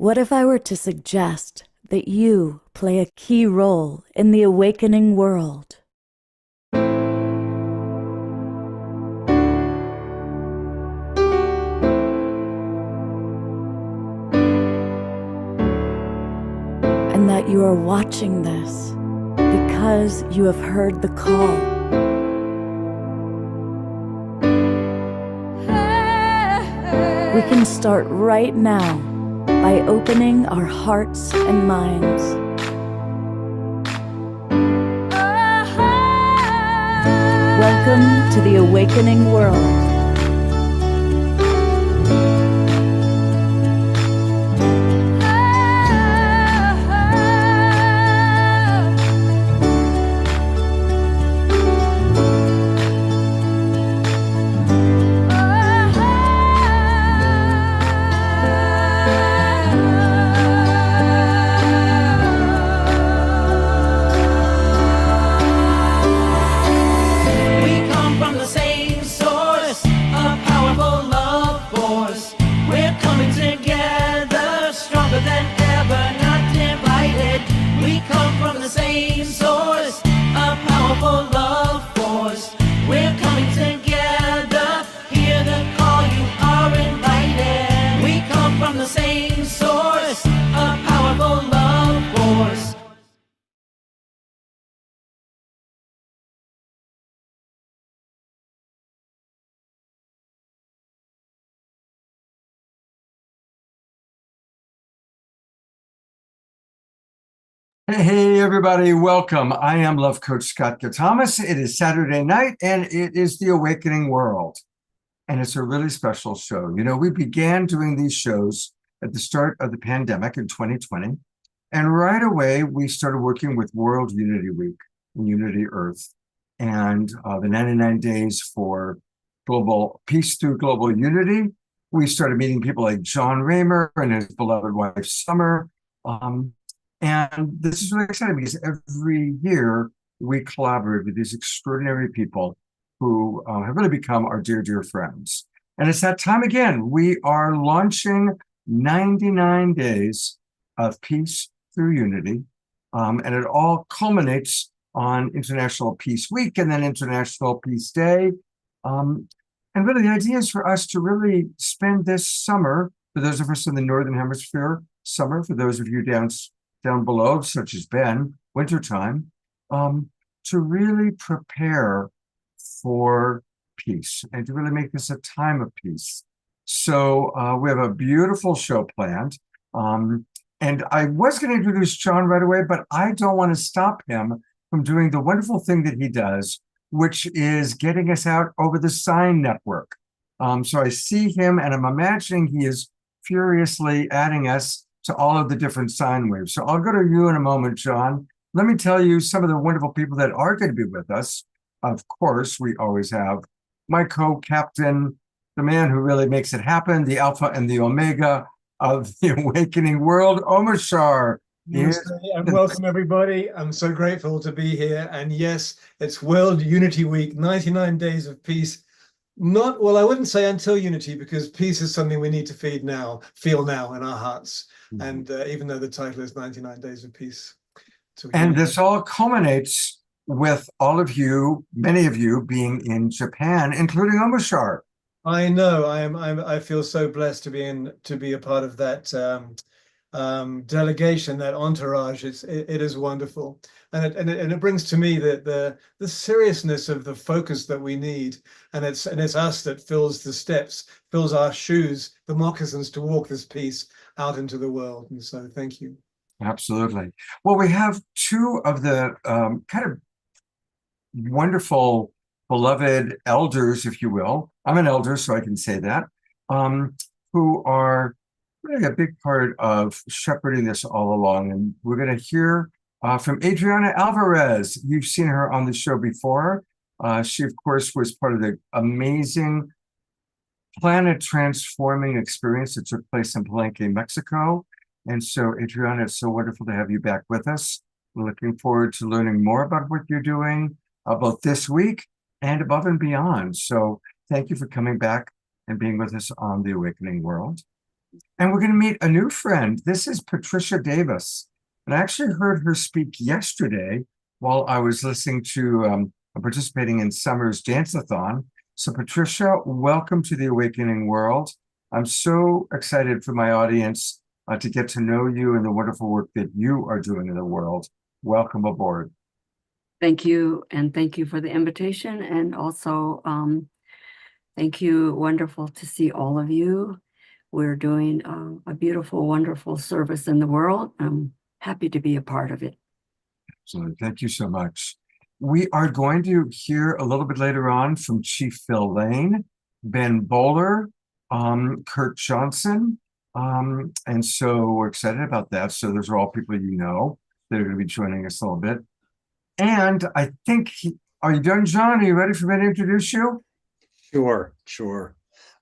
What if I were to suggest that you play a key role in the awakening world? And that you are watching this because you have heard the call. We can start right now by opening our hearts and minds. Welcome to the awakening world. Hey, everybody, welcome. I am Love Coach Scott Thomas. It is Saturday night, and it is the Awakening World. And it's a really special show. You know, we began doing these shows at the start of the pandemic in 2020. And right away, we started working with World Unity Week and Unity Earth and the 99 days for global peace through global unity. We started meeting people like John Raymer and his beloved wife, Summer. And this is really exciting because every year we collaborate with these extraordinary people who have really become our dear, dear friends. And it's that time again. We are launching 99 Days of Peace Through Unity. And it all culminates on International Peace Week and then International Peace Day. And really the idea is for us to really spend this summer, for those of us in the Northern Hemisphere, summer, for those of you down below, such as Ben, wintertime, to really prepare for peace and to really make this a time of peace. So we have a beautiful show planned. And I was going to introduce John right away, but I don't want to stop him from doing the wonderful thing that he does, which is getting us out over the sign network. So I see him and I'm imagining he is furiously adding us to all of the different sine waves. So I'll go to you in a moment, John. Let me tell you some of the wonderful people that are going to be with us. Of course, we always have my co-captain, the man who really makes it happen, the alpha and the omega of the awakening world, Omar Shar. And welcome, everybody. I'm so grateful to be here. And yes, it's World Unity Week, 99 Days of Peace. Well, I wouldn't say until unity, because peace is something we need to feel now in our hearts. And even though the title is 99 Days of Peace. And this all culminates with all of you, many of you being in Japan, including Omar Shar. I know. I feel so blessed to be a part of that delegation, that entourage. It is wonderful. And it brings to me the seriousness of the focus that we need. And it's us that fills the steps, fills our shoes, the moccasins to walk this peace out into the world. And so thank you. Absolutely. Well, we have two of the kind of wonderful, beloved elders, if you will. I'm an elder, so I can say that, who are really a big part of shepherding this all along. And we're going to hear from Adriana Alvarez. You've seen her on the show before. She, of course, was part of the amazing planet-transforming experience that took place in Palenque, Mexico. And so, Adriana, it's so wonderful to have you back with us. We're looking forward to learning more about what you're doing, both this week and above and beyond. So thank you for coming back and being with us on The Awakening World. And we're going to meet a new friend. This is Patricia Davis. And I actually heard her speak yesterday while I was listening to participating in Summer's Dance-a-thon. So Patricia, welcome to the Awakening World. I'm so excited for my audience to get to know you and the wonderful work that you are doing in the world. Welcome aboard. Thank you, and thank you for the invitation, and also thank you. Wonderful to see all of you. We're doing a beautiful, wonderful service in the world. I'm happy to be a part of it. So thank you so much. We are going to hear a little bit later on from Chief Phil Lane, Ben Bowler, Kurt Johnson, and so we're excited about that. So those are all people you know that are going to be joining us a little bit. And I think, are you done, John? Are you ready for me to introduce you? Sure.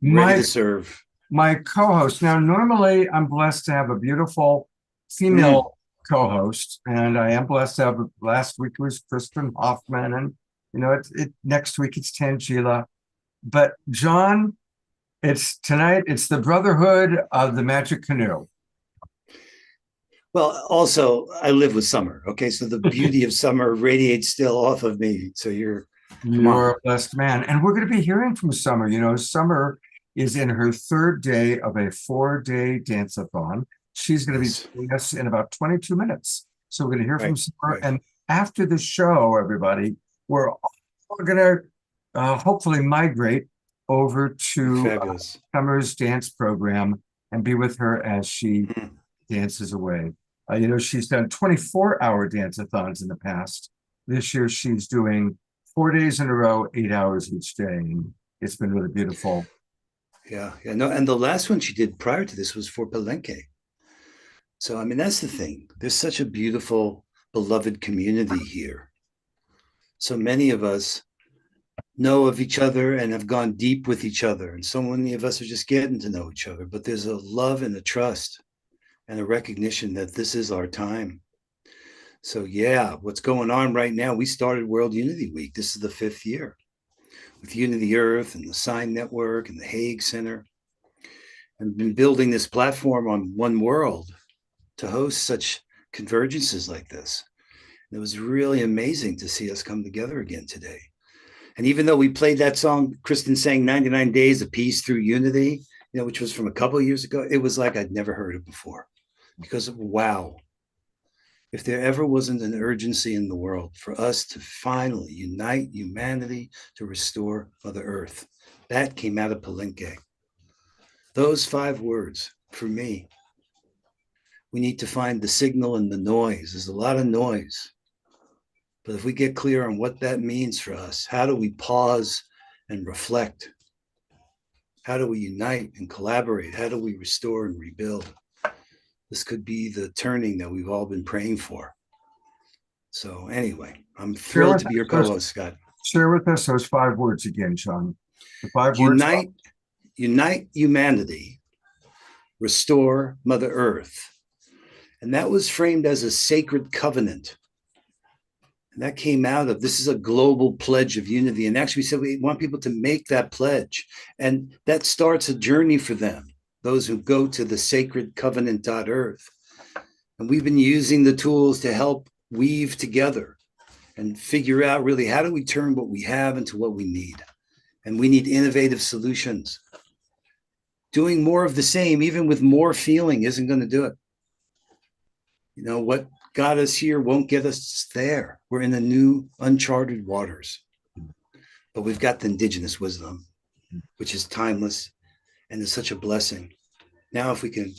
Ready to serve. My co-host. Now, normally I'm blessed to have a beautiful female co-host, and I am blessed to have, last week was Kristen Hoffman, and next week it's Tangela. But John, tonight it's the Brotherhood of the Magic Canoe. Well, also I live with Summer. Okay, so the beauty of Summer radiates still off of me. So you're a blessed man. And we're going to be hearing from Summer. Summer is in her third day of a 4-day dance-a-thon. She's going to be joining us in about 22 minutes. So we're going to hear from Summer. And after the show, everybody, we're going to hopefully migrate over to Summer's dance program and be with her as she dances away. She's done 24-hour dance-a-thons in the past. This year, she's doing 4 days in a row, 8 hours each day. And it's been really beautiful. Yeah. No, and the last one she did prior to this was for Palenque. So, I mean, that's the thing. There's such a beautiful, beloved community here. So many of us know of each other and have gone deep with each other. And so many of us are just getting to know each other. But there's a love and a trust and a recognition that this is our time. So, yeah, what's going on right now? We started World Unity Week. This is the 5th year with Unity Earth and the Sign Network and the Hague Center. And been building this platform on One World to host such convergences like this. And it was really amazing to see us come together again today. And even though we played that song, Kristen sang 99 Days of Peace Through Unity, which was from a couple of years ago, it was like I'd never heard it before. Because, wow, if there ever wasn't an urgency in the world for us to finally unite humanity to restore Mother Earth, that came out of Palenque. Those 5 words, for me, we need to find the signal in the noise. There's a lot of noise. But if we get clear on what that means for us, how do we pause and reflect? How do we unite and collaborate? How do we restore and rebuild? This could be the turning that we've all been praying for. So anyway, I'm thrilled to be your co-host, Scott. Share with us those 5 words again, Sean. The 5 words. Unite humanity, restore Mother Earth. And that was framed as a sacred covenant. And that came out of, this is a global pledge of unity. And actually we said we want people to make that pledge. And that starts a journey for them, those who go to the sacredcovenant.earth. And we've been using the tools to help weave together and figure out really how do we turn what we have into what we need. And we need innovative solutions. Doing more of the same, even with more feeling, isn't going to do it. What got us here won't get us there. We're in the new uncharted waters. But we've got the indigenous wisdom, which is timeless and is such a blessing. Now, if we can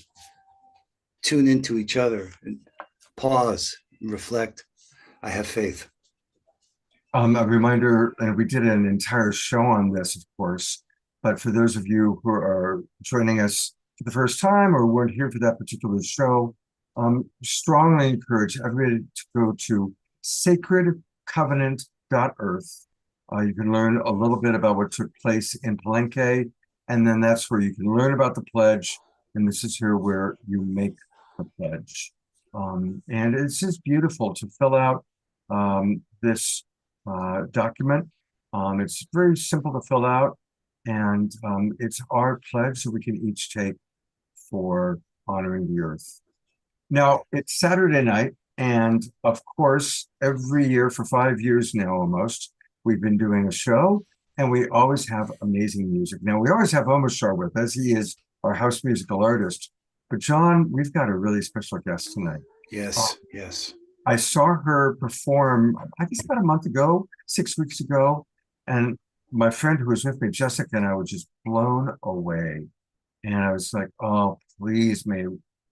tune into each other and pause and reflect, I have faith. A reminder, and we did an entire show on this, of course, but for those of you who are joining us for the first time or weren't here for that particular show, strongly encourage everybody to go to sacredcovenant.earth. You can learn a little bit about what took place in Palenque, and then that's where you can learn about the pledge, and this is here where you make the pledge. And it's just beautiful to fill out this document. It's very simple to fill out, and it's our pledge that we can each take for honoring the earth. Now, it's Saturday night, and of course, every year for 5 years now almost, we've been doing a show, and we always have amazing music. Now, we always have Omashar with us. He is our house musical artist. But John, we've got a really special guest tonight. Yes, yes. I saw her perform, I guess about a month ago, 6 weeks ago, and my friend who was with me, Jessica, and I were just blown away. And I was like, oh, please, may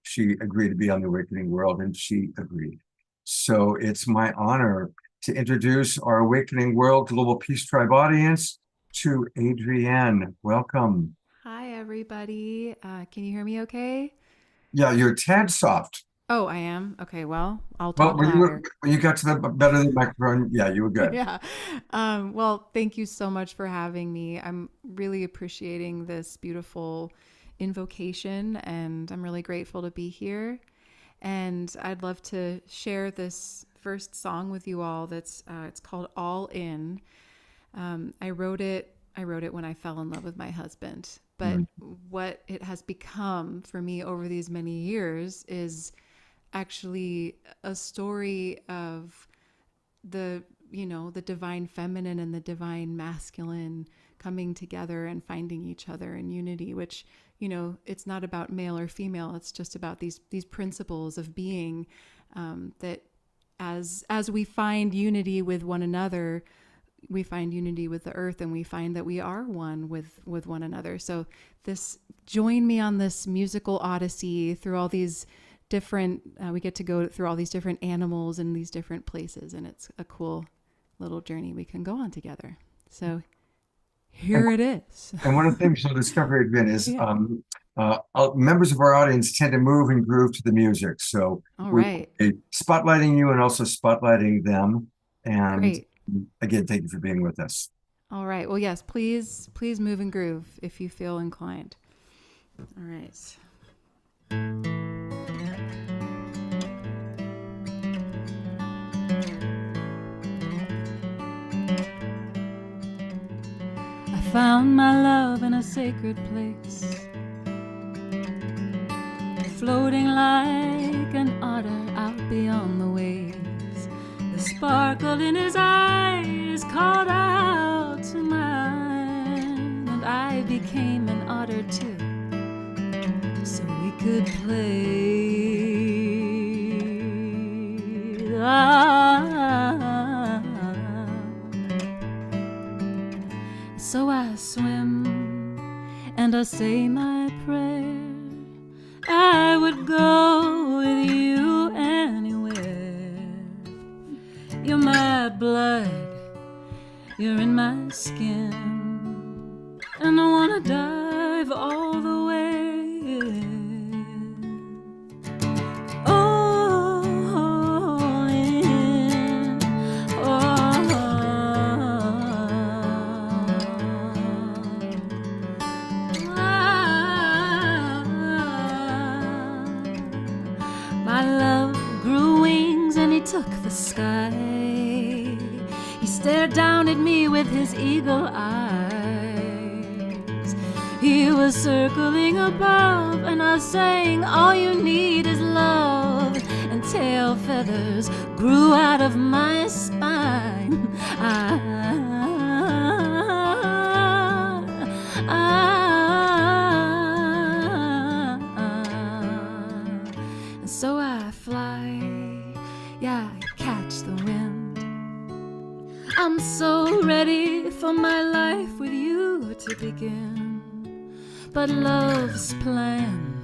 she agree to be on the Awakening World, and she agreed. So it's my honor to introduce our Awakening World Global Peace Tribe audience to Adrienne. Welcome. Hi, everybody. Can you hear me okay? Yeah, you're tad soft. Oh, I am? Okay, well, I'll Well, talk when louder. you got to the better than the microphone, yeah, you were good. Yeah. Well, thank you so much for having me. I'm really appreciating this beautiful invocation, and I'm really grateful to be here. And I'd love to share this first song with you all. That's it's called All In. I wrote it when I fell in love with my husband. But what it has become for me over these many years is actually a story of the divine feminine and the divine masculine coming together and finding each other in unity, which, it's not about male or female. It's just about these principles of being, that as we find unity with one another, we find unity with the earth, and we find that we are one with one another. So join me on this musical odyssey through all these different, we get to go through all these different animals in these different places. And it's a cool little journey we can go on together. So here it is. And one of the things you'll discover, Adrienne, is Yeah. members of our audience tend to move and groove to the music. So All we're right. spotlighting you and also spotlighting them. And Great. again, thank you for being with us. All right. Well, yes, please move and groove if you feel inclined. All right. I found my love in a sacred place, floating like an otter out beyond the waves. The sparkle in his eyes called out to mine, and I became an otter too, so we could play. So I swim and I say my prayer. I would go with you anywhere. You're my blood, you're in my skin, and I wanna dive all the way. All in, my love grew wings and he took the sky. He stared down at me with his eagle eyes. He was circling above, and I sang, all you need is love. And tail feathers grew out of my spine. And so I fly, yeah, I catch the wind. I'm so ready for my life with you to begin. But love's plan,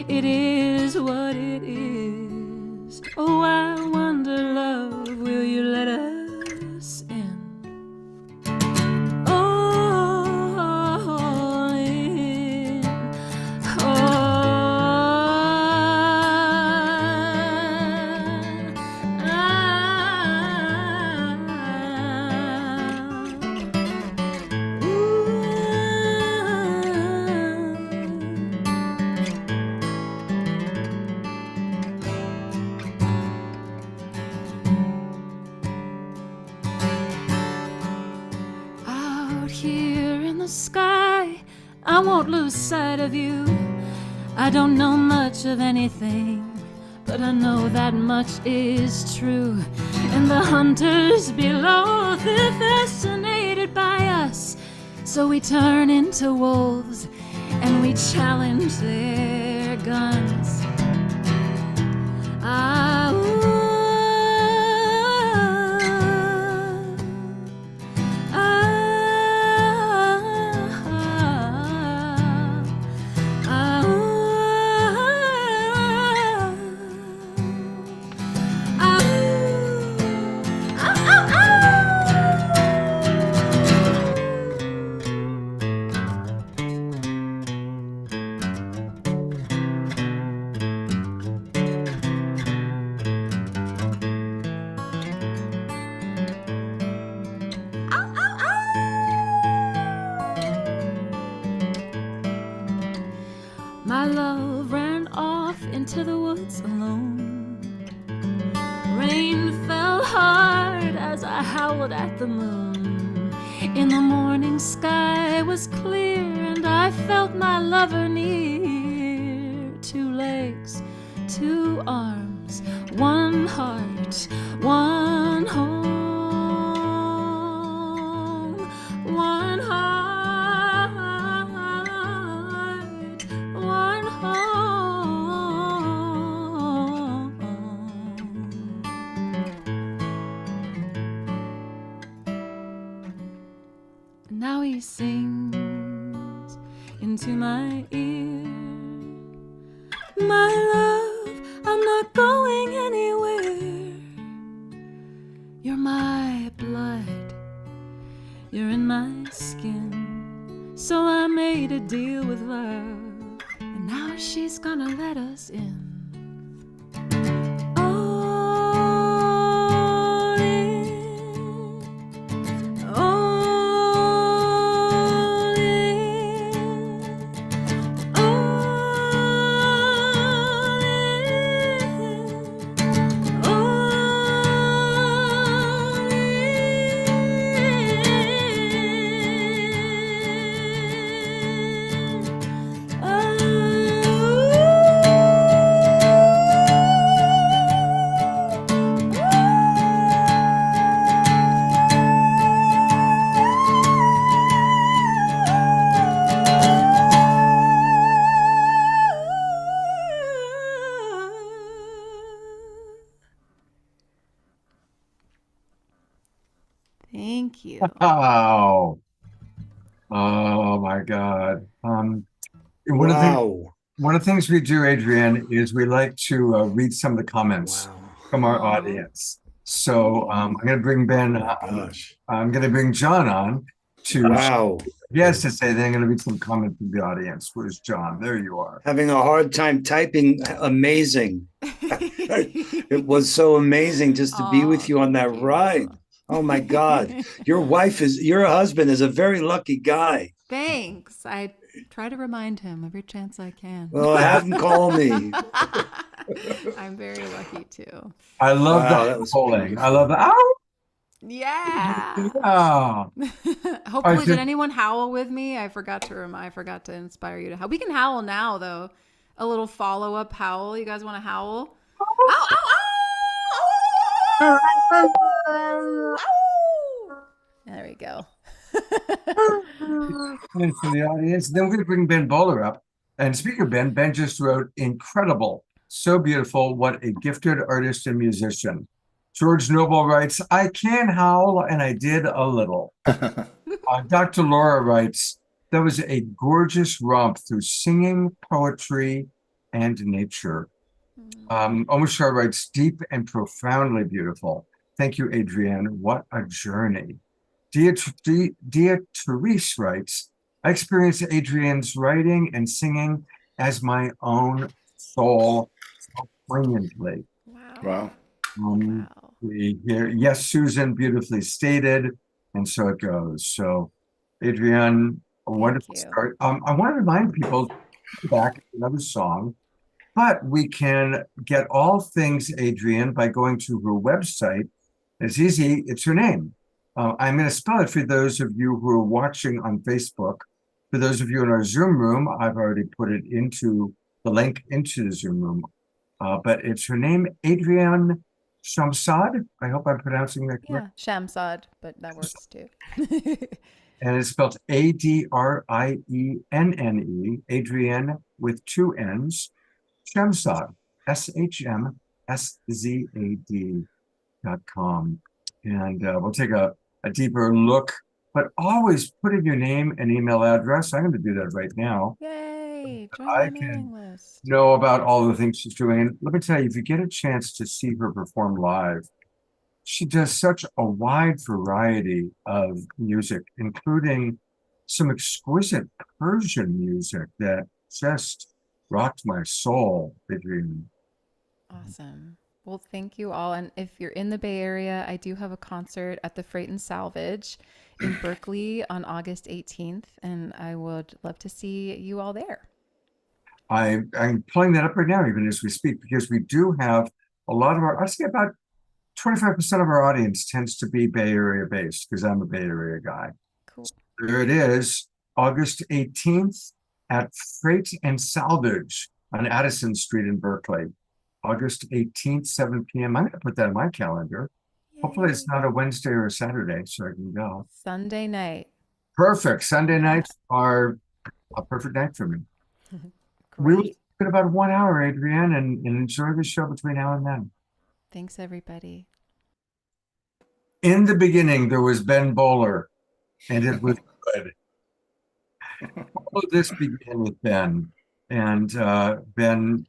it is what it is. Oh, I wonder, love, will you let us in? All in, out here in the sky, I won't lose sight of you. I don't know much of anything, but I know that much is true. And the hunters below, they're fascinated by us. So we turn into wolves and we challenge their guns. Ah, ooh, ah, ah, My love ran off into the woods alone. Rain fell hard as I howled at the moon. In the morning sky was clear and I felt my lover near. 2 legs, 2 arms, 1 heart, 1 home. 1 heart, 1 home. Now he sings into my ear, my love, I'm not going anywhere. You're my blood, you're in my skin. So I made a deal with love, and now she's gonna let us in. All in, all in, all in, Thank you. Oh, oh my God. One of the Wow. one of the things we do, Adrienne, is we like to read some of the comments Wow. from our Aw. audience. So I'm going to bring Ben. Gosh. I'm going to bring John on to. Wow. He has to say. Then I'm going to read some comments from the audience. Where's John? There you are. Having a hard time typing. Amazing. It was so amazing just to be with Aw, you on that thank you. ride. Oh my God. Your husband is a very lucky guy. Thanks. I try to remind him every chance I can. Well, have him call me. I'm very lucky too. I love Wow, the that was polling. beautiful. I love the ow. Yeah. Oh, Hopefully, should- did anyone howl with me? I forgot to inspire you to howl. We can howl now, though. A little follow-up howl. You guys want to howl? Ow, ow, ow! Ow! There we go. and for the audience. Then we're going to bring Ben Bowler up. And speaking of Ben, Ben just wrote incredible, so beautiful. What a gifted artist and musician. George Noble writes, I can howl, and I did a little. Dr. Laura writes, that was a gorgeous romp through singing, poetry, and nature. Omashar writes, deep and profoundly beautiful. Thank you, Adrienne. What a journey. Dia Therese writes, I experienced Adrienne's writing and singing as my own soul so poignantly. Wow. Um, Wow. We hear, yes, Susan, beautifully stated, and so it goes. So, Adrienne, a wonderful you. start. I want to remind people back another song, but we can get all things Adrienne by going to her website. It's easy. It's her name. I'm going to spell it for those of you who are watching on Facebook. For those of you in our Zoom room, I've already put it into the link into the Zoom room. But it's her name, Adrienne Shamsad. I hope I'm pronouncing that correct. Yeah, Shamsad, but that works too. And it's spelled Adrienne, Adrienne with 2 N's, Shamsad, SHMSZAD.com. And we'll take a deeper look, but always put in your name and email address. I'm going to do that right now. Yay! Join I my can mailing list. know about all the things she's doing. And let me tell you, if you get a chance to see her perform live, she does such a wide variety of music, including some exquisite Persian music that just rocked my soul, Adrienne. Awesome. Well, thank you all. And if you're in the Bay Area, I do have a concert at the Freight and Salvage in Berkeley on August 18th, and I would love to see you all there. I'm pulling that up right now, even as we speak, because we do have a lot of our, I'd say about 25% of our audience tends to be Bay Area based, because I'm a Bay Area guy. Cool. There it is, August 18th at Freight and Salvage on Addison Street in Berkeley. August 18th, 7 p.m. I'm going to put that in my calendar. Hopefully it's not a Wednesday or a Saturday, so I can go. Sunday night. Perfect. Sunday nights are a perfect night for me. We will Great. spend about 1 hour, Adrienne, and enjoy the show between now and then. Thanks, everybody. In the beginning, there was Ben Bowler, and it was good. All of this began with Ben. And Ben,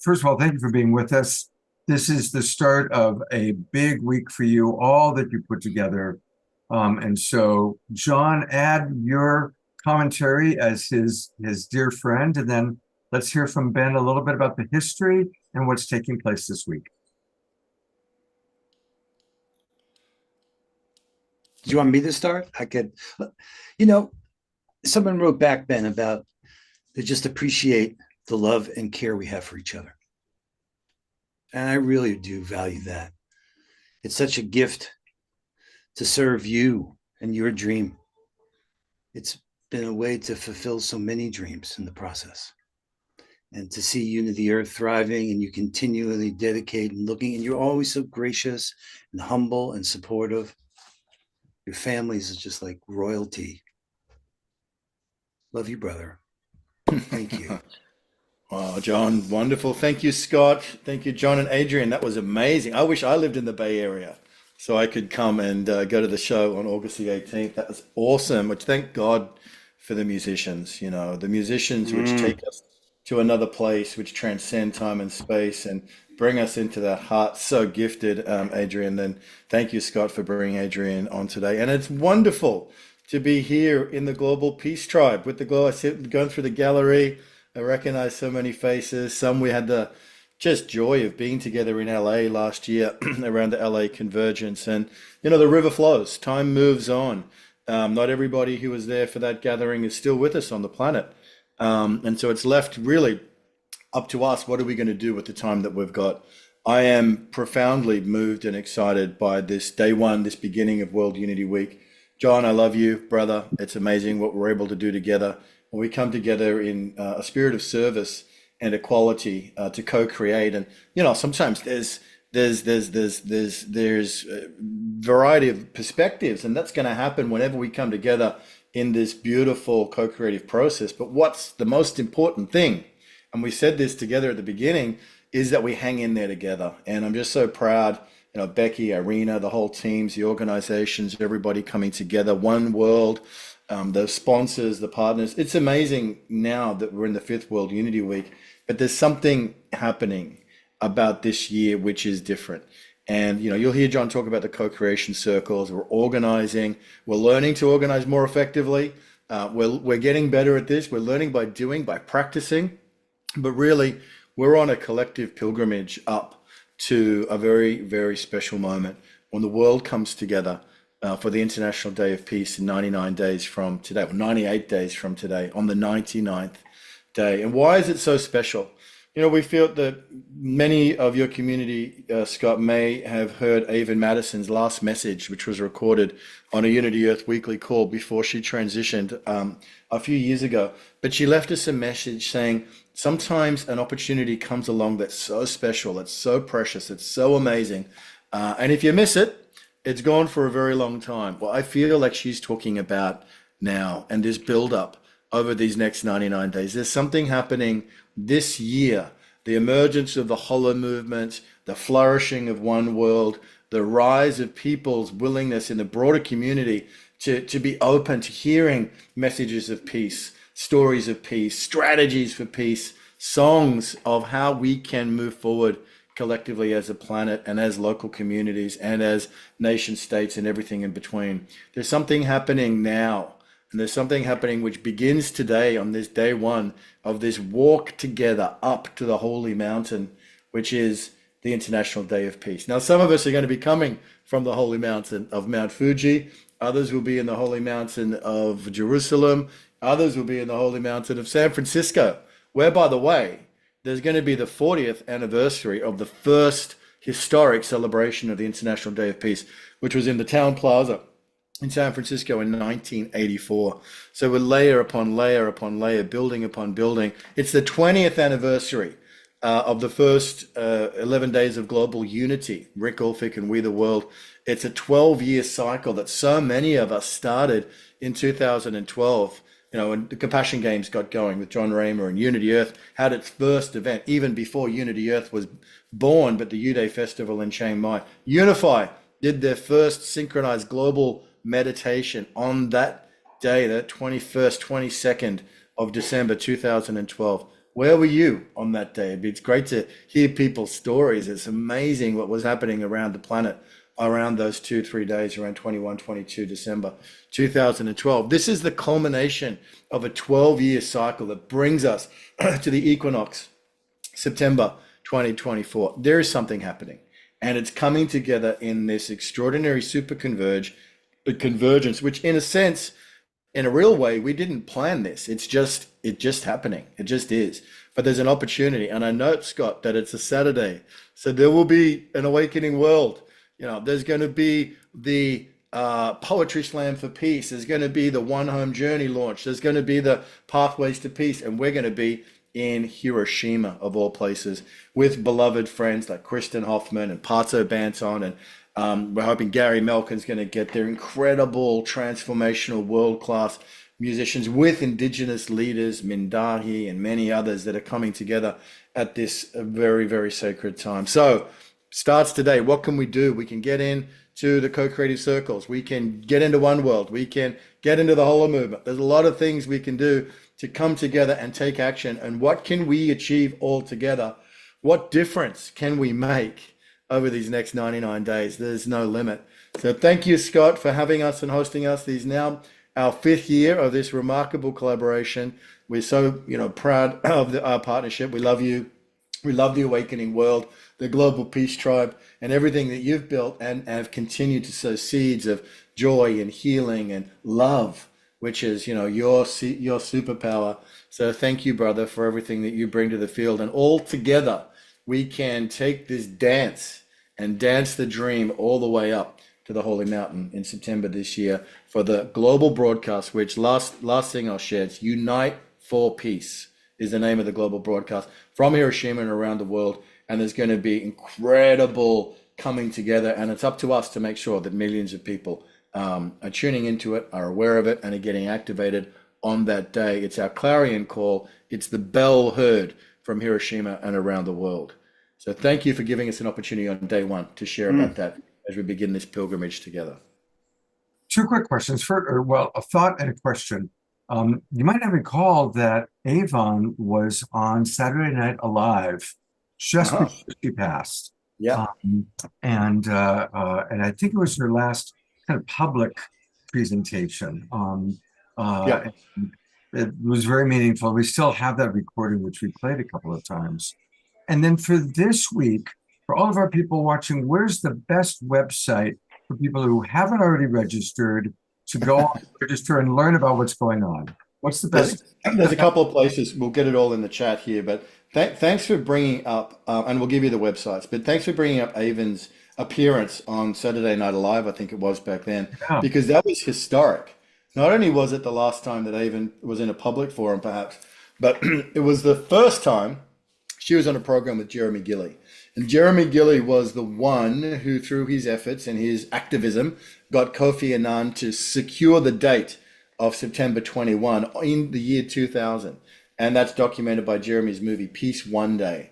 first of all, thank you for being with us. This is the start of a big week for you, all that you put together. And so, John, add your commentary as his dear friend, and then let's hear from Ben a little bit about the history and what's taking place this week. Do you want me to start? I could, someone wrote back, Ben, about to just appreciate the love and care we have for each other. And I really do value that. It's such a gift to serve you and your dream. It's been a way to fulfill so many dreams in the process. And to see Unity Earth thriving, and you continually dedicate and looking, and you're always so gracious and humble and supportive. Your families is just like royalty. Love you, brother. Thank you. Wow, John, wonderful. Thank you, Scott. Thank you, John and Adrienne. That was amazing. I wish I lived in the Bay Area so I could come and go to the show on August the 18th. That was awesome. Which thank God for the musicians, the musicians which take us to another place, which transcend time and space and bring us into that heart. So gifted, Adrienne. And thank you, Scott, for bringing Adrienne on today. And it's wonderful to be here in the Global Peace Tribe with the Glow. I sit going through the gallery. I recognize so many faces. Some we had the just joy of being together in LA last year around the LA Convergence. And, the river flows. Time moves on. Not everybody who was there for that gathering is still with us on the planet. And so it's left really up to us. What are we going to do with the time that we've got? I am profoundly moved and excited by this day one, this beginning of World Unity Week. John, I love you, brother. It's amazing what we're able to do together when we come together in a spirit of service and equality to co-create. And sometimes there's variety of perspectives, and that's going to happen whenever we come together in this beautiful co-creative process. But what's the most important thing, and we said this together at the beginning, is that we hang in there together. And I'm just so proud, Becky, Irina, the whole teams, the organizations, everybody coming together, One World, the sponsors, the partners. It's amazing now that we're in the 5th World Unity Week, but there's something happening about this year which is different. And you'll hear John talk about the co-creation circles. We're organizing. We're learning to organize more effectively. We're getting better at this. We're learning by doing, by practicing. But really, we're on a collective pilgrimage up to a very, very special moment when the world comes together for the International Day of Peace in 99 days from today, or 98 days from today, on the 99th day. And why is it so special? You know, we feel that many of your community, Scott, may have heard Ava Madison's last message, which was recorded on a Unity Earth weekly call before she transitioned a few years ago. But she left us a message saying, sometimes an opportunity comes along that's so special, it's so precious, it's so amazing. And if you miss it, it's gone for a very long time. Well, I feel like she's talking about now and this build up over these next 99 days. There's something happening this year, the emergence of the Hollow movement, the flourishing of One World, the rise of people's willingness in the broader community to be open to hearing messages of peace, stories of peace, strategies for peace, songs of how we can move forward collectively as a planet and as local communities and as nation states and everything in between. There's something happening now. And there's something happening which begins today on this day one of this walk together up to the holy mountain, which is the International Day of Peace. Now, some of us are going to be coming from the holy mountain of Mount Fuji. Others will be in the holy mountain of Jerusalem. Others will be in the holy mountain of San Francisco, where, by the way, there's going to be the 40th anniversary of the first historic celebration of the International Day of Peace, which was in the Town Plaza in San Francisco in 1984. So we're layer upon layer upon layer, building upon building. It's the 20th anniversary of the first 11 days of global unity, Rick Ulfik and We the World. It's a 12-year cycle that so many of us started in 2012. You know, when the Compassion Games got going with John Raymer, and Unity Earth had its first event even before Unity Earth was born, but the U-Day Festival in Chiang Mai. Unify did their first synchronized global meditation on that day, that 21st, 22nd of December 2012. Where were you on that day? It's great to hear people's stories. It's amazing what was happening around the planet around those 2-3 days, around 21, 22 December 2012. This is the culmination of a 12-year cycle that brings us to the equinox, September 2024. There is something happening, and it's coming together in this extraordinary super convergence, which in a sense, in a real way, we didn't plan this. It's just happening. It just is. But there's an opportunity. And I note, Scott, that it's a Saturday. So there will be an awakening world. You know, there's going to be the Poetry Slam for Peace. There's going to be the One Home Journey launch. There's going to be the Pathways to Peace. And we're going to be in Hiroshima, of all places, with beloved friends like Kristen Hoffman and Pato Banton, and we're hoping Gary Melkin's going to get there. Incredible, transformational, world-class musicians with Indigenous leaders, Mindahi and many others that are coming together at this very, very sacred time. So, starts today. What can we do? We can get into the co-creative circles. We can get into One World. We can get into the Hollow movement. There's a lot of things we can do to come together and take action. And what can we achieve all together? What difference can we make over these next 99 days? There's no limit. So thank you, Scott, for having us and hosting us. This is now our 5th year of this remarkable collaboration. We're so, proud of our partnership. We love you. We love the Awakening World, the Global Peace Tribe, and everything that you've built and have continued to sow seeds of joy and healing and love, which is, your superpower. So thank you, brother, for everything that you bring to the field. And all together, we can take this dance and dance the dream all the way up to the Holy Mountain in September this year for the global broadcast, which last thing I'll share, it's Unite for Peace is the name of the global broadcast from Hiroshima and around the world. And there's going to be incredible coming together, and it's up to us to make sure that millions of people are tuning into it, are aware of it, and are getting activated on that day. It's our clarion call. It's the bell heard from Hiroshima and around the world. So thank you for giving us an opportunity on day one to share about that as we begin this pilgrimage together. 2 quick questions. A thought and a question. You might have recalled that Avon was on Saturday Night Alive just before she passed. Yeah. And I think it was her last kind of public presentation. Yeah. It was very meaningful. We still have that recording, which we played a couple of times. And then for this week, for all of our people watching, where's the best website for people who haven't already registered to go register and learn about what's going on? What's the best? There's a couple of places. We'll get it all in the chat here, but thanks for bringing up, and we'll give you the websites. But thanks for bringing up Avon's appearance on Saturday Night Alive. I think it was back then, Yeah. because that was historic. Not only was it the last time that Avon was in a public forum, perhaps, but it was the first time she was on a program with Jeremy Gilley. And Jeremy Gilley was the one who, through his efforts and his activism, got Kofi Annan to secure the date of September 21 in the year 2000. And that's documented by Jeremy's movie, Peace One Day.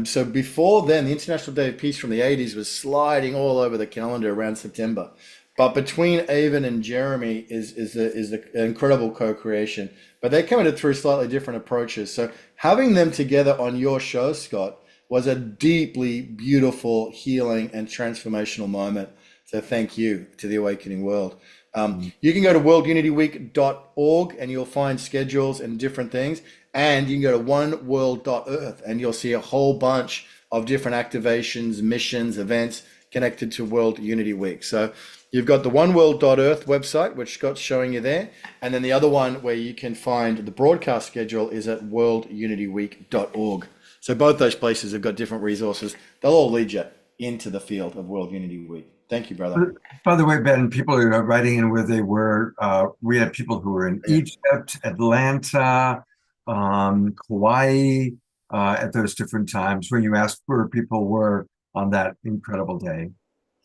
So before then, the International Day of Peace from the 80s was sliding all over the calendar around September. But between Avon and Jeremy is the incredible co-creation. But they came at it through slightly different approaches. So having them together on your show, Scott, was a deeply beautiful, healing, and transformational moment. So thank you to the Awakening World. You can go to worldunityweek.org and you'll find schedules and different things. And you can go to oneworld.earth and you'll see a whole bunch of different activations, missions, events connected to World Unity Week. So you've got the oneworld.earth website, which Scott's showing you there. And then the other one where you can find the broadcast schedule is at worldunityweek.org. So both those places have got different resources. They'll all lead you into the field of World Unity Week. Thank you, brother. By the way, Ben, people are writing in where they were. We had people who were in Egypt, Atlanta, Hawaii, at those different times when you asked where people were on that incredible day.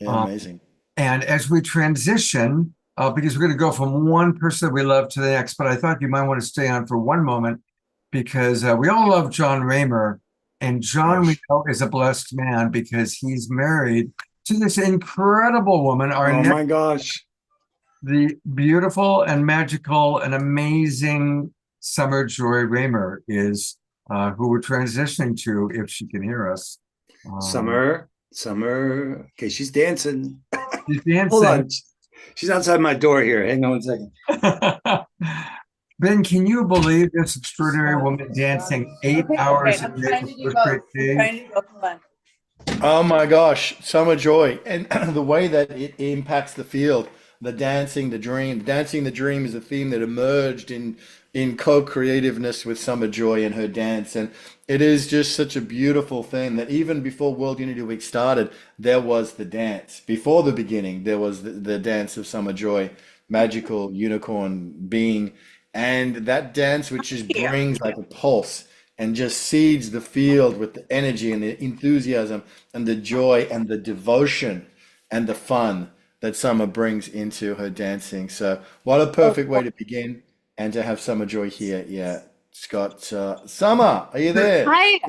Yeah, amazing. And as we transition, because we're going to go from one person that we love to the next, but I thought you might want to stay on for one moment because we all love John Raymer. And John, we know, is a blessed man because he's married to this incredible woman. My gosh. The beautiful and magical and amazing Summer Joy Raymer is who we're transitioning to if she can hear us. Summer. Okay, she's dancing. She's dancing. Hold on. She's outside my door here. Hang on 1 second. Ben, can you believe this extraordinary woman dancing 8 hours a day for 4 straight days? Oh my gosh, Summer Joy. And the way that it impacts the field, the dancing, the dream. Dancing the dream is a theme that emerged in co-creativeness with Summer Joy and her dance. And it is just such a beautiful thing that even before World Unity Week started, there was the dance. Before the beginning, there was the dance of Summer Joy, magical unicorn being. And that dance, which just brings like a pulse and just seeds the field with the energy and the enthusiasm and the joy and the devotion and the fun that Summer brings into her dancing. So what a perfect way to begin and to have Summer Joy here. Yeah, Scott. Summer, are you there? Hi,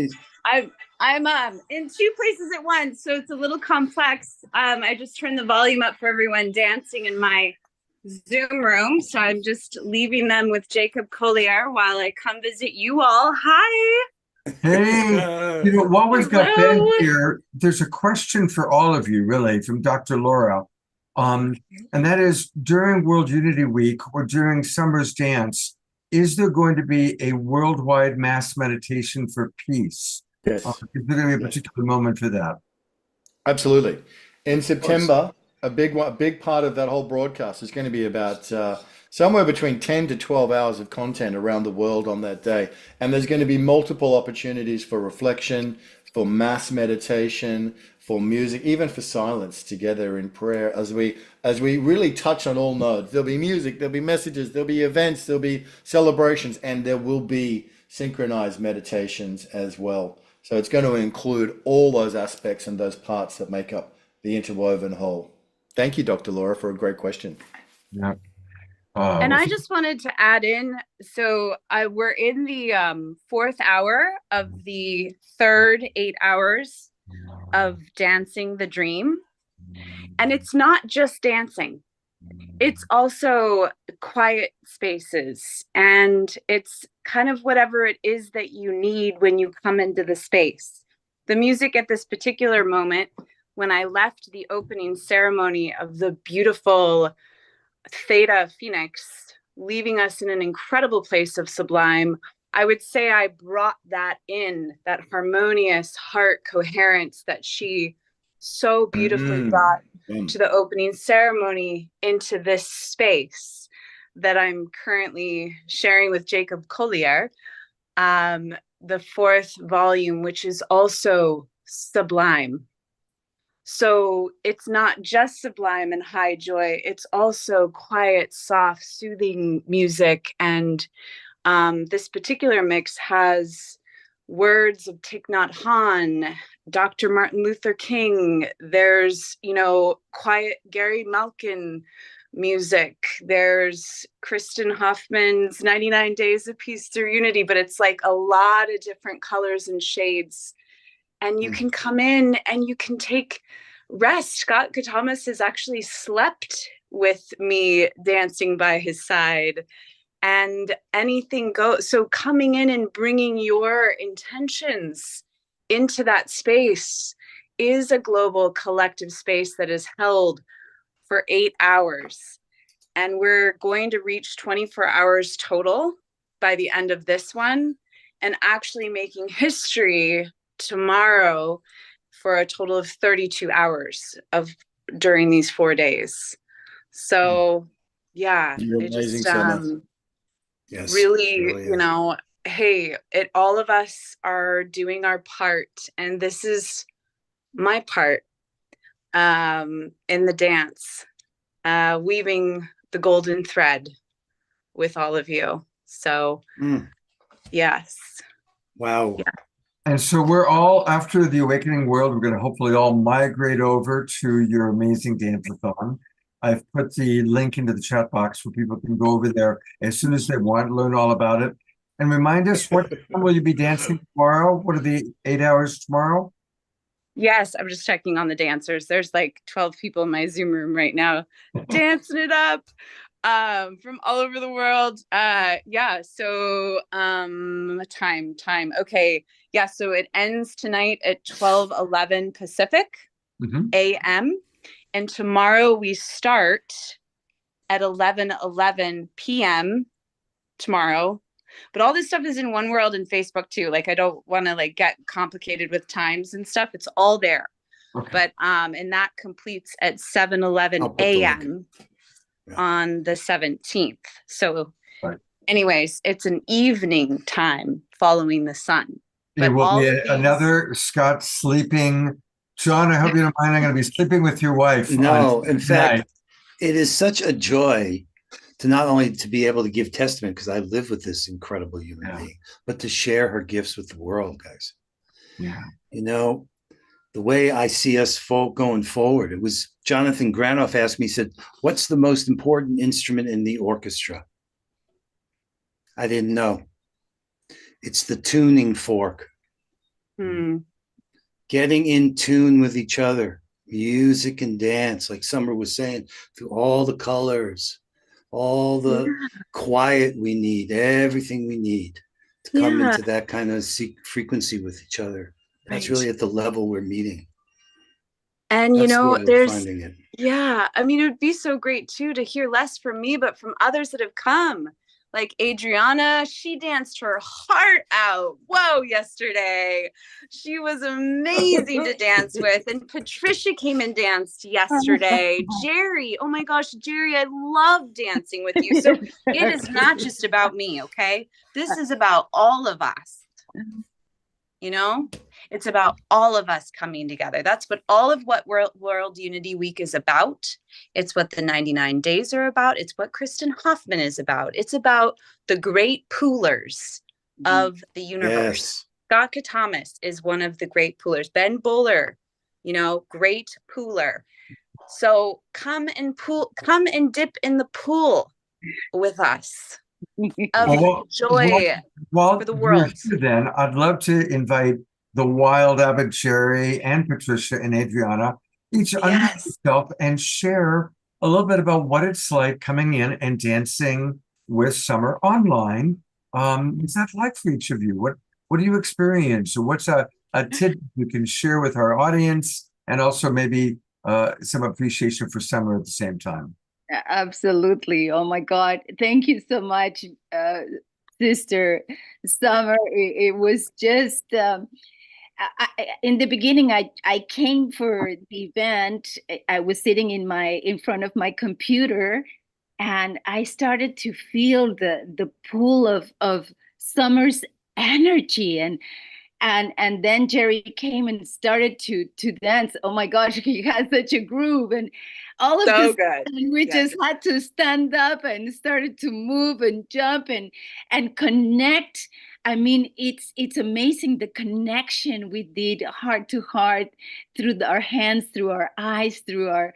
I'm in 2 places at once, so it's a little complex. I just turned the volume up for everyone dancing in my Zoom room, so I'm just leaving them with Jacob Collier while I come visit you all. Hi. Hey, while we've got Ben here, there's a question for all of you, really, from Dr. Laura. And that is, during World Unity Week or during Summer's Dance, is there going to be a worldwide mass meditation for peace? Yes. Is there going to be a particular moment for that? Absolutely. In September, a big part of that whole broadcast is going to be about somewhere between 10 to 12 hours of content around the world on that day. And there's going to be multiple opportunities for reflection, for mass meditation, for music, even for silence together in prayer as we really touch on all nodes. There'll be music, there'll be messages, there'll be events, there'll be celebrations, and there will be synchronized meditations as well. So it's going to include all those aspects and those parts that make up the interwoven whole. Thank you, Dr. Laura, for a great question. Yeah. And I just wanted to add in, so we're in the 4th hour of the 3rd 8 hours of Dancing the Dream. And it's not just dancing. It's also quiet spaces. And it's kind of whatever it is that you need when you come into the space. The music at this particular moment, when I left the opening ceremony of the beautiful Theta Phoenix, leaving us in an incredible place of sublime, I would say I brought that in, that harmonious heart coherence that she so beautifully brought to the opening ceremony into this space. that I'm currently sharing with Jacob Collier, the fourth volume, which is also sublime. So it's not just sublime and high joy, it's also quiet, soft, soothing music. And this particular mix has words of Thich Nhat Hanh, Dr. Martin Luther King. There's, quiet Gary Malkin music. There's Kristen Hoffman's 99 Days of Peace Through Unity, but it's like a lot of different colors and shades. And you can come in and you can take rest. Scott Katamas has actually slept with me dancing by his side, and anything goes. So coming in and bringing your intentions into that space is a global collective space that is held for 8 hours. And we're going to reach 24 hours total by the end of this one, and actually making history tomorrow for a total of 32 hours during these 4 days. So yeah, You're it amazing, just Summer. Yes, really, is. Hey, all of us are doing our part, and this is my part in the dance, weaving the golden thread with all of you. So yes. Wow. Yeah. And so we're all, after the Awakening World, we're going to hopefully all migrate over to your amazing dance-a-thon. I've put the link into the chat box where people can go over there as soon as they want, learn all about it. And remind us, what time will you be dancing tomorrow? What are the 8 hours tomorrow? Yes, I'm just checking on the dancers. There's like 12 people in my Zoom room right now dancing it up from all over the world. Yeah, so time. Okay. Yeah, so it ends tonight at 12:11 Pacific a.m. And tomorrow we start at 11:11 p.m. tomorrow. But all this stuff is in One World and Facebook too. Like, I don't want to get complicated with times and stuff. It's all there. Okay. But and that completes at 7:11 a.m. on the 17th. So anyways, it's an evening time following the sun. It will be another Scott sleeping. John, I hope you don't mind. I'm going to be sleeping with your wife. No, in fact, it is such a joy to not only to be able to give testament, because I live with this incredible human being, but to share her gifts with the world, guys. Yeah. The way I see us going forward, it was Jonathan Granoff asked me, he said, what's the most important instrument in the orchestra? I didn't know. It's the tuning fork. Getting in tune with each other, music and dance, like Summer was saying, through all the colors, all the quiet we need, everything we need to come into that kind of frequency with each other. That's really at the level we're meeting. And that's there's finding it. Yeah, I mean, it would be so great too to hear less from me, but from others that have come. Like Adriana, she danced her heart out. Whoa, yesterday. She was amazing to dance with. And Patricia came and danced yesterday. Jerry, oh my gosh, Jerry, I love dancing with you. So it is not just about me, okay? This is about all of us. It's about all of us coming together. That's what all of what World Unity Week is about. It's what the 99 days are about. It's what Kristen Hoffman is about. It's about the great poolers of the universe. Yes. Scott Katamas is one of the great poolers. Ben Bowler, great pooler. So come and dip in the pool with us of joy for the world. Then I'd love to invite the wild Abbott Jerry and Patricia and Adriana, each unmute yourself and share a little bit about what it's like coming in and dancing with Summer online. What's that like for each of you? What do you experience? Or what's a tip you can share with our audience, and also maybe some appreciation for Summer at the same time? Absolutely. Oh my God. Thank you so much, Sister Summer. It was just in the beginning, I came for the event. I was sitting in front of my computer, and I started to feel the pull of Summer's energy, and then Jerry came and started to dance. Oh my gosh, he had such a groove, and all of So this, good. and we just had to stand up and started to move and jump and connect. I mean, it's amazing the connection we did heart to heart through our hands, through our eyes, through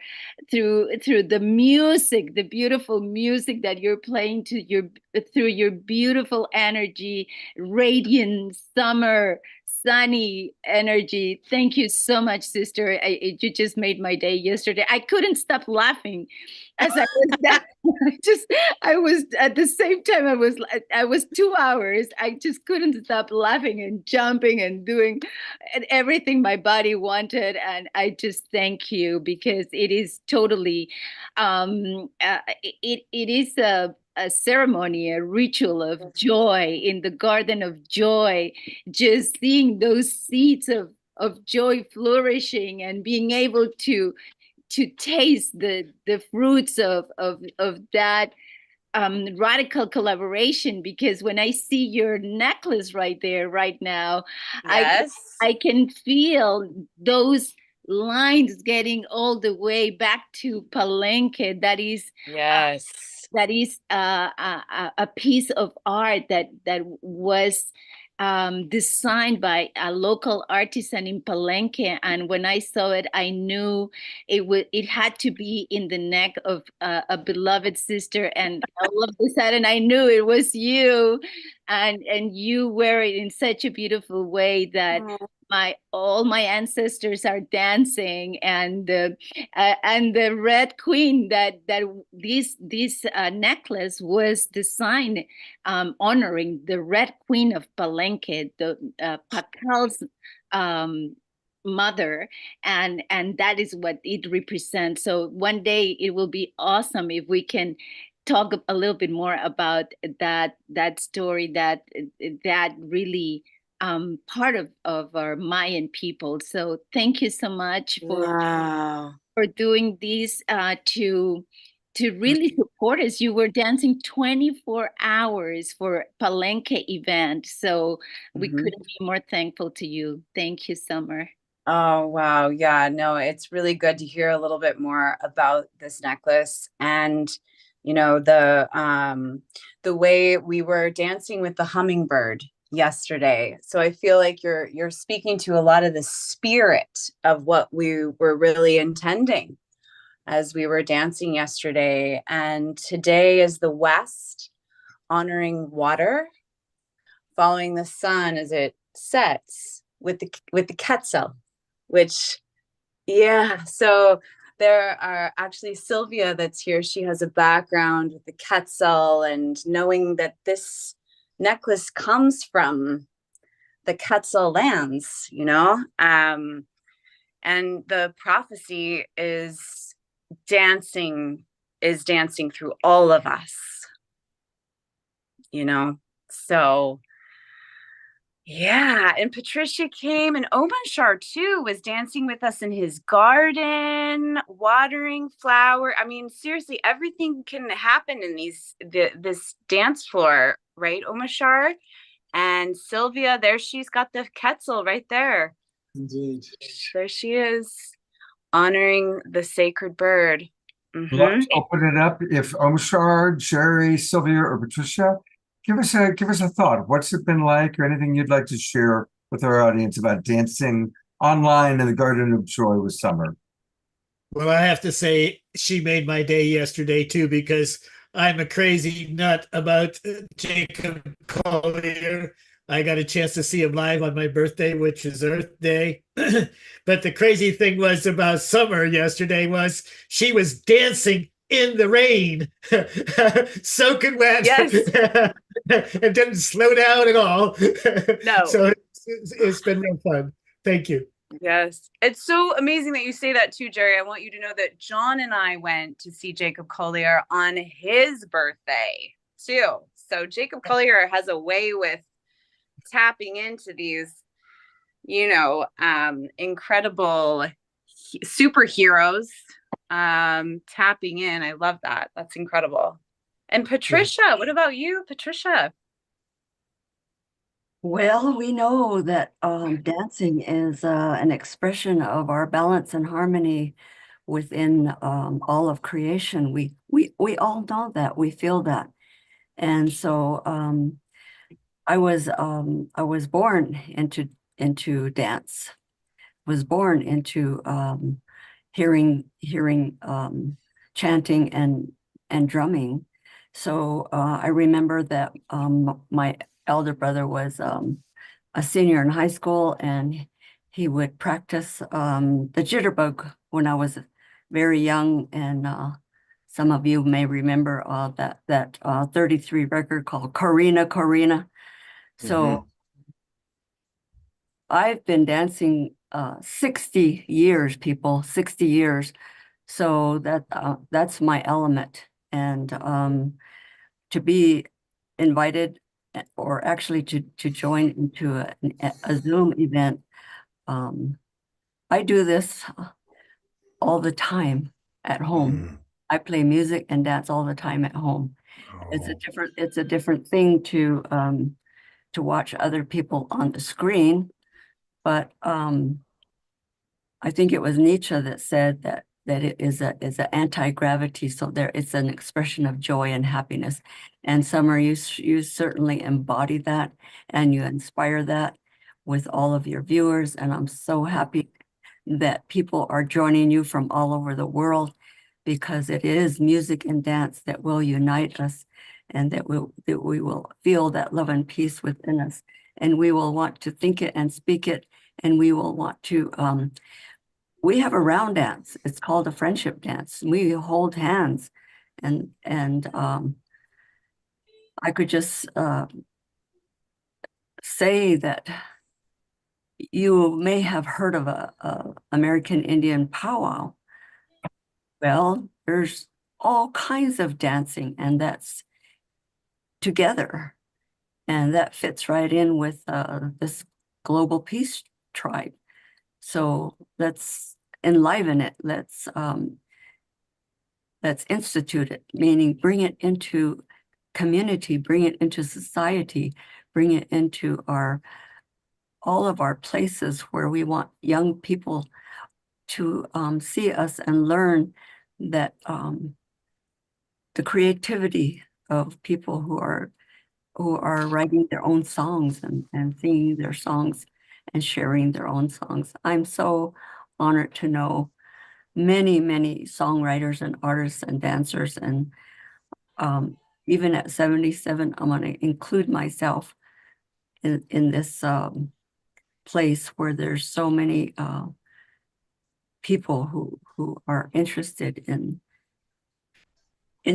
the music, the beautiful music that you're playing through your beautiful energy, radiant summer sunny energy. Thank you so much, sister. You just made my day yesterday. I couldn't stop laughing as I was I was at the same time, I was 2 hours. I just couldn't stop laughing and jumping and doing everything my body wanted. And I just thank you, because it is totally, it is a ceremony, a ritual of joy in the garden of joy, just seeing those seeds of joy flourishing and being able to taste the fruits of that radical collaboration. Because when I see your necklace right there right now, Yes. I can feel those lines getting all the way back to Palenque. That is Yes. a piece of art that was designed by a local artisan in Palenque. And when I saw it, I knew it had to be in the neck of a beloved sister. And all of a sudden, I knew it was you, and you wear it in such a beautiful way that all my ancestors are dancing, and the Red Queen, that this necklace was designed honoring the Red Queen of Palenque, the Pacal's mother, and that is what it represents. So one day it will be awesome if we can talk a little bit more about that story, that really part of our Mayan people. So thank you so much for doing this to really support us. You were dancing 24 hours for Palenque event. So we couldn't be more thankful to you. Thank you, Summer. Oh, wow. Yeah, no, it's really good to hear a little bit more about this necklace, and the way we were dancing with the hummingbird yesterday. So I feel like you're speaking to a lot of the spirit of what we were really intending as we were dancing yesterday. And today is the West, honoring water, following the sun as it sets with the Quetzal, which, yeah. So there are actually Sylvia that's here. She has a background with the Quetzal, and knowing that this necklace comes from the Quetzal lands, and the prophecy is dancing through all of us, so yeah. And Patricia came, and Omanshar too was dancing with us in his garden, watering flower. I mean, seriously, everything can happen in this dance floor, right, Omanshar? And Sylvia, there she's got the Quetzal right there. Indeed. There she is, honoring the sacred bird. Let's open it up. If Omshar, Jerry, Sylvia, or Patricia, give us a thought. What's it been like, or anything you'd like to share with our audience about dancing online in the Garden of Joy with Summer? Well, I have to say, she made my day yesterday too, because I'm a crazy nut about Jacob Collier. I got a chance to see him live on my birthday, which is Earth Day. But the crazy thing was about Summer yesterday was she was dancing in the rain, soaking wet. Yes. And didn't slow down at all. No. So it's been real fun. Thank you. Yes. It's so amazing that you say that too, Jerry. I want you to know that John and I went to see Jacob Collier on his birthday too. So Jacob Collier has a way with tapping into these, incredible superheroes tapping in. I love that. That's incredible. And Patricia, what about you, Patricia? Well, we know that dancing is an expression of our balance and harmony within all of creation. We all know that. We feel that. And so I was born into dance. Was born into hearing chanting and drumming. So I remember that my elder brother was a senior in high school, and he would practice the jitterbug when I was very young. And some of you may remember that 33 record called Corina Corina. So I've been dancing 60 years, people, 60 years. So that's my element. And to be invited, or actually to join into a Zoom event, I do this all the time at home. I play music and dance all the time at home. It's a different thing to watch other people on the screen, but I think it was Nietzsche that said that it is an anti-gravity. So it's an expression of joy and happiness. And Summer, you certainly embody that, and you inspire that with all of your viewers. And I'm so happy that people are joining you from all over the world, because it is music and dance that will unite us, and that we will feel that love and peace within us. And we will want to think it and speak it. And we will want to, we have a round dance. It's called a friendship dance. We hold hands, and I could just say that you may have heard of a American Indian powwow. Well, there's all kinds of dancing, and that's together, and that fits right in with this global peace tribe. So let's enliven it. Let's institute it, meaning bring it into community, bring it into society, bring it into all of our places where we want young people to see us and learn that the creativity of people who are writing their own songs and singing their songs and sharing their own songs. I'm so honored to know many, many songwriters and artists and dancers. And even at 77, I'm going to include myself in this place where there's so many people who are interested in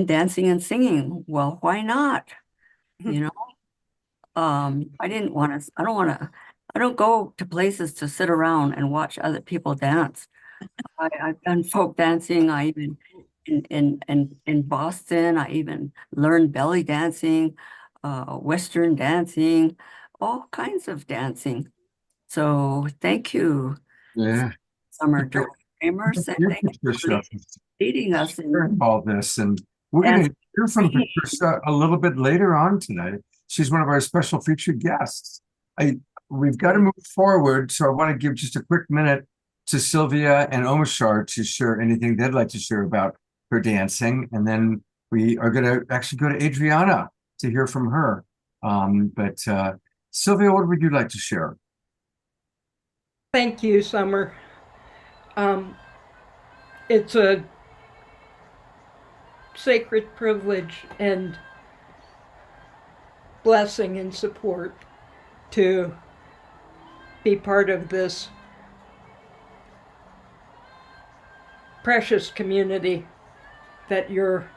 dancing and singing. Well, why not? You know, I don't go to places to sit around and watch other people dance. I've done folk dancing. I even in Boston, I even learned belly dancing, Western dancing, all kinds of dancing. So thank you, Summer Joy Chambers, and thank you for leading us in all this. And we're going to hear from Patricia a little bit later on tonight. She's one of our special featured guests. We've got to move forward, so I want to give just a quick minute to Sylvia and Omashar to share anything they'd like to share about her dancing, and then we are going to actually go to Adriana to hear from her. But Sylvia, what would you like to share? Thank you, Summer. It's a sacred privilege and blessing and support to be part of this precious community that you're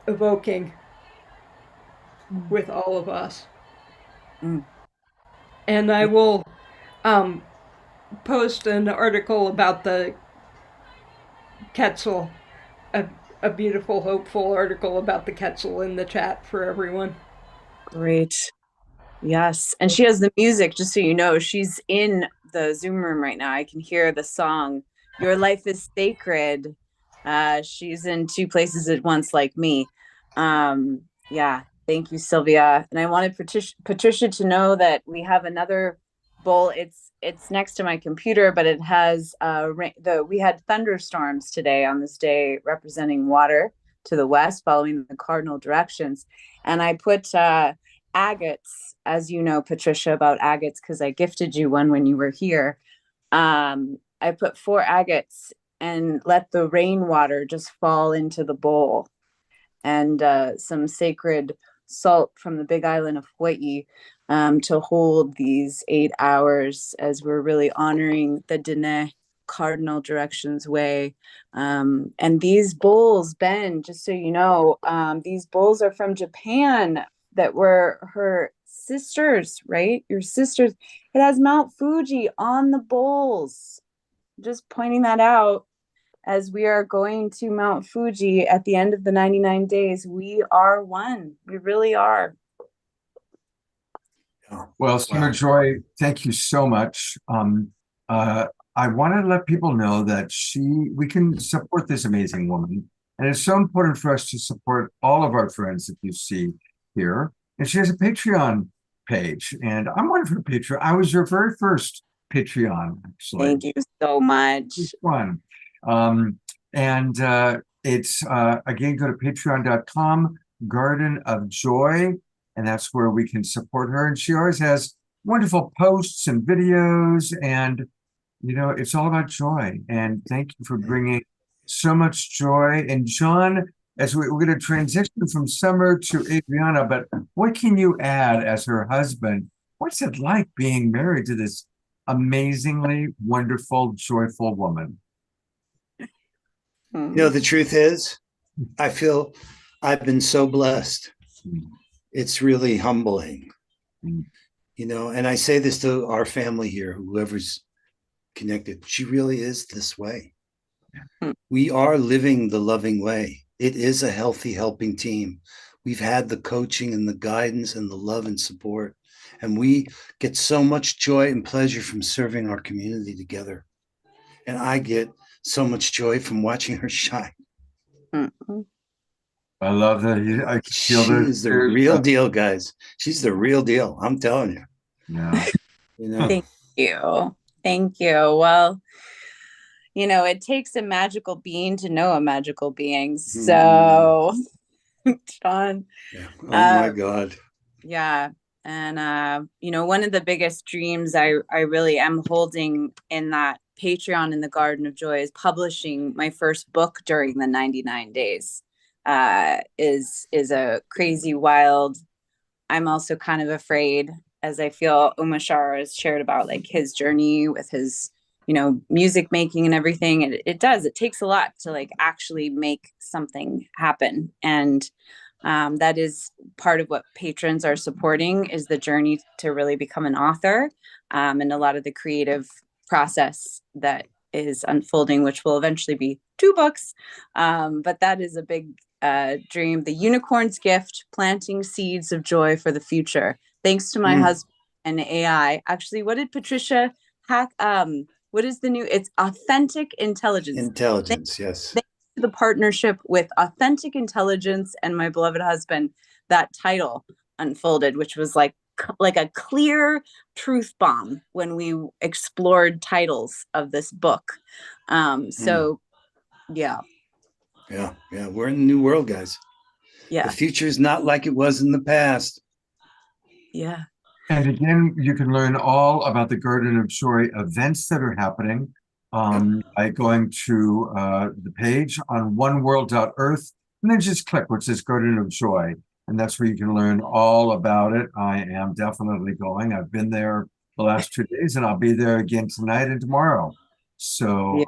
evoking with all of us. And I will post an article about the Quetzal, a beautiful, hopeful article about the Quetzal in the chat for everyone. Great. Yes. And she has the music, just so you know, she's in the Zoom room right now. I can hear the song your life is sacred. She's in two places at once, like me. Yeah, thank you, Sylvia. And I wanted Patricia to know that we have another bowl. It's next to my computer, but it has we had thunderstorms today on this day representing water to the west, following the cardinal directions. And I put agates, as you know, Patricia, about agates, because I gifted you one when you were here. I put 4 agates and let the rainwater just fall into the bowl, and some sacred salt from the big island of Hawaii to hold these 8 hours as we're really honoring the Dene cardinal directions way. And these bowls, Ben, just so you know, these bowls are from Japan that were her sisters, right? Your sisters. It has Mount Fuji on the bowls. Just pointing that out. As we are going to Mount Fuji at the end of the 99 days, we are one. We really are. Well, Summer Joy, thank you so much. I want to let people know that we can support this amazing woman. And it's so important for us to support all of our friends that you see here. And she has a Patreon page. And I'm one of her Patreon. I was your very first Patreon, actually. Thank you so much. It's fun. It's again, go to patreon.com, Garden of Joy, and that's where we can support her. And she always has wonderful posts and videos, and it's all about joy. And thank you for bringing so much joy. And John, as we're going to transition from Summer to Adriana, but what can you add as her husband? What's it like being married to this amazingly wonderful, joyful woman? The truth is, I feel I've been so blessed. It's really humbling, and I say this to our family here, whoever's connected. She really is this way. We are living the loving way. It is a healthy, helping team. We've had the coaching and the guidance and the love and support, and we get so much joy and pleasure from serving our community together. And I get so much joy from watching her shine. I love that. I feel she is the real deal, guys. She's the real deal. I'm telling you. Yeah. Thank you. Well, it takes a magical being to know a magical being. So, John. Yeah. Oh my God. Yeah. And, one of the biggest dreams I really am holding in that Patreon in the Garden of Joy is publishing my first book during the 99 days. Is a crazy, wild. I'm also kind of afraid, as I feel Omashara has shared about like his journey with his, music making and everything. It takes a lot to like actually make something happen. And that is part of what patrons are supporting, is the journey to really become an author, and a lot of the creative process that is unfolding, which will eventually be 2 books. But that is a big dream. The Unicorn's Gift, planting seeds of joy for the future. Thanks to my husband and AI. Actually, what did Patricia hack? What is the new? It's Authentic Intelligence. Intelligence, yes. Thanks to the partnership with Authentic Intelligence and my beloved husband, that title unfolded, which was like a clear truth bomb when we explored titles of this book. So yeah, we're in a new world, guys. The future is not like it was in the past. And again, you can learn all about the Garden of Joy events that are happening by going to the page on oneworld.earth, and then just click where it says Garden of Joy. And that's where you can learn all about it. I am definitely going. I've been there the last 2 days, and I'll be there again tonight and tomorrow. So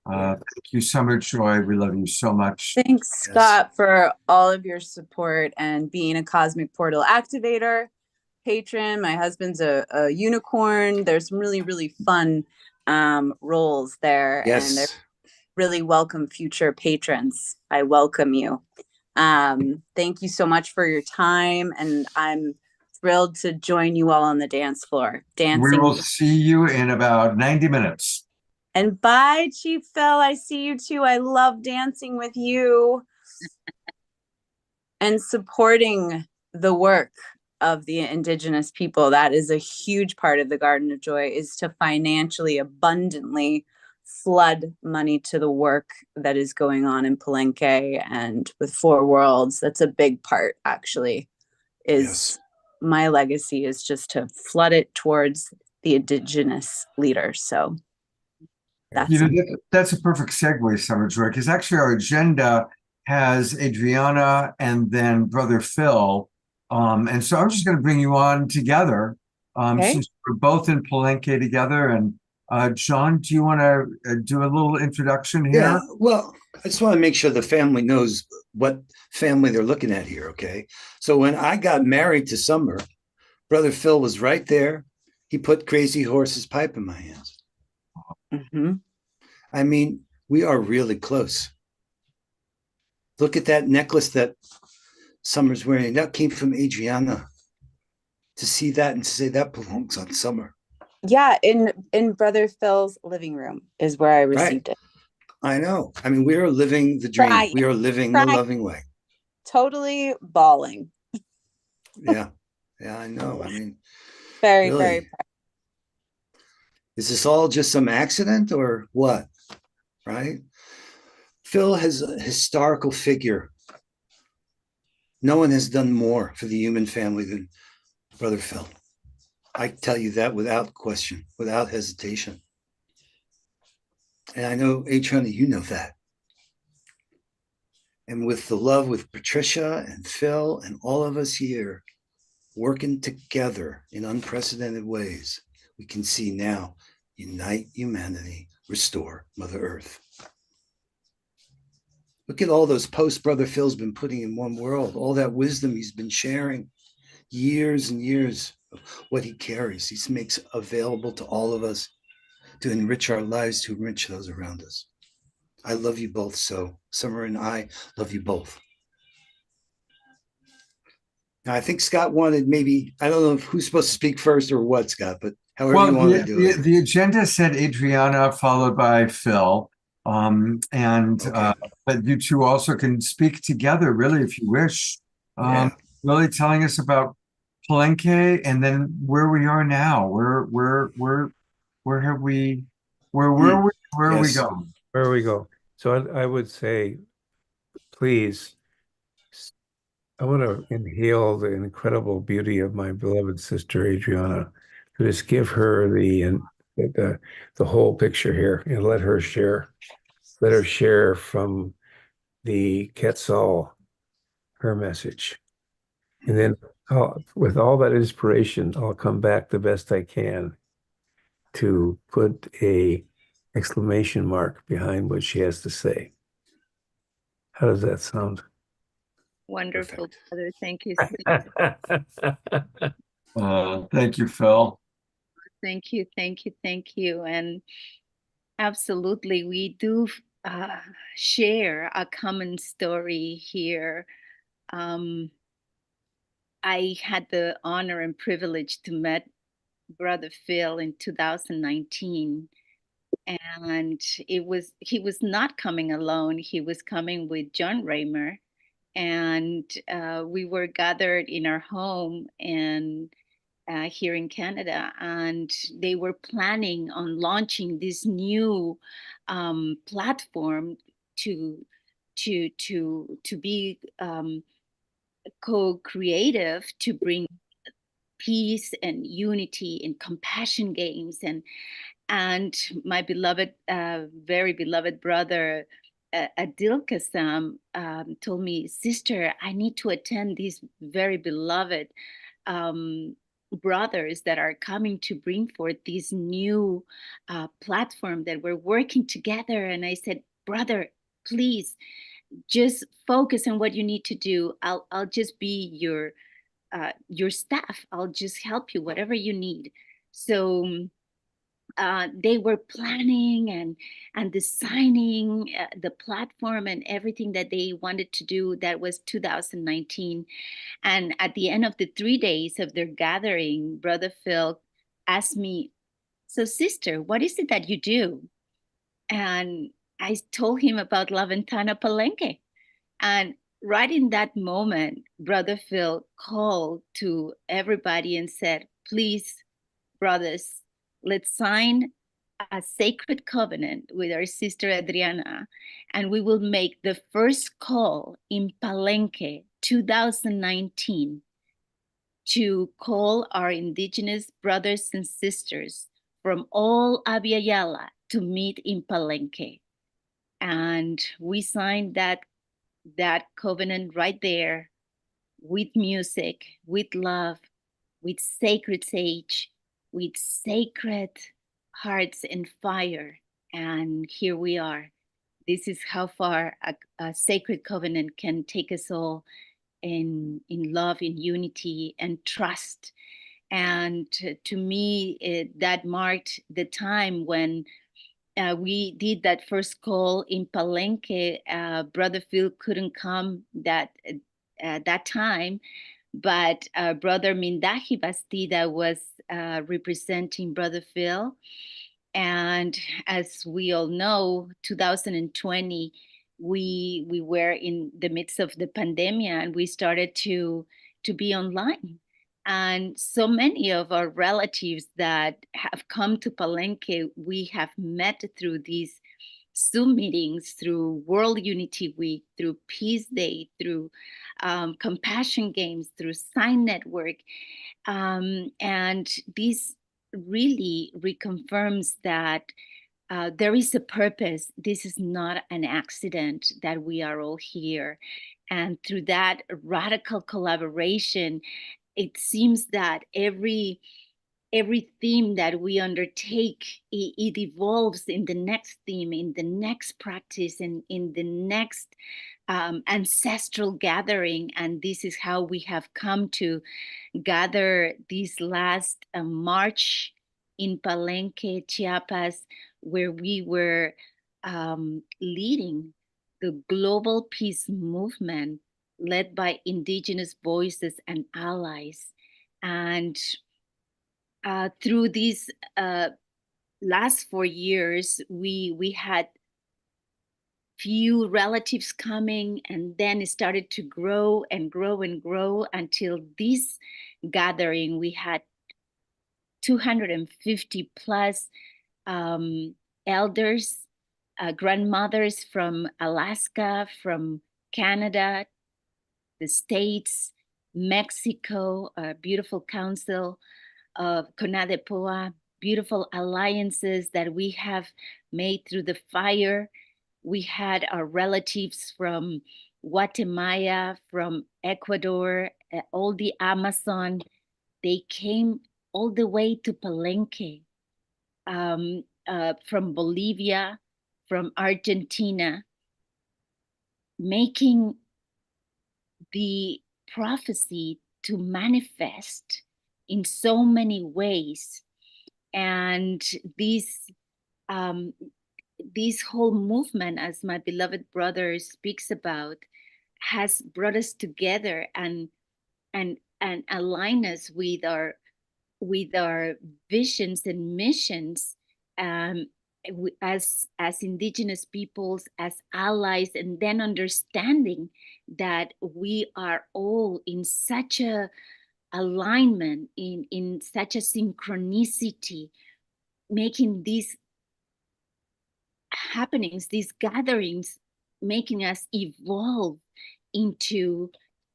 thank you, Summer Joy. We love you so much. Thanks, Scott, for all of your support and being a Cosmic Portal activator, patron. My husband's a unicorn. There's some really, really fun roles there. Yes. And they're really welcome future patrons. I welcome you. Thank you so much for your time, and I'm thrilled to join you all on the dance floor dancing. We will see you in about 90 minutes. And bye, Chief Phil. I see you too. I love dancing with you and supporting the work of the Indigenous people. That is a huge part of the Garden of Joy, is to financially abundantly flood money to the work that is going on in Palenque and with Four Worlds. That's a big part, actually, is my legacy is just to flood it towards the Indigenous leaders. So that's that's a perfect segue, Summer Joy, because actually our agenda has Adriana and then Brother Phil. And so I'm just going to bring you on together, since we're both in Palenque together. And John, do you want to do a little introduction here? Yeah, well, I just want to make sure the family knows what family they're looking at here, okay? So when I got married to Summer, Brother Phil was right there. He put Crazy Horse's pipe in my hands. I mean, we are really close. Look at that necklace that Summer's wearing. That came from Adriana. To see that and to say that belongs on Summer. Yeah, in Brother Phil's living room is where I received it. I know. I mean, we are living the dream. Crying. We are living the loving way. Totally bawling. Yeah. Yeah, I know. I mean, very, really. very proud. Is this all just some accident or what? Right? Phil has a historical figure. No one has done more for the human family than Brother Phil. I tell you that without question, without hesitation. And I know, Adriana, you know that. And with the love with Patricia and Phil and all of us here working together in unprecedented ways, we can see now, unite humanity, restore Mother Earth. Look at all those posts Brother Phil's been putting in One World, all that wisdom he's been sharing, years and years of what he carries. He makes available to all of us to enrich our lives, to enrich those around us. I love you both so. Summer and I love you both. Now, I think Scott wanted maybe, I don't know if who's supposed to speak first or what, Scott, but however you want to do it. The agenda said Adriana followed by Phil. But you two also can speak together, really, if you wish. Really telling us about Palenque and then where we are now. Where were we going? Where we go. So I would say, please, I want to inhale the incredible beauty of my beloved sister Adriana. To just give her the whole picture here and let her share from the Quetzal her message. And then with all that inspiration, I'll come back the best I can to put a exclamation mark behind what she has to say. How does that sound? Wonderful, brother. Thank you. Thank you, Phil. Thank you, thank you, thank you. And absolutely, we do share a common story here. I had the honor and privilege to meet Brother Phil in 2019. And he was not coming alone. He was coming with John Raymer. And we were gathered in our home and here in Canada, and they were planning on launching this new platform to be co-creative, to bring peace and unity and compassion games. And my beloved, very beloved brother, Adil Kassam, told me, sister, I need to attend these very beloved brothers that are coming to bring forth this new platform that we're working together. And I said, brother, please just focus on what you need to do. I'll just be your staff. I'll just help you, whatever you need. So they were planning and designing the platform and everything that they wanted to do. That was 2019. And at the end of the 3 days of their gathering, Brother Phil asked me, so sister, what is it that you do? And I told him about La Ventana Palenque. And right in that moment, Brother Phil called to everybody and said, please, brothers, let's sign a sacred covenant with our sister Adriana, and we will make the first call in Palenque 2019 to call our indigenous brothers and sisters from all Abya Yala to meet in Palenque. And we signed that covenant right there with music, with love, with sacred sage, with sacred hearts and fire. And here we are. This is how far a sacred covenant can take us all in love, in unity, and trust. And to me, that marked the time when we did that first call in Palenque. Brother Phil couldn't come that time, but Brother Mindaji Bastida was representing Brother Phil. And as we all know, 2020, we were in the midst of the pandemic, and we started to be online. And so many of our relatives that have come to Palenque, we have met through these Zoom meetings, through World Unity Week, through Peace Day, through Compassion Games, through Sign Network. And this really reconfirms that there is a purpose. This is not an accident that we are all here. And through that radical collaboration, it seems that every theme that we undertake, it evolves in the next theme, in the next practice, and in the next ancestral gathering. And this is how we have come to gather this last March in Palenque, Chiapas, where we were leading the global peace movement led by indigenous voices and allies. And through these last 4 years, we had few relatives coming, and then it started to grow and grow and grow until this gathering we had 250 plus elders, grandmothers from Alaska, from Canada, the States, Mexico, a beautiful council of CONADEPOA, beautiful alliances that we have made through the fire. We had our relatives from Guatemala, from Ecuador, all the Amazon. They came all the way to Palenque, from Bolivia, from Argentina, making the prophecy to manifest in so many ways. And this whole movement, as my beloved brother speaks about, has brought us together and align us with our visions and missions as indigenous peoples, as allies, and then understanding that we are all in such a alignment, in such a synchronicity, making these happenings, these gatherings, making us evolve into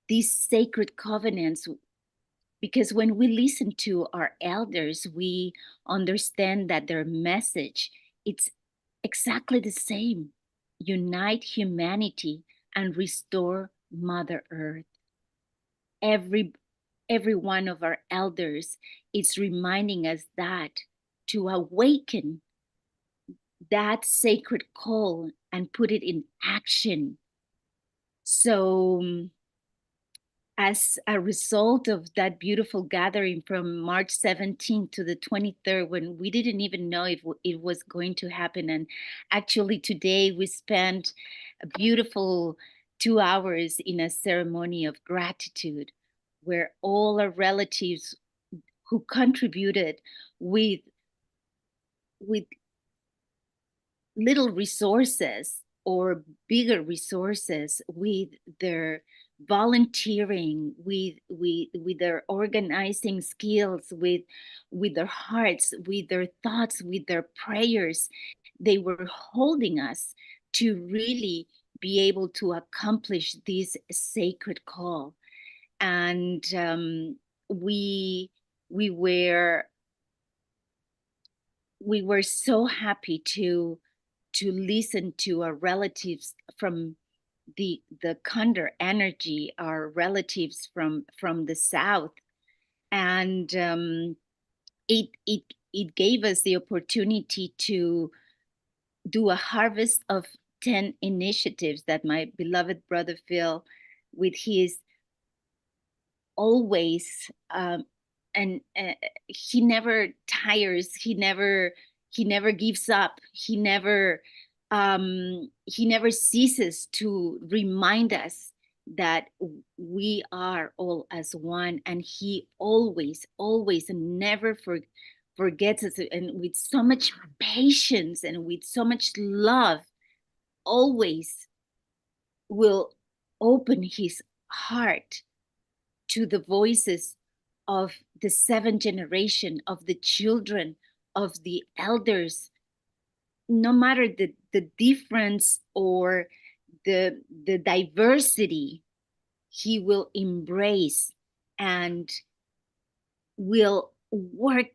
these sacred covenants. Because when we listen to our elders, we understand that their message, it's exactly the same. Unite humanity and restore Mother Earth. Every one of our elders is reminding us that, to awaken that sacred call and put it in action. So as a result of that beautiful gathering from March 17th to the 23rd, when we didn't even know if it was going to happen. And actually today we spent a beautiful 2 hours in a ceremony of gratitude, where all our relatives who contributed with little resources or bigger resources, with their volunteering, with their organizing skills, with their hearts, with their thoughts, with their prayers. They were holding us to really be able to accomplish this sacred call. And we were so happy to listen to our relatives from the Condor Energy, our relatives from the South. And it gave us the opportunity to do a harvest of 10 initiatives that my beloved brother Phil, with his always and he never tires, he never gives up, he never ceases to remind us that we are all as one. And he always and never forgets us, and with so much patience and with so much love, always will open his heart to the voices of the seventh generation, of the children, of the elders. No matter the difference or the diversity, he will embrace and will work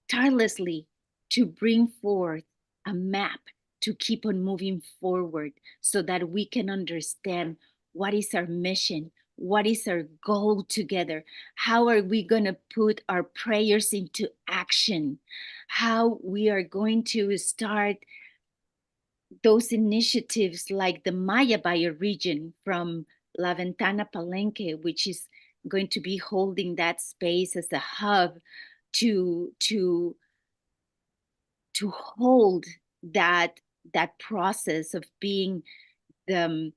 tirelessly to bring forth a map to keep on moving forward, so that we can understand what is our mission, what is our goal together, how are we going to put our prayers into action, how we are going to start those initiatives like the Maya bioregion from La Ventana Palenque, which is going to be holding that space as a hub to hold that process of being the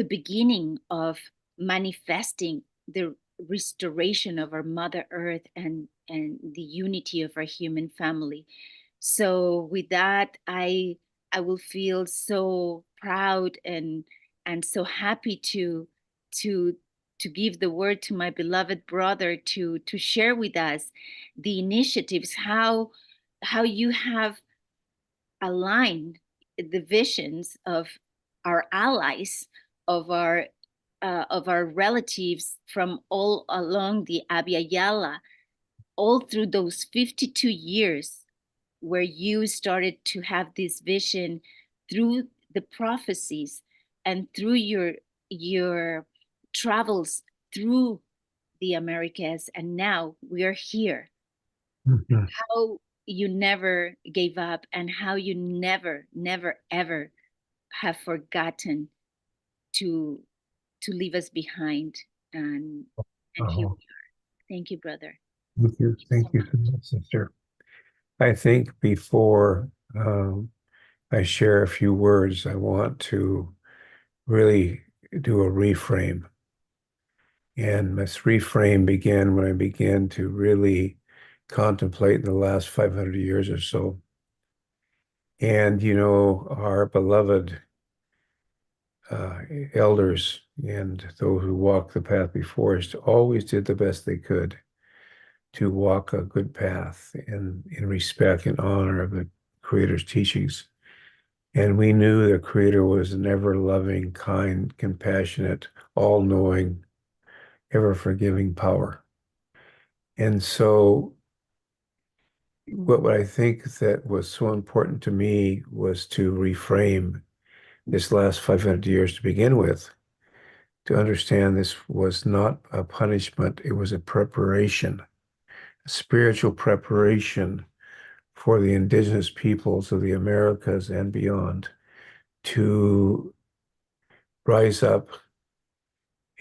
beginning of manifesting the restoration of our Mother Earth and the unity of our human family. So with that, I will feel so proud and so happy to give the word to my beloved brother to share with us the initiatives, how you have aligned the visions of our allies, of our relatives from all along the Abya Yala, all through those 52 years where you started to have this vision through the prophecies and through your travels through the Americas, and now we are here. Mhm. How you never gave up, and how you never ever have forgotten to leave us behind. And here we are. Thank you, brother. Thank you so much, sister. I think before I share a few words, I want to really do a reframe. And this reframe began when I began to really contemplate in the last 500 years or so. And, you know, our beloved elders and those who walked the path before us always did the best they could to walk a good path in respect and honor of the Creator's teachings. And we knew the Creator was an ever-loving, kind, compassionate, all-knowing, ever-forgiving power. And so what I think that was so important to me was to reframe this last 500 years to begin with, to understand this was not a punishment, it was a preparation, a spiritual preparation for the indigenous peoples of the Americas and beyond to rise up,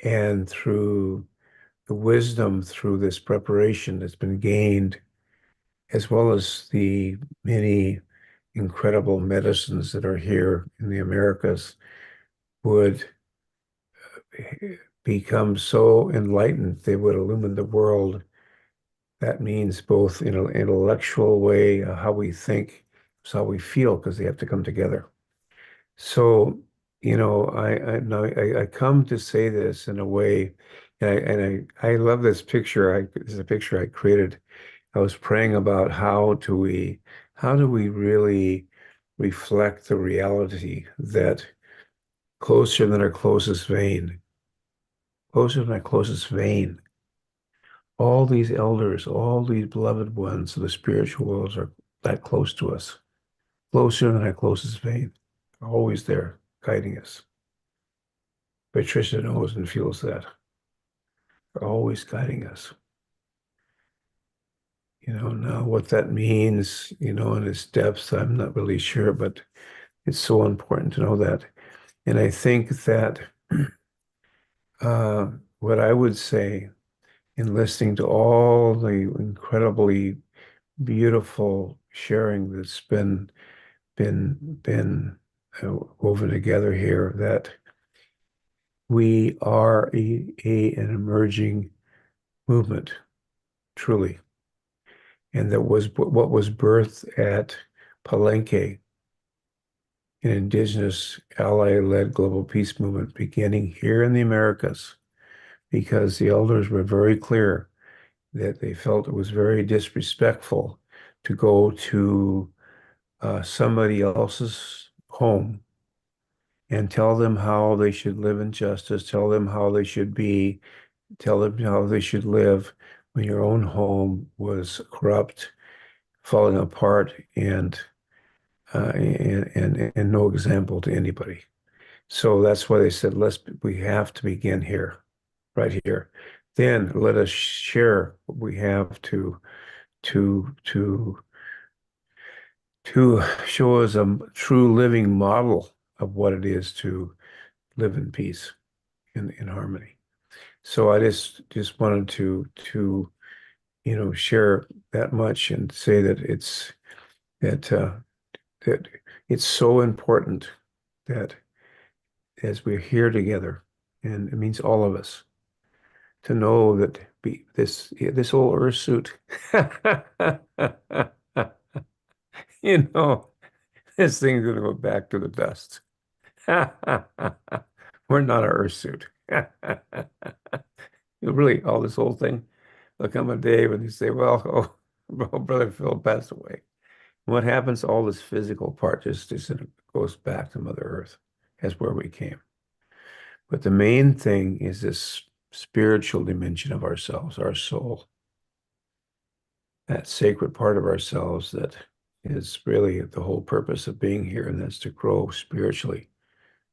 and through the wisdom, through this preparation that's been gained, as well as the many incredible medicines that are here in the Americas, would become so enlightened they would illumine the world. That means both in an intellectual way, how we think, It's how we feel because they have to come together. So, I come to say this in a way, and I love this picture. This is a picture I created. I was praying about how do we really reflect the reality that closer than our closest vein, all these elders, all these beloved ones of the spiritual worlds are that close to us, closer than our closest vein, always there guiding us. Patricia knows and feels that. They're always guiding us. Now what that means, in its depths, I'm not really sure, but it's so important to know that. And I think that what I would say in listening to all the incredibly beautiful sharing that's been woven together here, that we are an emerging movement, truly. And that was what was birthed at Palenque, an indigenous ally-led global peace movement beginning here in the Americas, because the elders were very clear that they felt it was very disrespectful to go to somebody else's home and tell them how they should live in justice, tell them how they should be, tell them how they should live when your own home was corrupt, falling apart, and no example to anybody. So that's why they said, we have to begin here, right here. Then let us share what we have to show us a true living model of what it is to live in peace, in harmony. So I just wanted to share that much and say that it's so important that as we're here together, and it means all of us, to know that this old earth suit, this thing's gonna go back to the dust. We're not an earth suit. Really, all this whole thing, there'll come a day when you say, well, Brother Phil passed away. What happens, all this physical part just goes back to Mother Earth. That's where we came. But the main thing is this spiritual dimension of ourselves, our soul. That sacred part of ourselves that is really the whole purpose of being here, and that's to grow spiritually,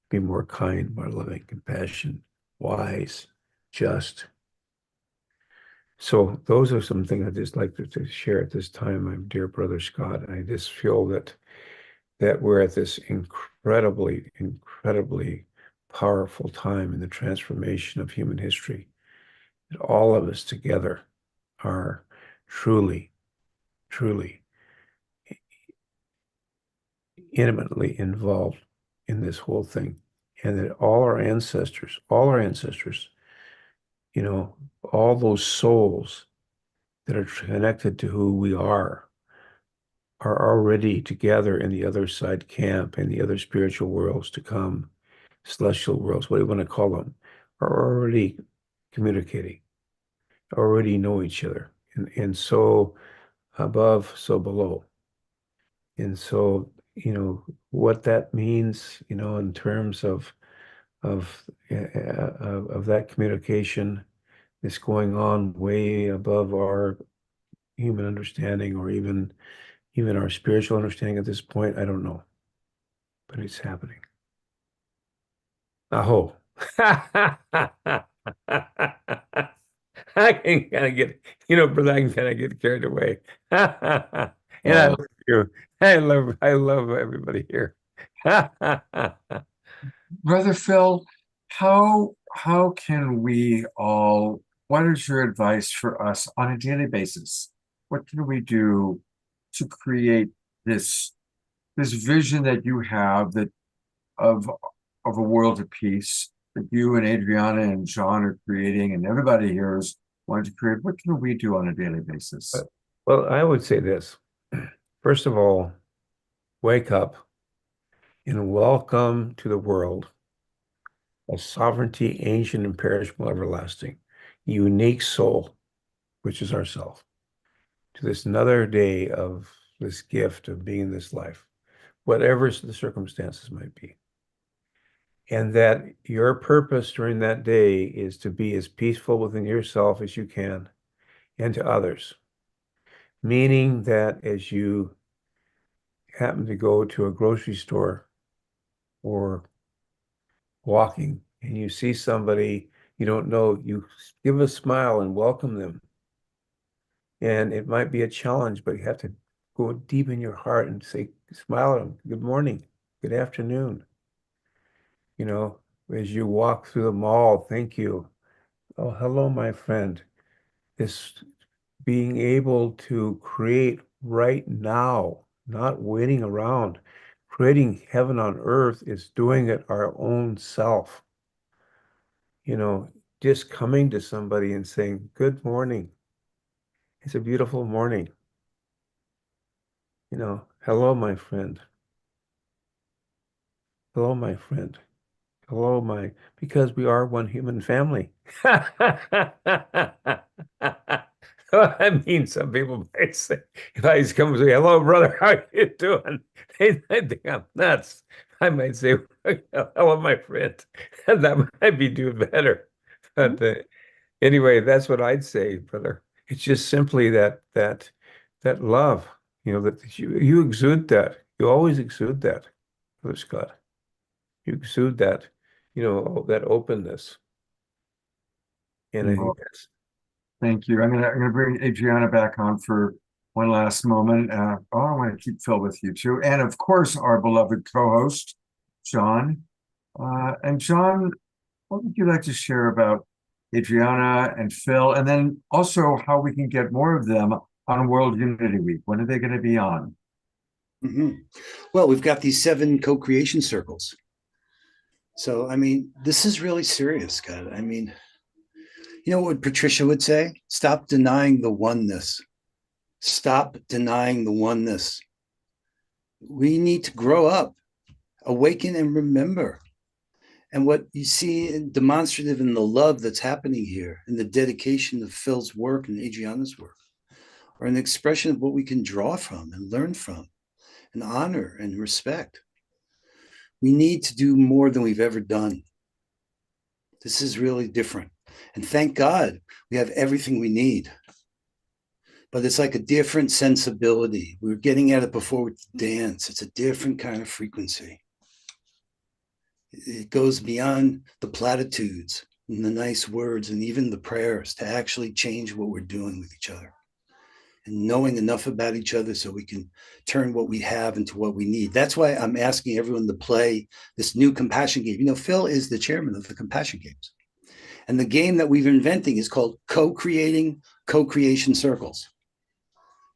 be more kind, more loving, compassionate, wise, just. So those are some things I'd just like to share at this time, my dear brother Scott. I just feel that we're at this incredibly, incredibly powerful time in the transformation of human history. That all of us together are truly, truly intimately involved in this whole thing. And that all our ancestors, all those souls that are connected to who we are already together in the other side camp, in the other spiritual worlds to come, celestial worlds, what do you want to call them, are already communicating, already know each other. And so above, so below. And so, what that means, in terms of that communication is going on way above our human understanding, or even our spiritual understanding at this point, I don't know. But it's happening. Aho. I can kind of get, brother, I can kind of get carried away. And I love you. I love everybody here. Brother Phil, how can we all, what is your advice for us on a daily basis? What can we do to create this vision that you have of a world of peace that you and Adriana and John are creating, and everybody here is wanting to create? What can we do on a daily basis? Well, I would say this. First of all, wake up and welcome to the world a sovereignty, ancient, imperishable, everlasting, unique soul, which is ourself, to this another day of this gift of being in this life, whatever the circumstances might be. And that your purpose during that day is to be as peaceful within yourself as you can and to others. Meaning that as you happen to go to a grocery store or walking and you see somebody you don't know, you give a smile and welcome them. And it might be a challenge, but you have to go deep in your heart and say, smile at them, good morning, good afternoon. You know, as you walk through the mall, thank you. Oh, hello, my friend. This being able to create right now, not waiting around. Creating heaven on earth is doing it our own self. You know, just coming to somebody and saying, good morning. It's a beautiful morning. You know, hello, my friend. Hello, my friend. Hello, because we are one human family. I mean, some people might say, if I just come and say, hello, brother, how you doing? They think I'm nuts. I might say, hello, my friend. And that might be doing better. But anyway, that's what I'd say, brother. It's just simply that love, you know, that you exude that. You always exude that, Brother Scott. You exude that, you know, that openness. And I think that's. Thank you. I'm gonna bring Adriana back on for one last moment. I want to keep Phil with you too, and of course our beloved co-host John. And John, what would you like to share about Adriana and Phil, and then also how we can get more of them on World Unity Week? When are they going to be on? Well, we've got these 7 co-creation circles. So, I mean, this is really serious, Scott. I mean, you know what Patricia would say? Stop denying the oneness. Stop denying the oneness. We need to grow up, awaken, and remember. And what you see demonstrative in the love that's happening here, and the dedication of Phil's work and Adriana's work, are an expression of what we can draw from and learn from, and honor and respect. We need to do more than we've ever done. This is really different. And thank God we have everything we need. But it's like a different sensibility. We were getting at it before with dance. It's a different kind of frequency. It goes beyond the platitudes and the nice words and even the prayers to actually change what we're doing with each other. And knowing enough about each other so we can turn what we have into what we need. That's why I'm asking everyone to play this new compassion game. You know, Phil is the chairman of the compassion games. And the game that we've inventing is called co-creating co-creation circles.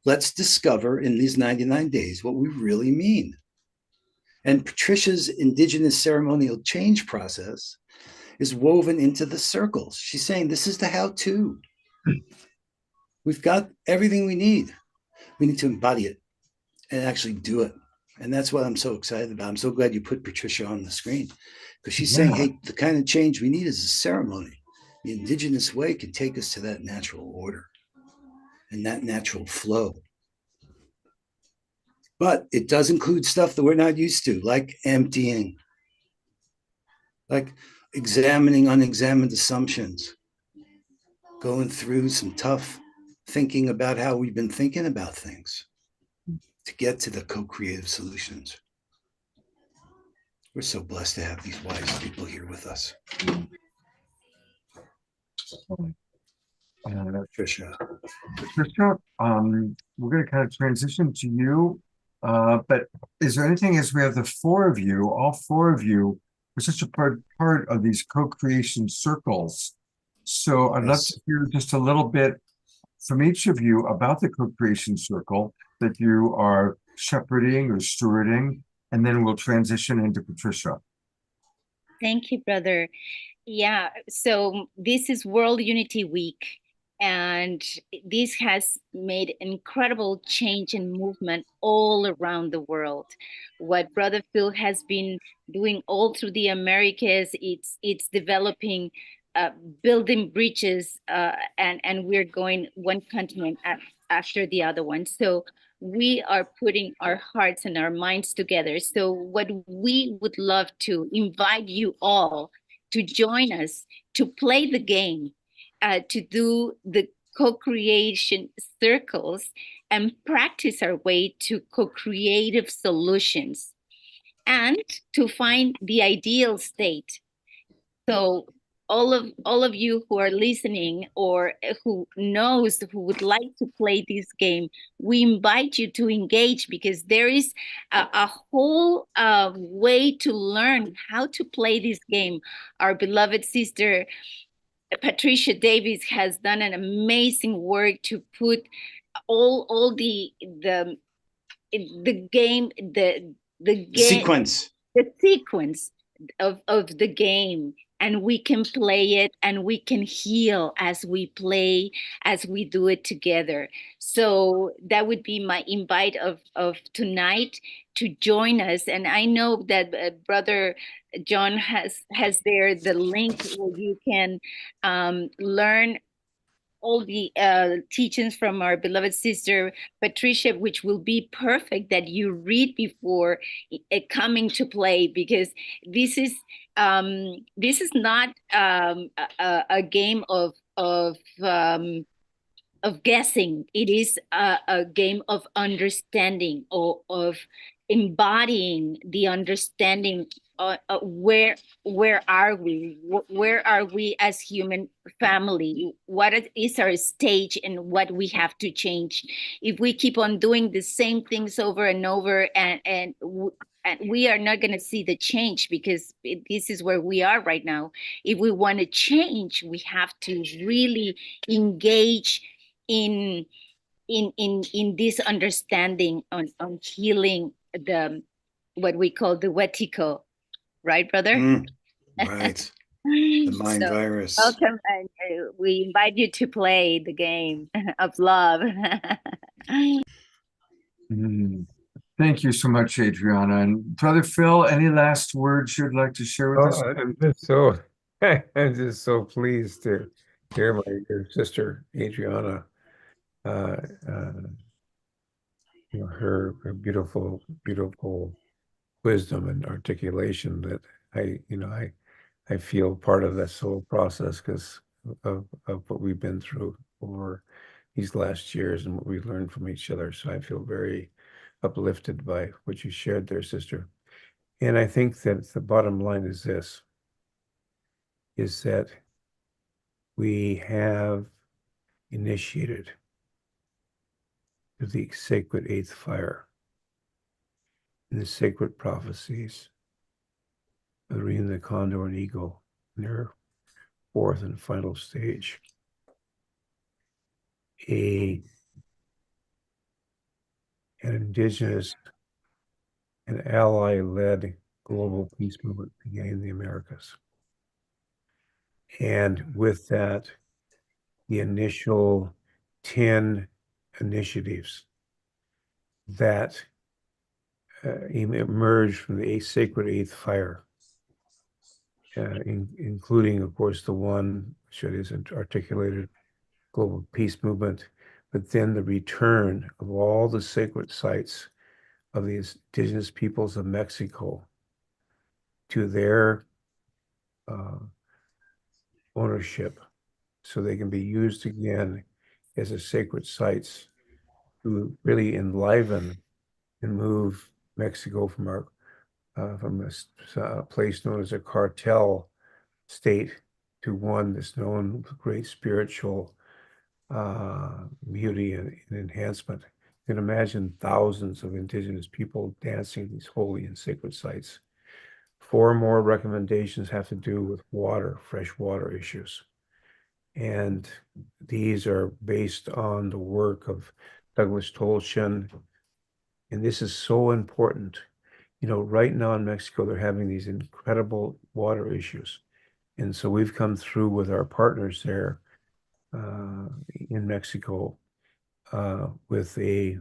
Let's discover in these 99 days what we really mean. And Patricia's indigenous ceremonial change process is woven into the circles. She's saying this is the how-to. We've got everything we need. We need to embody it and actually do it. And that's what I'm so excited about. I'm so glad you put Patricia on the screen, because she's saying, hey, the kind of change we need is a ceremony. The indigenous way can take us to that natural order and that natural flow. But it does include stuff that we're not used to, like emptying, like examining unexamined assumptions, going through some tough thinking about how we've been thinking about things to get to the co-creative solutions. We're so blessed to have these wise people here with us. Patricia, we're going to kind of transition to you. But is there anything, as we have the 4 of you, all 4 of you, are such a part of these co-creation circles. So I'd love to hear just a little bit from each of you about the co-creation circle that you are shepherding or stewarding, and then we'll transition into Patricia. Thank you, brother. Yeah, so this is World Unity Week, And this has made incredible change and movement all around the world. What Brother Phil has been doing all through the Americas, it's developing, building bridges, and we're going one continent after the other one. So we are putting our hearts and our minds together. So what we would love to invite you all to join us, to play the game, to do the co-creation circles and practice our way to co-creative solutions and to find the ideal state. So all of you who are listening or who would like to play this game, we invite you to engage, because there is a whole way to learn how to play this game. Our beloved sister Patricia Davis has done an amazing work to put all the game, the Sequence. the sequence of the game, and we can play it and we can heal as we play, as we do it together. So that would be my invite of tonight, to join us. And I know that Brother John has there the link where you can learn all the teachings from our beloved sister Patricia, which will be perfect that you read before coming to play, because this is not a game of guessing. It is a game of understanding, or of embodying the understanding. Where are we? Where are we as human family? What is our stage and what we have to change? If we keep on doing the same things over and over, and we are not going to see the change, because this is where we are right now. If we want to change, we have to really engage in this understanding on healing what we call the wetico. Right, brother? Right. The mind virus. Welcome, and we invite you to play the game of love. Thank you so much, Adriana. And Brother Phil, any last words you'd like to share with us? I'm just so pleased to hear your sister Adriana, her beautiful wisdom and articulation, that I feel part of this whole process because of what we've been through over these last years and what we learned from each other. So I feel very uplifted by what you shared there, sister. And I think that the bottom line is this, is that we have initiated the sacred eighth fire in the sacred prophecies of the Reina, the Condor, and Eagle in their fourth and final stage. An indigenous and ally-led global peace movement began in the Americas. And with that, the initial 10 initiatives that emerged from the sacred eighth fire, including, of course, the one which is articulated global peace movement, but then the return of all the sacred sites of the indigenous peoples of Mexico to their ownership, so they can be used again as a sacred sites to really enliven and move Mexico from a place known as a cartel state to one that's known for great spiritual beauty and enhancement. You can imagine thousands of indigenous people dancing these holy and sacred sites. 4 more recommendations have to do with water, fresh water issues. And these are based on the work of Douglas Tolshin. And this is so important. Right now in Mexico, they're having these incredible water issues. And so we've come through with our partners there in Mexico with a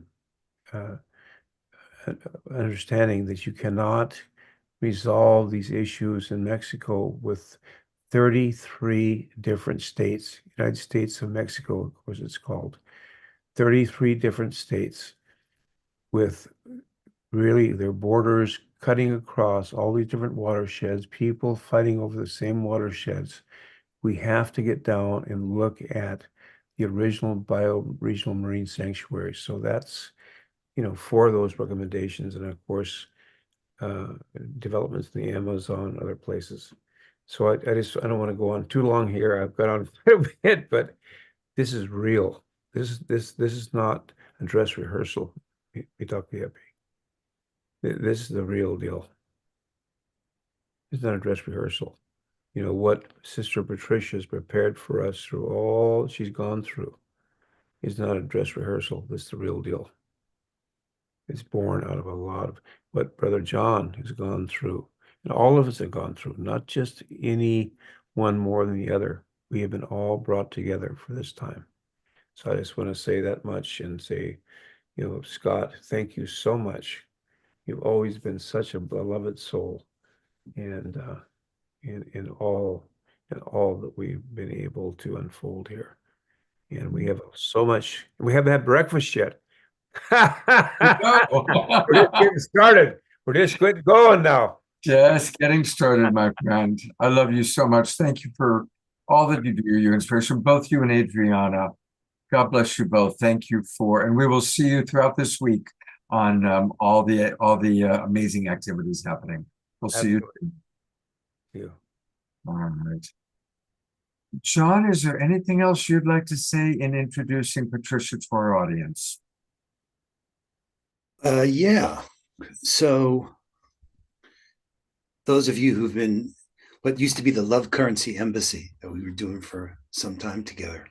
understanding that you cannot resolve these issues in Mexico with 33 different states, United States of Mexico, of course it's called, 33 different states with really their borders cutting across all these different watersheds, people fighting over the same watersheds. We have to get down and look at the original bioregional marine sanctuaries. So that's, for those recommendations, and of course, developments in the Amazon, other places. So I don't want to go on too long here. I've got on quite a bit, but this is real. This is not a dress rehearsal. This is the real deal. It's not a dress rehearsal. What Sister Patricia has prepared for us through all she's gone through is not a dress rehearsal. This is the real deal. It's born out of a lot of what Brother John has gone through, and all of us have gone through, not just any one more than the other. We have been all brought together for this time. So I just want to say that much and say, Scott, thank you so much. You've always been such a beloved soul, and in all that we've been able to unfold here. And we have so much. We haven't had breakfast yet. We're just getting started. We're just getting going now. Just getting started, my friend. I love you so much. Thank you for all that you do, your inspiration, both you and Adriana. God bless you both. Thank you and we will see you throughout this week on all the amazing activities happening. We'll see you. Yeah. All right. John, is there anything else you'd like to say in introducing Patricia to our audience? Yeah. So those of you who've been what used to be the Love Currency Embassy that we were doing for some time together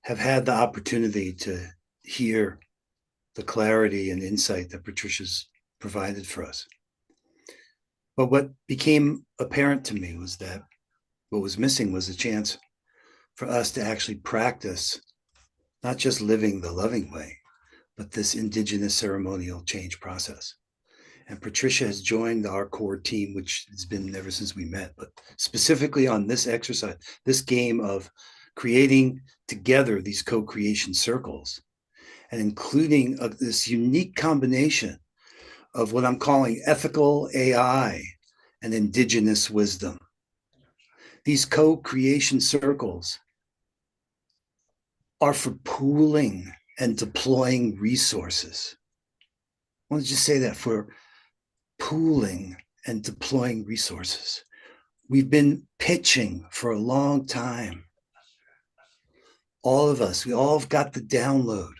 have had the opportunity to hear the clarity and insight that Patricia's provided for us. But what became apparent to me was that what was missing was a chance for us to actually practice not just living the loving way, but this indigenous ceremonial change process. And Patricia has joined our core team, which has been ever since we met, but specifically on this exercise, this game of creating together these co-creation circles and including this unique combination of what I'm calling ethical AI and indigenous wisdom. These co-creation circles are for pooling and deploying resources. I want to just say that, for pooling and deploying resources. We've been pitching for a long time. All of us, we all have got the download.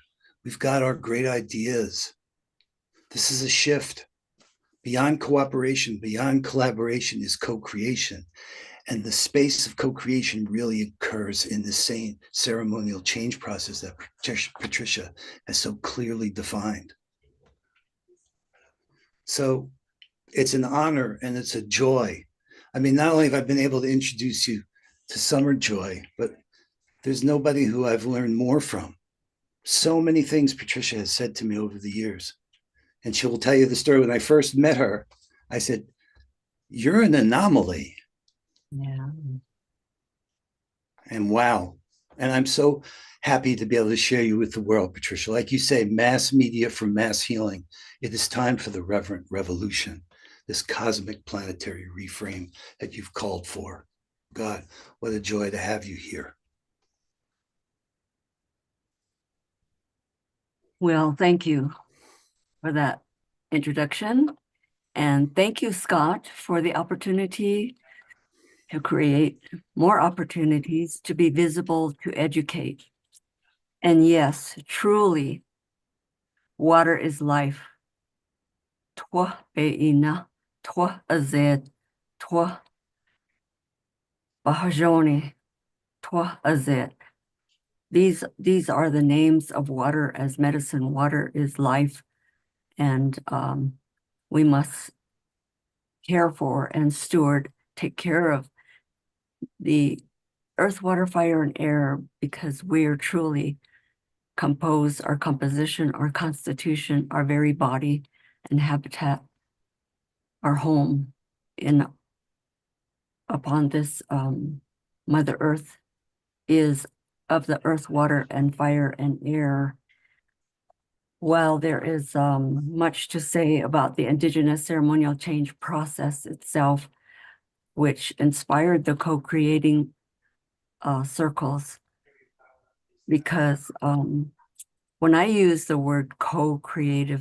We've got our great ideas. This is a shift. Beyond cooperation, beyond collaboration is co-creation. And the space of co-creation really occurs in the same ceremonial change process that Patricia has so clearly defined. So it's an honor and it's a joy. I mean, not only have I been able to introduce you to Summer Joy, but there's nobody who I've learned more from. So many things Patricia has said to me over the years. And she will tell you the story. When I first met her, I said, "You're an anomaly." Yeah. And wow. And I'm so happy to be able to share you with the world, Patricia. Like you say, mass media for mass healing. It is time for the reverent revolution, this cosmic planetary reframe that you've called for. God, what a joy to have you here. Well, thank you for that introduction. And thank you, Scott, for the opportunity to create more opportunities to be visible, to educate. And yes, truly, water is life. Twa be'ina, twa azed, twa bahajoni, twa azed. These are the names of water as medicine. Water is life, and we must care for and take care of the earth, water, fire, and air, because we are truly composed, our composition, our constitution, our very body and habitat, our home upon this Mother Earth is of the earth, water, and fire and air. While there is much to say about the indigenous ceremonial change process itself, which inspired the co-creating circles, because when I use the word co-creation,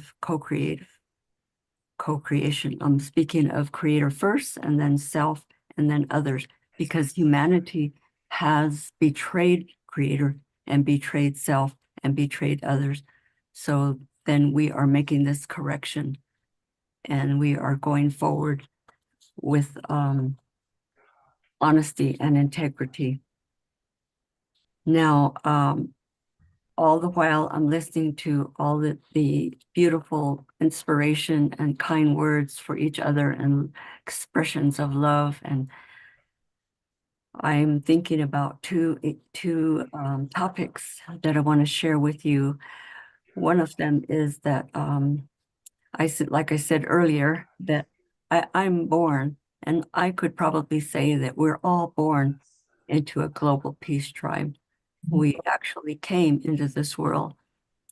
I'm speaking of creator first, and then self, and then others, because humanity has betrayed creator and betrayed self and betrayed others. So then we are making this correction, and we are going forward with honesty and integrity. Now, all the while I'm listening to all the beautiful inspiration and kind words for each other and expressions of love, and I'm thinking about two topics that I want to share with you. One of them is that like I said earlier, that I'm born, and I could probably say that we're all born into a global peace tribe. We actually came into this world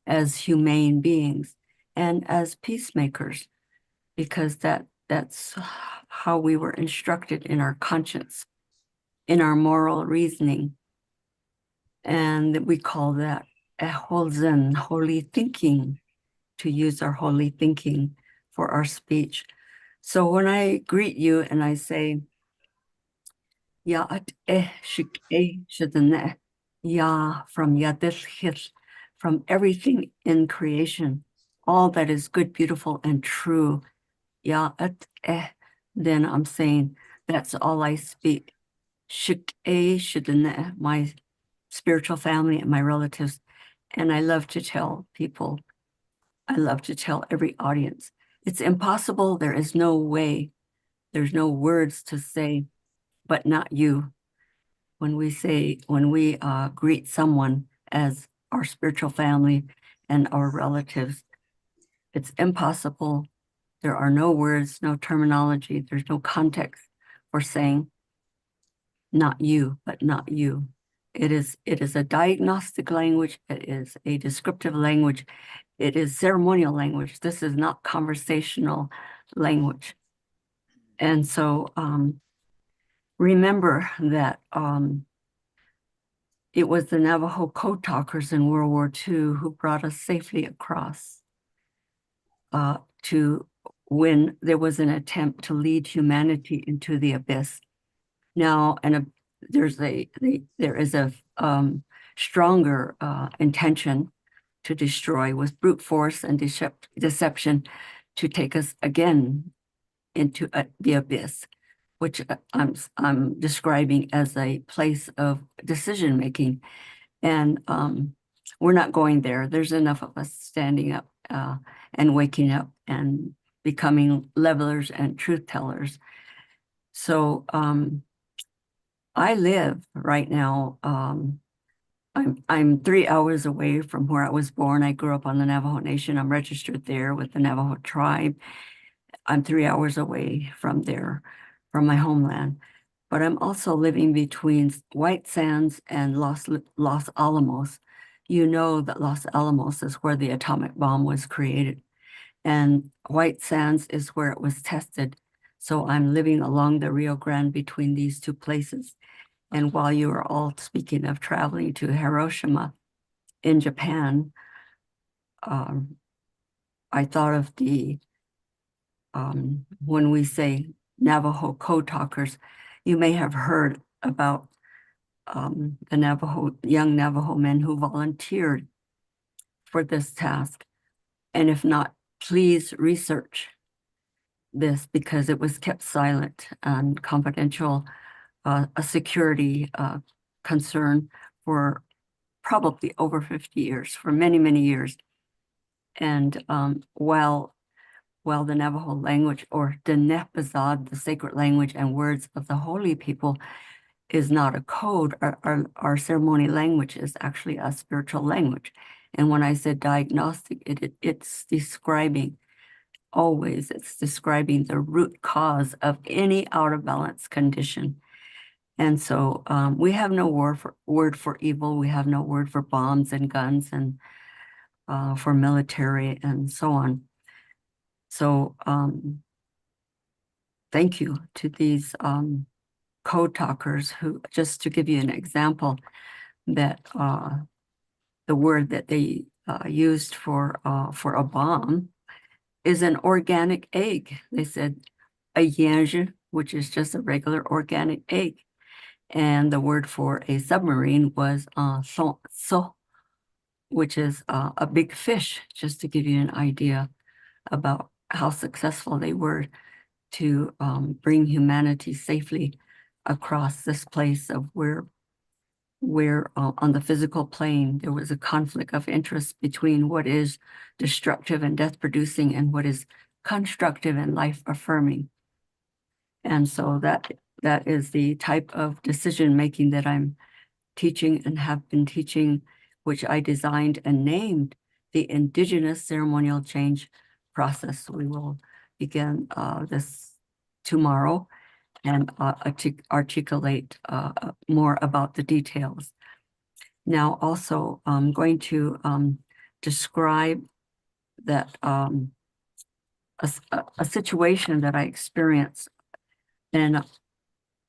as humane beings and as peacemakers, because that's how we were instructed in our conscience, in our moral reasoning. And we call that a holzen, holy thinking, to use our holy thinking for our speech. So when I greet you and I say, Ya'at shik shadane, Ya from Yadith, from everything in creation, all that is good, beautiful, and true, Ya'at then I'm saying that's all I speak. Shik shadane, my spiritual family and my relatives. And I love to tell people, I love to tell every audience, it's impossible. There is no way, there's no words to say, but not you. When we greet someone as our spiritual family and our relatives, it's impossible. There are no words, no terminology. There's no context for saying not you, but not you. It is a diagnostic language. It is a descriptive language. It is ceremonial language. This is not conversational language. And so remember that it was the Navajo code talkers in World War II who brought us safely across to when there was an attempt to lead humanity into the abyss. Now, there is a stronger intention to destroy with brute force and deception to take us again into the abyss, which I'm describing as a place of decision making. And we're not going there. There's enough of us standing up and waking up and becoming levelers and truth tellers. So I live right now, I'm 3 hours away from where I was born. I grew up on the Navajo Nation. I'm registered there with the Navajo tribe. I'm 3 hours away from there, from my homeland. But I'm also living between White Sands and Los Alamos. You know that Los Alamos is where the atomic bomb was created, and White Sands is where it was tested. So I'm living along the Rio Grande between these two places. And while you are all speaking of traveling to Hiroshima in Japan, I thought of when we say Navajo code talkers, you may have heard about the young Navajo men who volunteered for this task. And if not, please research this, because it was kept silent and confidential, a security concern for probably over 50 years, for many, many years. And while the Navajo language, or Denepazad, the sacred language and words of the holy people, is not a code. Our ceremony language is actually a spiritual language. And when I said diagnostic, it's describing always, it's describing the root cause of any out of balance condition. And so we have no word for evil. We have no word for bombs and guns and for military and so on. So thank you to these code talkers who, just to give you an example, that the word that they used for a bomb is an organic egg. They said a yinzhi, which is just a regular organic egg. And the word for a submarine was so, which is a big fish, just to give you an idea about how successful they were to bring humanity safely across this place of where on the physical plane, there was a conflict of interest between what is destructive and death producing and what is constructive and life affirming. And so that is the type of decision making that I'm teaching and have been teaching, which I designed and named the Indigenous Ceremonial Change Process. We will begin this tomorrow and articulate more about the details. Now, also, I'm going to describe that a situation that I experienced, and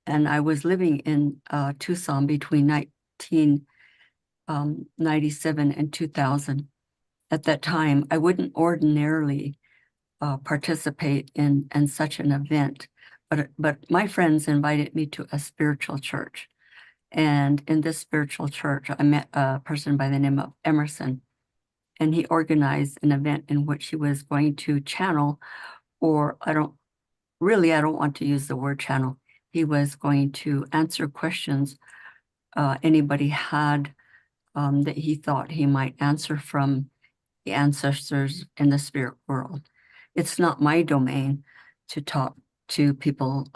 I was living in Tucson between 1997 and 2000. At that time, I wouldn't ordinarily participate in such an event. But my friends invited me to a spiritual church. And in this spiritual church, I met a person by the name of Emerson. And he organized an event in which he was going to channel, or I don't want to use the word channel. He was going to answer questions anybody had that he thought he might answer from the ancestors in the spirit world. It's not my domain to talk to people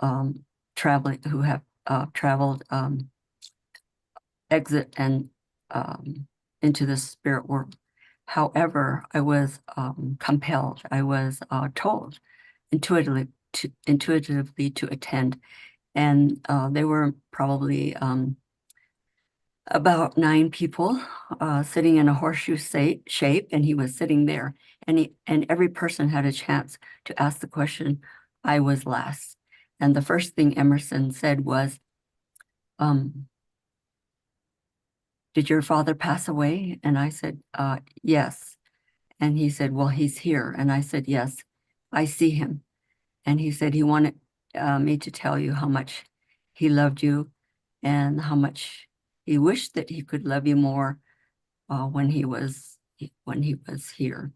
traveling who have traveled exit and into the spirit world. However, I was compelled, I was told intuitively to attend. And there were probably about 9 people sitting in a horseshoe shape, and he was sitting there. And every person had a chance to ask the question. I was last. And the first thing Emerson said was, did your father pass away? And I said, yes. And he said, well, he's here. And I said, yes, I see him. And he said he wanted me to tell you how much he loved you and how much he wished that he could love you more when he was here.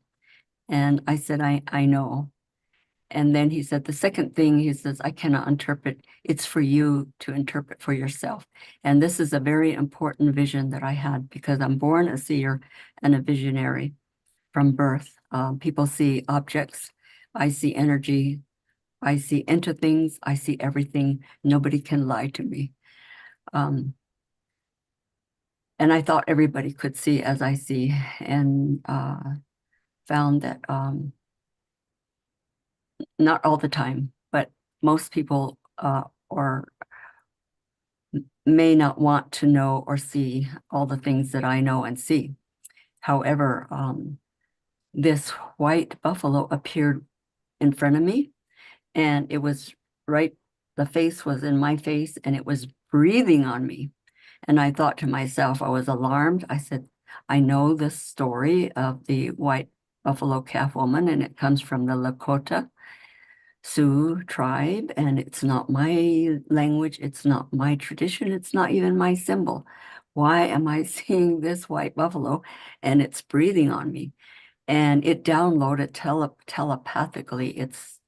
And I said, I know. And then he said, the second thing, he says, I cannot interpret. It's for you to interpret for yourself. And this is a very important vision that I had, because I'm born a seer and a visionary from birth. People see objects. I see energy. I see into things. I see everything. Nobody can lie to me. And I thought everybody could see as I see, and found that not all the time, but most people may not want to know or see all the things that I know and see. However, this white buffalo appeared in front of me, and it was the face was in my face, and it was breathing on me. And I thought to myself, I was alarmed. I said, I know this story of the white buffalo calf woman, and it comes from the Lakota Sioux tribe, and it's not my language, it's not my tradition, it's not even my symbol. Why am I seeing this white buffalo and it's breathing on me? And it downloaded telepathically its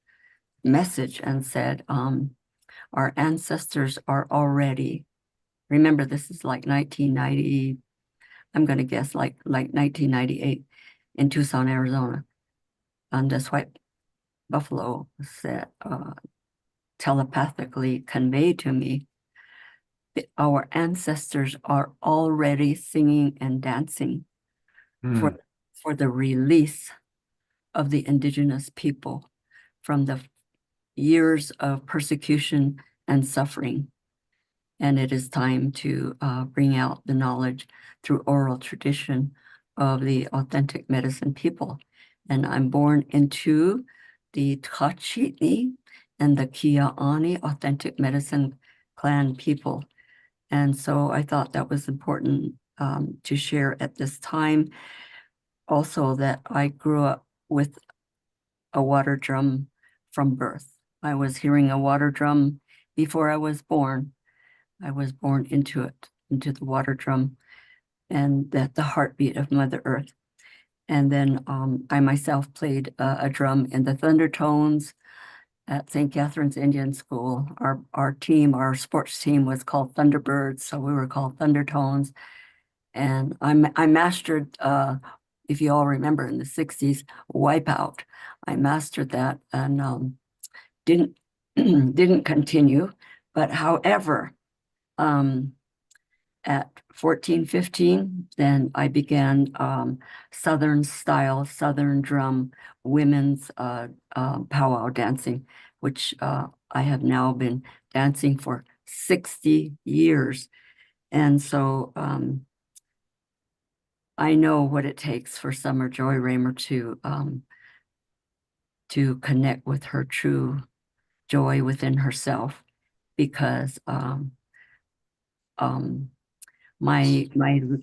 message and said, our ancestors are already, remember this is like 1990, I'm going to guess like 1998 in Tucson, Arizona. And this white buffalo said, telepathically conveyed to me our ancestors are already singing and dancing for the release of the indigenous people from the years of persecution and suffering. And it is time to bring out the knowledge through oral tradition of the authentic medicine people. And I'm born into the Tachitni and the Kia'ani authentic medicine clan people. And so I thought that was important to share at this time. Also, that I grew up with a water drum from birth. I was hearing a water drum before I was born. I was born into it, into the water drum, and that the heartbeat of Mother Earth. And then I myself played a drum in the Thundertones at St. Catherine's Indian School. Our team, our sports team was called Thunderbirds, so we were called Thundertones. And I mastered, if you all remember in the 60s, Wipeout. I mastered that and didn't continue. But however, at 14, 15, then I began Southern style, Southern drum, women's powwow dancing, which I have now been dancing for 60 years. And so I know what it takes for Summer Joy Raymer to connect with her true joy within herself, because my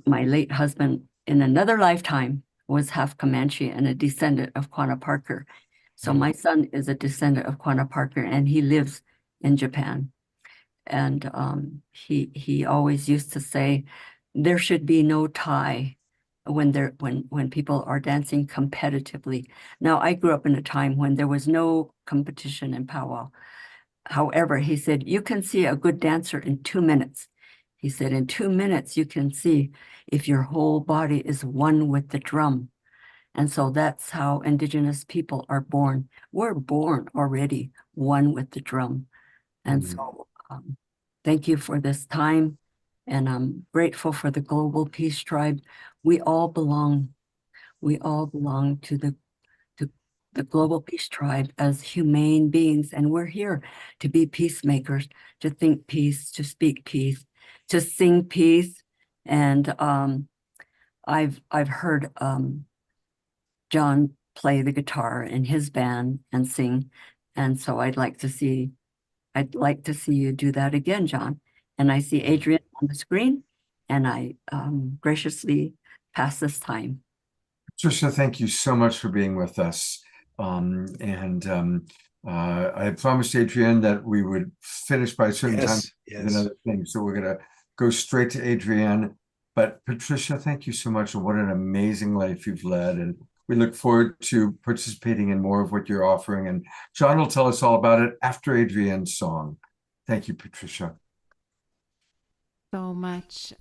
late husband in another lifetime was half Comanche and a descendant of Quanah Parker. So my son is a descendant of Quanah Parker, and he lives in Japan. And he always used to say, there should be no tie when people are dancing competitively. Now, I grew up in a time when there was no competition in powwow. However, he said, you can see a good dancer in 2 minutes. He said, in 2 minutes, you can see if your whole body is one with the drum. And so that's how Indigenous people are born. We're born already one with the drum. And so thank you for this time. And I'm grateful for the Global Peace Tribe. We all belong to the Global Peace Tribe as humane beings. And we're here to be peacemakers, to think peace, to speak peace, to sing peace. And I've heard John play the guitar in his band and sing. And so I'd like to see you do that again, John. And I see Adrian on the screen, and I graciously pass this time. Patricia, thank you so much for being with us. I promised Adrian that we would finish by a certain time with another thing. So we're going to go straight to Adrian. But Patricia, thank you so much. And what an amazing life you've led. And we look forward to participating in more of what you're offering. And John will tell us all about it after Adrian's song. Thank you, Patricia. So much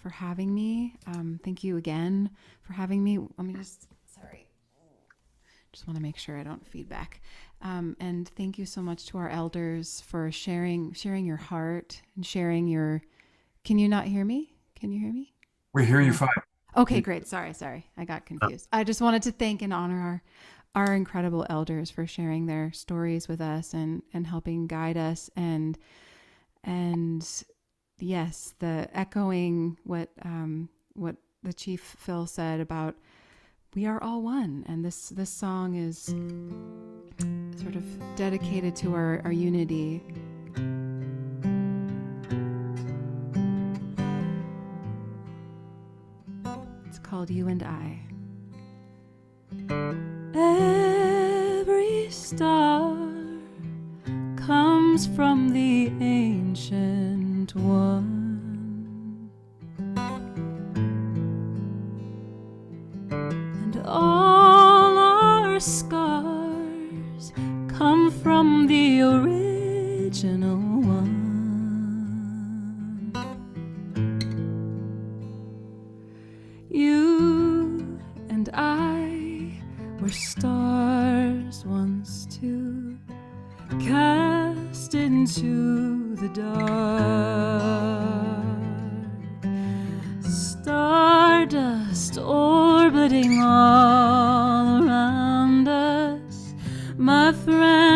for having me. Thank you again for having me. Let me just want to make sure I don't feedback. And thank you so much to our elders for sharing your heart and sharing your. Can you not hear me? Can you hear me? We hear you fine. Okay, great. Sorry. I got confused. I just wanted to thank and honor our incredible elders for sharing their stories with us and helping guide us and yes, the echoing what the Chief Phil said about we are all one, and this song is sort of dedicated to our unity. It's called You and I. Every star comes from the ancient one, and all our scars come from the original one. You and I were stars once too, cast into the dark.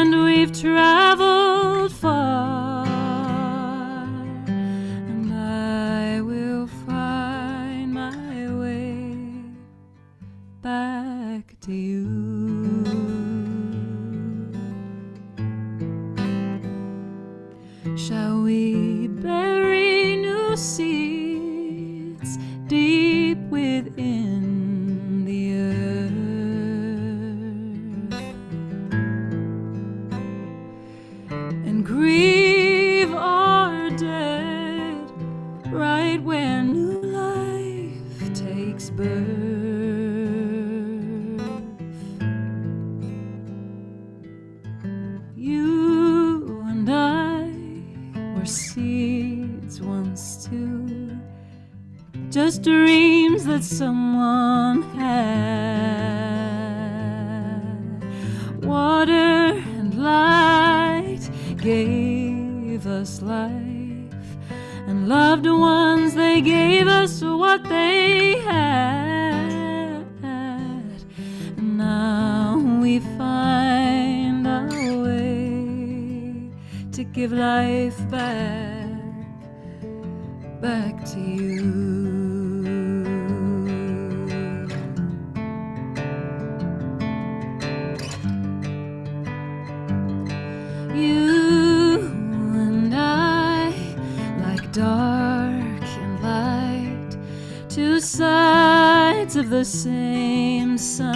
and we've traveled far, and I will find my way back to you. Shall we bury new seeds deep within the earth and grieve our dead right where new life takes birth? You and I were seeds once too, just dreams that someone had. Water and light gave us life, and loved ones, they gave us what they had. And now we find our way to give life back to you. You and I, like dark and light, two sides of the same sun,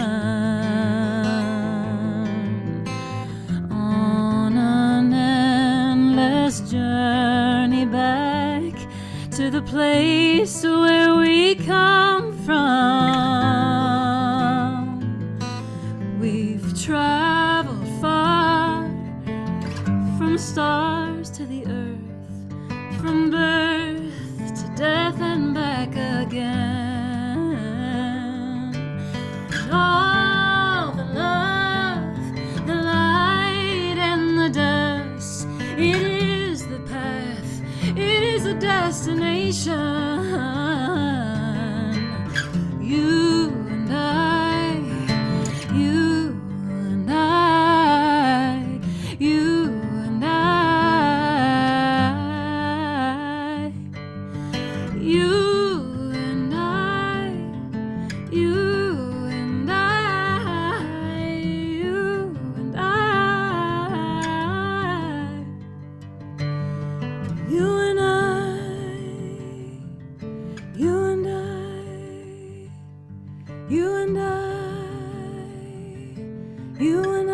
on an endless journey back to the place where we come from. We've traveled far, from stars to the earth, from birth to death and back again. And all the love, the light and the dust, it is the path, it is the destination. You and I, you and I, you and I, you and I, you and I, you and I, you and I, you and I, you and I, you and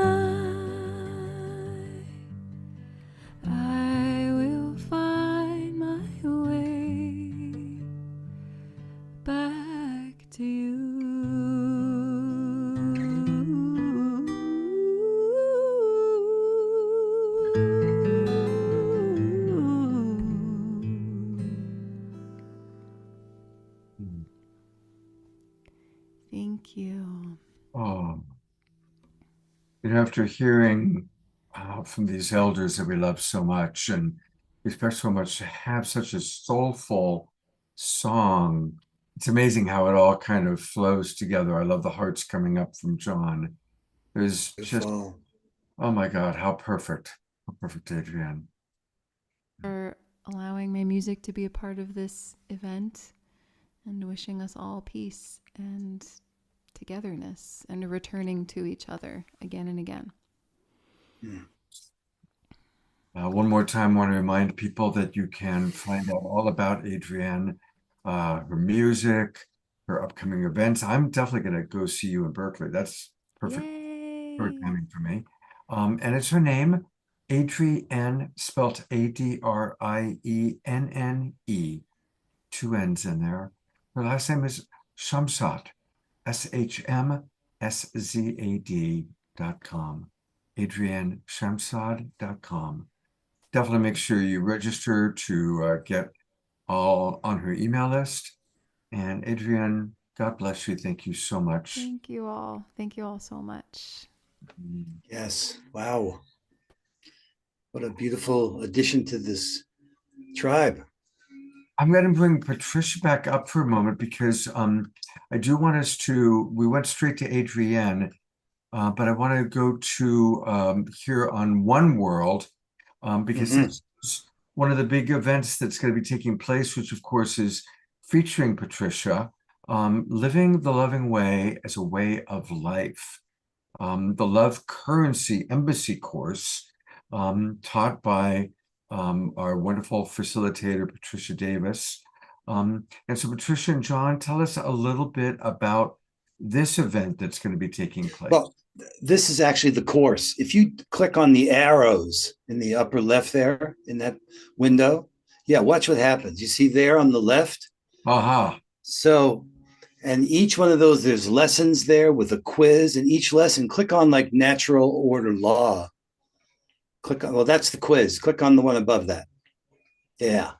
I will find my way back to you. Thank you. Oh, after hearing from these elders that we love so much, and we respect so much, to have such a soulful song, it's amazing how it all kind of flows together. I love the hearts coming up from John. There's just, oh my God, how perfect, Adrienne. For allowing my music to be a part of this event and wishing us all peace and togetherness and returning to each other again and again. One more time, I want to remind people that you can find out all about Adrienne, her music, her upcoming events. I'm definitely going to go see you in Berkeley. That's perfect timing for me. And it's her name, Adrienne, spelled Adrienne, two N's in there. Her last name is Shamsad, SHMSZAD.com. AdrienneShamsad.com. Definitely make sure you register to get all on her email list. And Adrienne, God bless you. Thank you so much. Thank you all. Thank you all so much. Yes. Wow. What a beautiful addition to this tribe. I'm going to bring Patricia back up for a moment because I do want us to, we went straight to Adrienne, but I want to go to here on One World because this is one of the big events that's going to be taking place, which of course is featuring Patricia, Living the Loving Way as a Way of Life, the Love Currency Embassy course taught by our wonderful facilitator, Patricia Davis. And so Patricia and John, tell us a little bit about this event that's going to be taking place. Well, this is actually the course. If you click on the arrows in the upper left there in that window, yeah, watch what happens. You see there on the left? Aha. So, and each one of those, there's lessons there with a quiz, and each lesson, click on like natural order law. Click on, well, that's the quiz. Click on the one above that. Yeah.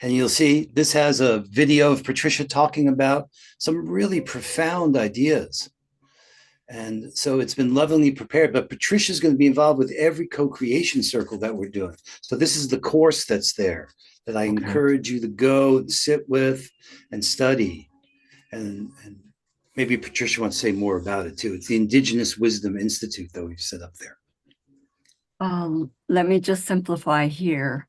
And you'll see this has a video of Patricia talking about some really profound ideas. And so it's been lovingly prepared, but Patricia's going to be involved with every co-creation circle that we're doing. So this is the course that's there that I encourage you to go and sit with and study. And maybe Patricia wants to say more about it too. It's the Indigenous Wisdom Institute that we've set up there. Let me just simplify here.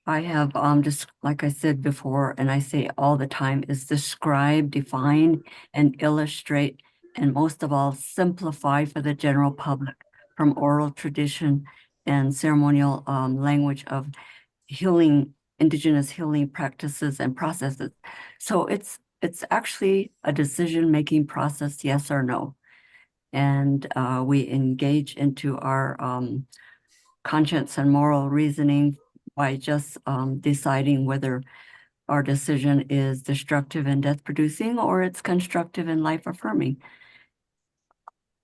I have just like I said before, and I say all the time, is describe, define, and illustrate, and most of all, simplify for the general public from oral tradition and ceremonial language of healing, indigenous healing practices and processes. So it's actually a decision-making process, yes or no. And we engage into our conscience and moral reasoning by just deciding whether our decision is destructive and death-producing or it's constructive and life-affirming.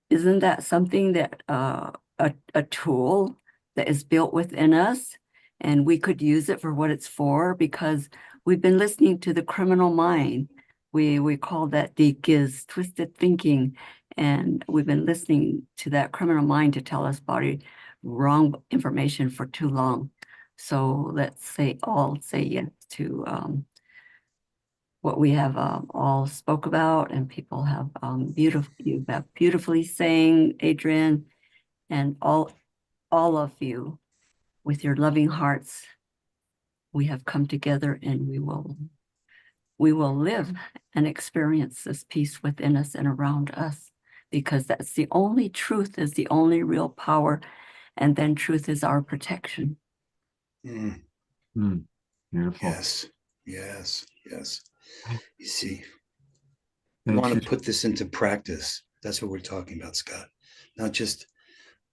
Isn't that something that a tool that is built within us, and we could use it for what it's for? Because we've been listening to the criminal mind. We call that DGIS, twisted thinking, and we've been listening to that criminal mind to tell us wrong information for too long. So let's all say yes to what we have all spoke about, and people have you have beautifully saying, Adrian, and all of you with your loving hearts. We have come together, and we will live and experience this peace within us and around us, because that's the only truth, is the only real power, and then truth is our protection. Beautiful. Yes, yes, yes. You see, we want to put this into practice. That's what we're talking about, Scott. Not just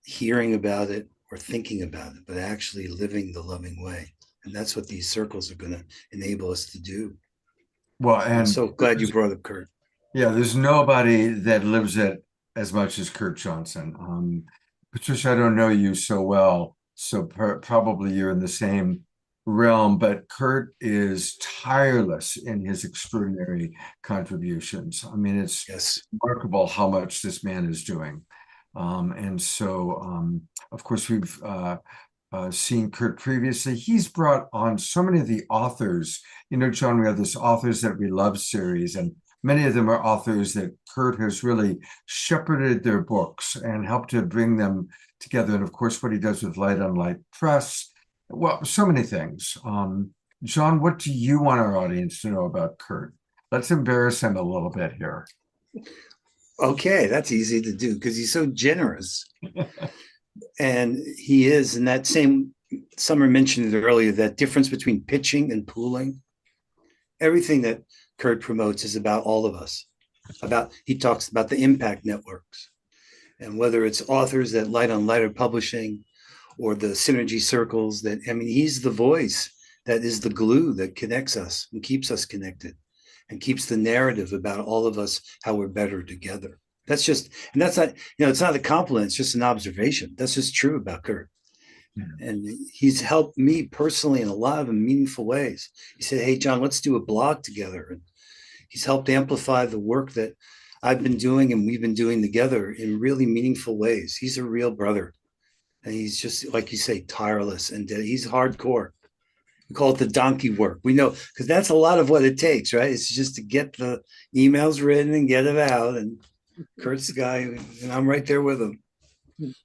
hearing about it or thinking about it, but actually living the loving way. And that's what these circles are going to enable us to do. Well, and I'm so glad you brought up Kurt. Yeah, there's nobody that lives it as much as Kurt Johnson. Patricia, I don't know you so well, so probably you're in the same realm, but Kurt is tireless in his extraordinary contributions. I mean, it's remarkable how much this man is doing. And so, of course, we've seen Kurt previously. He's brought on so many of the authors. You know, John, we have this Authors That We Love series, and many of them are authors that Kurt has really shepherded their books and helped to bring them together. And of course, what he does with Light on Light Press. Well, so many things. John, what do you want our audience to know about Kurt? Let's embarrass him a little bit here. Okay, that's easy to do because he's so generous. And he is, in that same, Summer mentioned it earlier, that difference between pitching and pooling. Everything that Kurt promotes is about all of us. He talks about the impact networks. And whether it's authors that Light on Light are publishing, or the synergy circles he's the voice that is the glue that connects us and keeps us connected and keeps the narrative about all of us, how we're better together. That's just, and that's not, it's not a compliment, it's just an observation. That's just true about Kurt. Yeah. And he's helped me personally in a lot of meaningful ways. He said, hey, John, let's do a blog together. And he's helped amplify the work that I've been doing and we've been doing together in really meaningful ways. He's a real brother. And he's just, like you say, tireless, and he's hardcore. We call it the donkey work. We know, because that's a lot of what it takes, right? It's just to get the emails written and get it out. And Kurt's the guy, and I'm right there with him.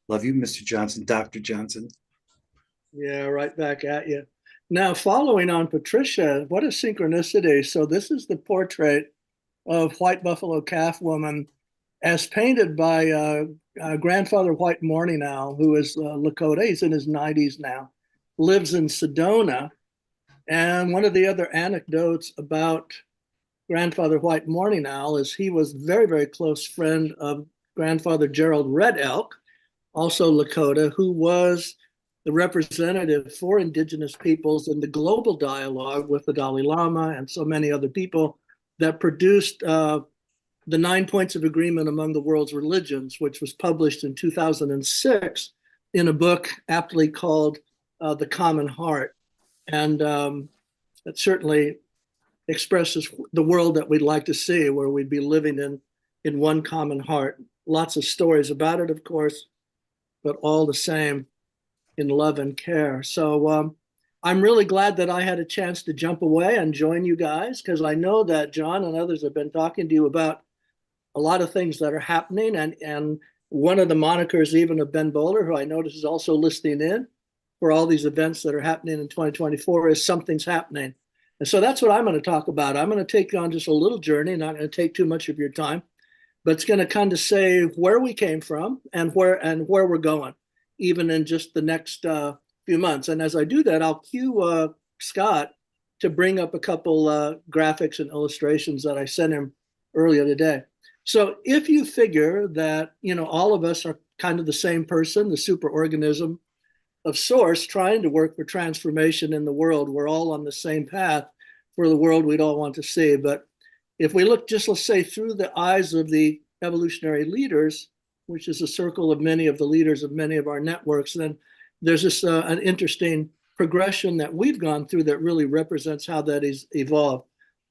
Love you, Mr. Johnson, Dr. Johnson. Yeah, right back at you. Now, following on Patricia, what a synchronicity. So this is the portrait of White Buffalo Calf Woman as painted by Grandfather White Morning Owl, who is Lakota. He's in his 90s now, lives in Sedona. And one of the other anecdotes about Grandfather White Morning Owl is he was very, very close friend of Grandfather Gerald Red Elk, also Lakota, who was the representative for indigenous peoples in the global dialogue with the Dalai Lama and so many other people that produced the 9 Points of Agreement among the World's Religions, which was published in 2006 in a book aptly called The Common Heart. And it certainly expresses the world that we'd like to see, where we'd be living in one common heart. Lots of stories about it, of course, but all the same in love and care. So I'm really glad that I had a chance to jump away and join you guys, because I know that John and others have been talking to you about a lot of things that are happening. And one of the monikers even of Ben Bowler, who I notice is also listening in for all these events that are happening in 2024, is Something's Happening. And so that's what I'm going to talk about. I'm going to take you on just a little journey, not going to take too much of your time, but it's going to kind of say where we came from and where we're going, even in just the next few months. And as I do that, I'll cue Scott to bring up a couple graphics and illustrations that I sent him earlier today. So if you figure that, you know, all of us are kind of the same person, the superorganism of source trying to work for transformation in the world, we're all on the same path for the world we'd all want to see. But if we look just, let's say, through the eyes of the evolutionary leaders, which is a circle of many of the leaders of many of our networks, then there's this an interesting progression that we've gone through that really represents how that is evolved.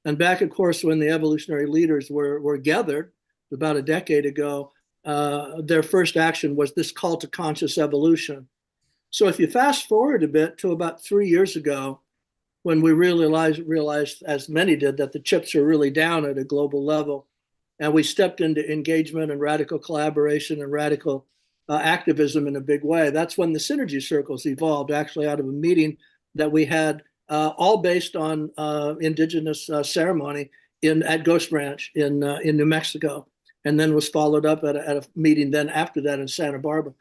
And back, of course, when the evolutionary leaders were gathered about a decade ago, their first action was this call to conscious evolution. So if you fast forward a bit to about 3 years ago, when we realized, as many did, that the chips are really down at a global level, and we stepped into engagement and radical collaboration and radical activism in a big way, that's when the synergy circles evolved, actually out of a meeting that we had, all based on indigenous ceremony at Ghost Ranch in New Mexico, and then was followed up at a meeting then after that in Santa Barbara.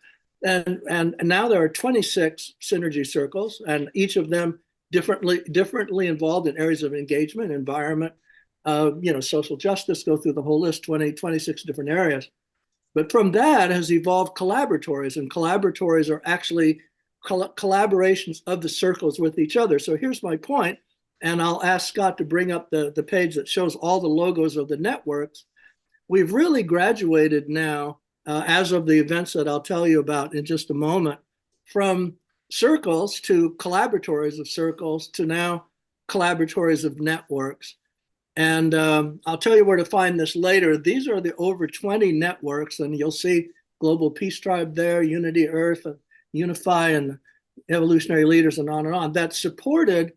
And now there are 26 synergy circles, and each of them differently involved in areas of engagement, environment, social justice, go through the whole list, 26 different areas. But from that has evolved collaboratories, and collaboratories are actually collaborations of the circles with each other. So here's my point, and I'll ask Scott to bring up the page that shows all the logos of the networks. We've really graduated now, as of the events that I'll tell you about in just a moment, from circles to collaboratories of circles to now collaboratories of networks. And I'll tell you where to find this later. These are the over 20 networks, and you'll see Global Peace Tribe there, Unity Earth, and Unify, and Evolutionary Leaders, and on, that supported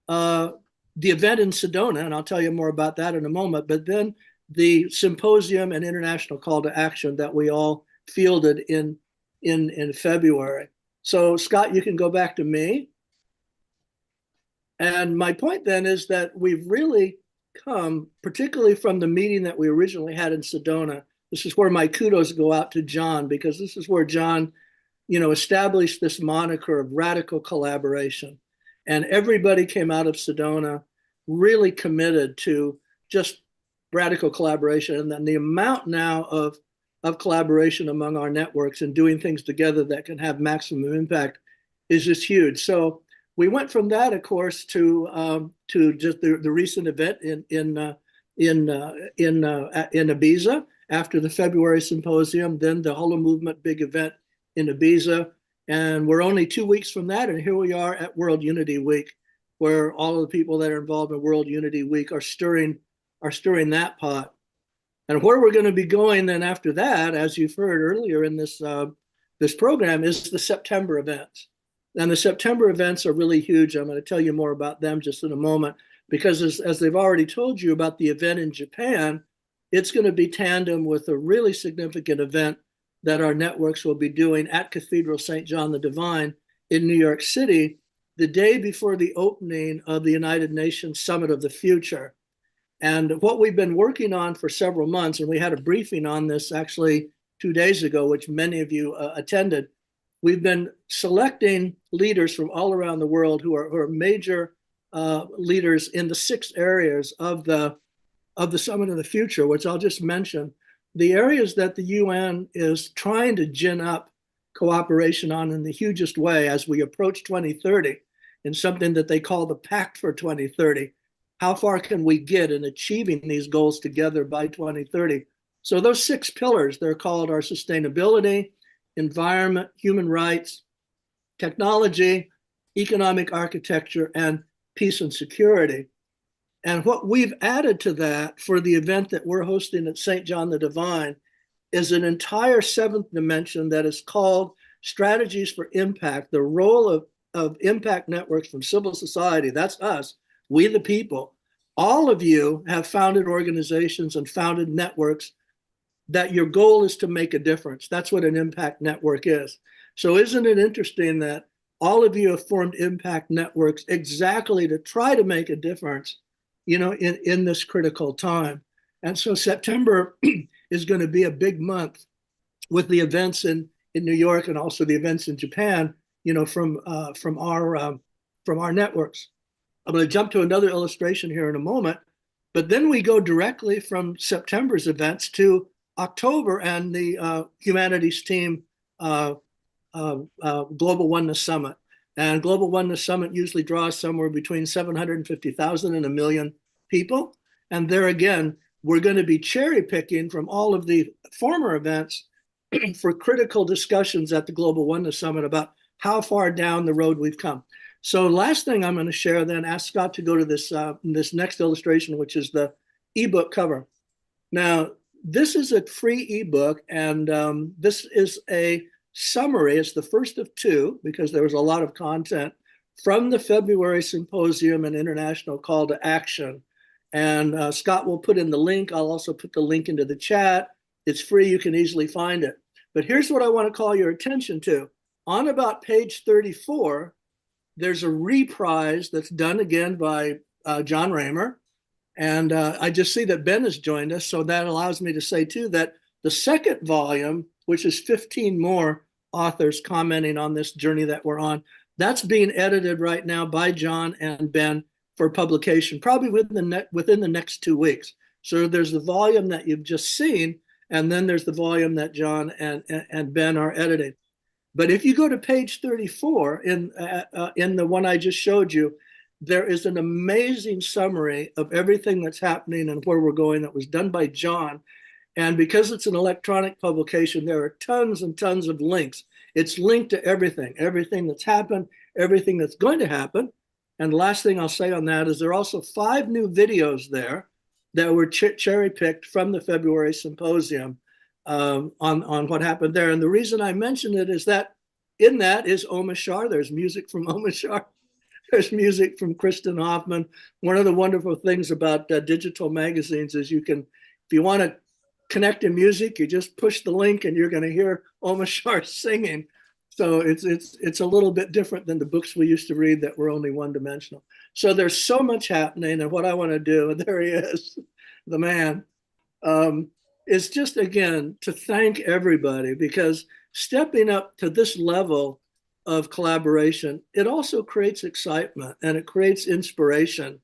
the event in Sedona, and I'll tell you more about that in a moment. But then the symposium and international call to action that we all fielded in February. So Scott, you can go back to me. And my point then is that we've really come, particularly from the meeting that we originally had in Sedona. This is where my kudos go out to John, because this is where John, established this moniker of radical collaboration. And everybody came out of Sedona really committed to just radical collaboration. And then the amount now of collaboration among our networks and doing things together that can have maximum impact is just huge. So we went from that, of course, to just the recent event in Ibiza after the February symposium, then the Holo Movement big event in Ibiza. And we're only 2 weeks from that, and here we are at World Unity Week, where all of the people that are involved in World Unity Week are stirring that pot. And where we're going to be going then after that, as you've heard earlier in this program, is the September events. And the September events are really huge. I'm going to tell you more about them just in a moment, because as they've already told you about the event in Japan, it's going to be tandem with a really significant event that our networks will be doing at Cathedral St. John the Divine in New York City, the day before the opening of the United Nations Summit of the Future. And what we've been working on for several months, and we had a briefing on this actually 2 days ago, which many of you attended, we've been selecting leaders from all around the world who are major leaders in the 6 areas of the Summit of the Future, which I'll just mention. The areas that the UN is trying to gin up cooperation on in the hugest way as we approach 2030 in something that they call the Pact for 2030. How far can we get in achieving these goals together by 2030? So those 6 pillars, they're called our sustainability, environment, human rights, technology, economic architecture, and peace and security. And what we've added to that for the event that we're hosting at St. John the Divine is an entire 7th dimension that is called Strategies for Impact, the role of impact networks from civil society. That's us, we the people. All of you have founded organizations and founded networks that your goal is to make a difference. That's what an impact network is. So isn't it interesting that all of you have formed impact networks exactly to try to make a difference, you know, in this critical time? And so September is going to be a big month with the events in New York and also the events in Japan, you know, from our networks. I'm going to jump to another illustration here in a moment, but then we go directly from September's events to October and the Humanities Team Global Oneness Summit. And Global Oneness Summit usually draws somewhere between 750,000 and 1 million people. And there again, we're going to be cherry picking from all of the former events for critical discussions at the Global Oneness Summit about how far down the road we've come. So last thing I'm going to share, then ask Scott to go to this next illustration, which is the ebook cover. Now, this is a free ebook, and this is a summary. It's the first of 2 because there was a lot of content from the February Symposium and International Call to Action. And Scott will put in the link. I'll also put the link into the chat. It's free. You can easily find it. But here's what I want to call your attention to. On about page 34, there's a reprise that's done again by John Raymer. And I just see that Ben has joined us. So that allows me to say, too, that the second volume, which is 15 more authors commenting on this journey that we're on, that's being edited right now by John and Ben for publication, probably within the next 2 weeks. So there's the volume that you've just seen, and then there's the volume that John and Ben are editing. But if you go to page 34 in the one I just showed you, there is an amazing summary of everything that's happening and where we're going that was done by John. And because it's an electronic publication, there are tons and tons of links. It's linked to everything that's happened, everything that's going to happen. And the last thing I'll say on that is there are also 5 new videos there that were cherry picked from the February Symposium on what happened there. And the reason I mention it is that in that is Omar Shah. There's music from Omar Shah. There's music from Kristen Hoffman. One of the wonderful things about digital magazines is you can, if you want to connect to music, you just push the link and you're going to hear Omar Shah singing. So it's a little bit different than the books we used to read that were only one-dimensional. So there's so much happening, and what I want to do, and there he is, the man, is just, again, to thank everybody, because stepping up to this level of collaboration, it also creates excitement and it creates inspiration.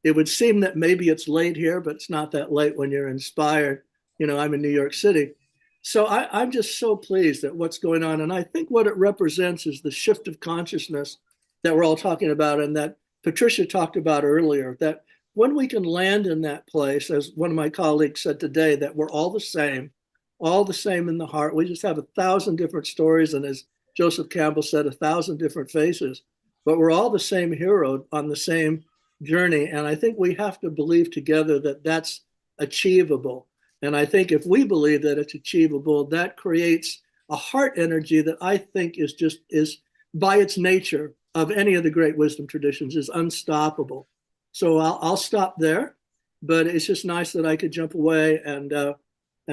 It would seem that maybe it's late here, but it's not that late when you're inspired. You know, I'm in New York City. So I'm just so pleased at what's going on. And I think what it represents is the shift of consciousness that we're all talking about and that Patricia talked about earlier, that when we can land in that place, as one of my colleagues said today, that we're all the same in the heart. We just have 1,000 different stories. And as Joseph Campbell said, 1,000 different faces, but we're all the same hero on the same journey. And I think we have to believe together that that's achievable. And I think if we believe that it's achievable, that creates a heart energy that I think is by its nature of any of the great wisdom traditions is unstoppable. So I'll stop there. but it's just nice that I could jump away and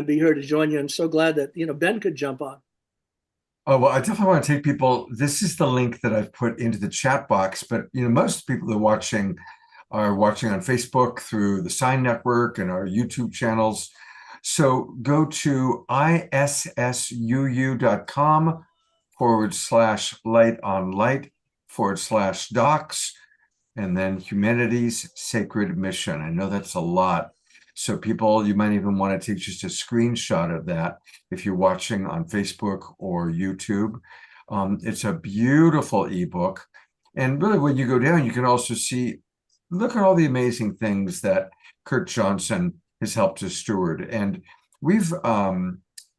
be here to join you. And so glad that, Ben could jump on. Oh, well, I definitely want to take people. This is the link that I've put into the chat box, but most people that are watching on Facebook through the Sign Network and our YouTube channels. So go to issuu.com/light-on-light/docs, and then Humanity's Sacred Mission. I know that's a lot. So people, you might even want to take just a screenshot of that if you're watching on Facebook or YouTube. It's a beautiful ebook. And really, when you go down, you can also see, look at all the amazing things that Kurt Johnson has helped us steward. And we've,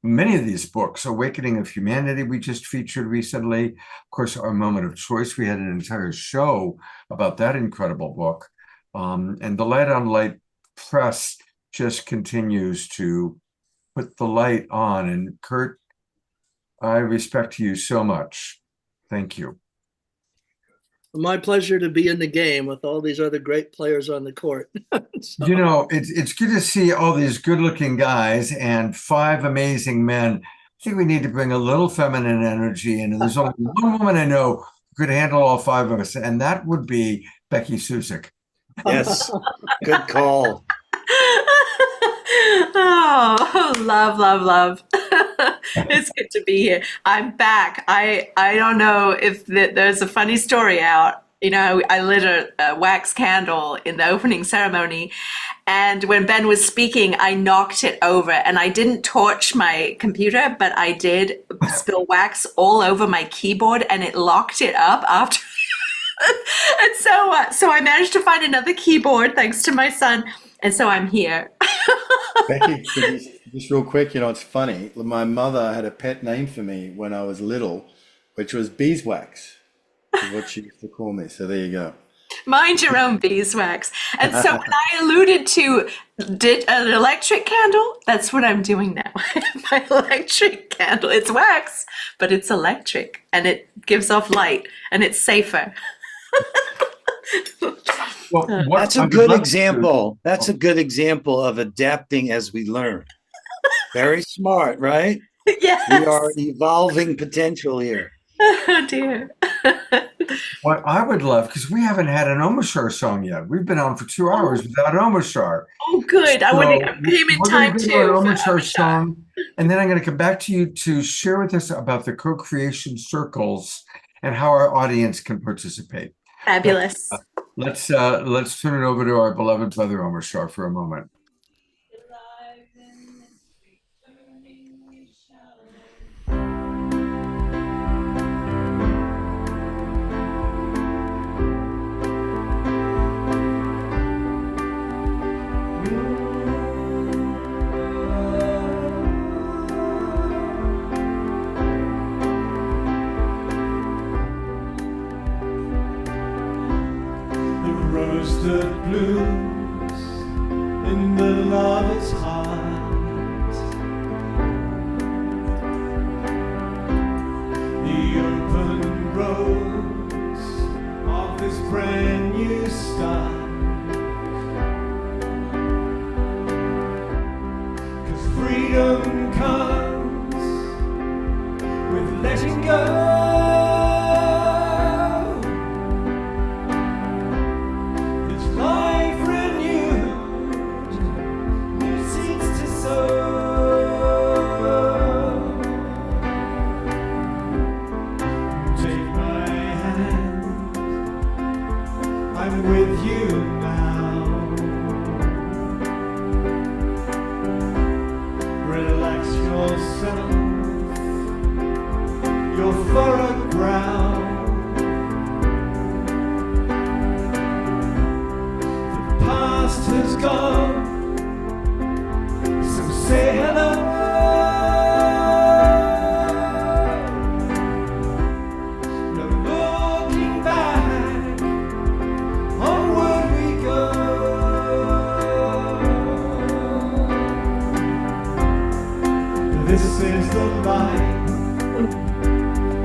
many of these books, Awakening of Humanity, we just featured recently. Of course, Our Moment of Choice, we had an entire show about that incredible book. And the Light on Light Press just continues to put the light on. And Kurt, I respect you so much. Thank you. My pleasure to be in the game with all these other great players on the court. So. It's good to see all these good-looking guys and 5 amazing men. I think we need to bring a little feminine energy in. And there's only one woman I know who could handle all 5 of us, and that would be Becky Suzik. Yes, good call. Oh, love. It's good to be here. I'm back. I don't know if there's a funny story out. I lit a wax candle in the opening ceremony, and when Ben was speaking, I knocked it over, and I didn't torch my computer, but I did spill wax all over my keyboard, and it locked it up after. And so I managed to find another keyboard thanks to my son, and so I'm here. Becky, just real quick, it's funny. My mother had a pet name for me when I was little, which was beeswax, is what she used to call me. So there you go. Mind your own beeswax. And so when I alluded to an electric candle, that's what I'm doing now. My electric candle. It's wax, but it's electric, and it gives off light, and it's safer. Well, that's a good example. That's a good example of adapting as we learn. Very smart, right? Yes. We are evolving potential here. Oh dear. What I would love, because we haven't had an Omashar song yet. We've been on for 2 hours without Omashar. Oh, good. I came in time too. We're going to do an Omashar song, and then I'm going to come back to you to share with us about the co-creation circles and how our audience can participate. Fabulous. Let's turn it over to our beloved brother Omashar for a moment. That blooms in the lover's heart, the open rose of this brand new start. 'Cause freedom comes with letting go.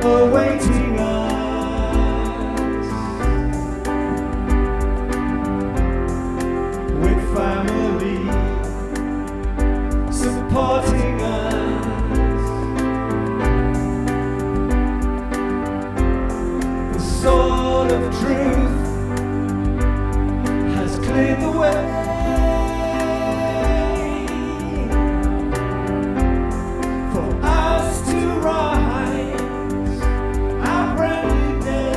Awaiting us with family. sword of truth has cleared the way for us to rise our brand new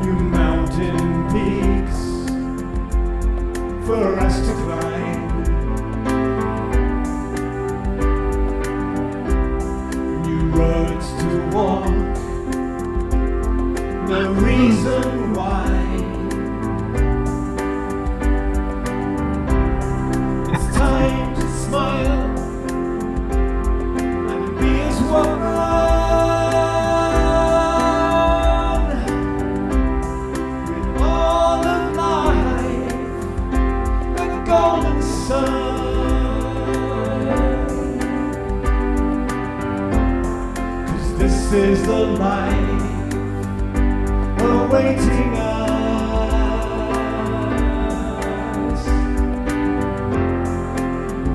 new mountain peaks for us to climb, new roads to walk, no reason why. It's time to smile and be as one. All of life, the golden sun. 'Cause this is the life awaiting us,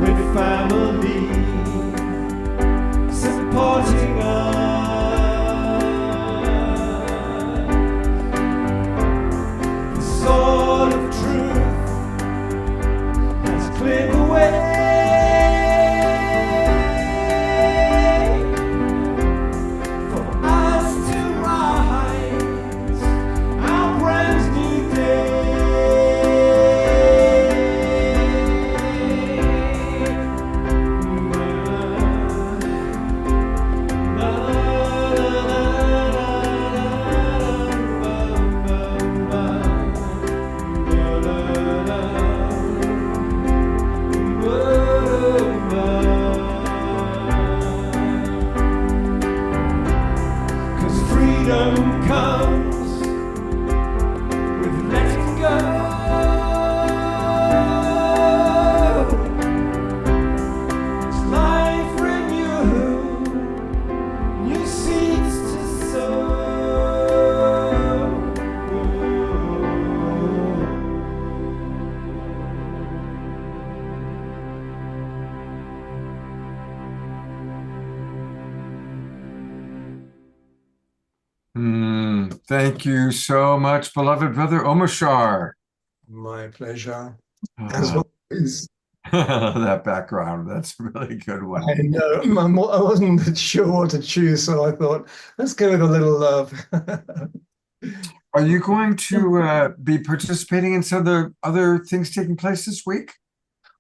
with family supporting us. The sword of truth has cleared the way for us to rise our brand new Cause freedom comes with letting go. It's life renewed, new seeds to sow. Thank you so much, beloved brother Omashar. My pleasure. As always. That background, that's a really good one. I know. I wasn't sure what to choose, so I thought, let's go with a little love. Are you going to be participating in some of the other things taking place this week?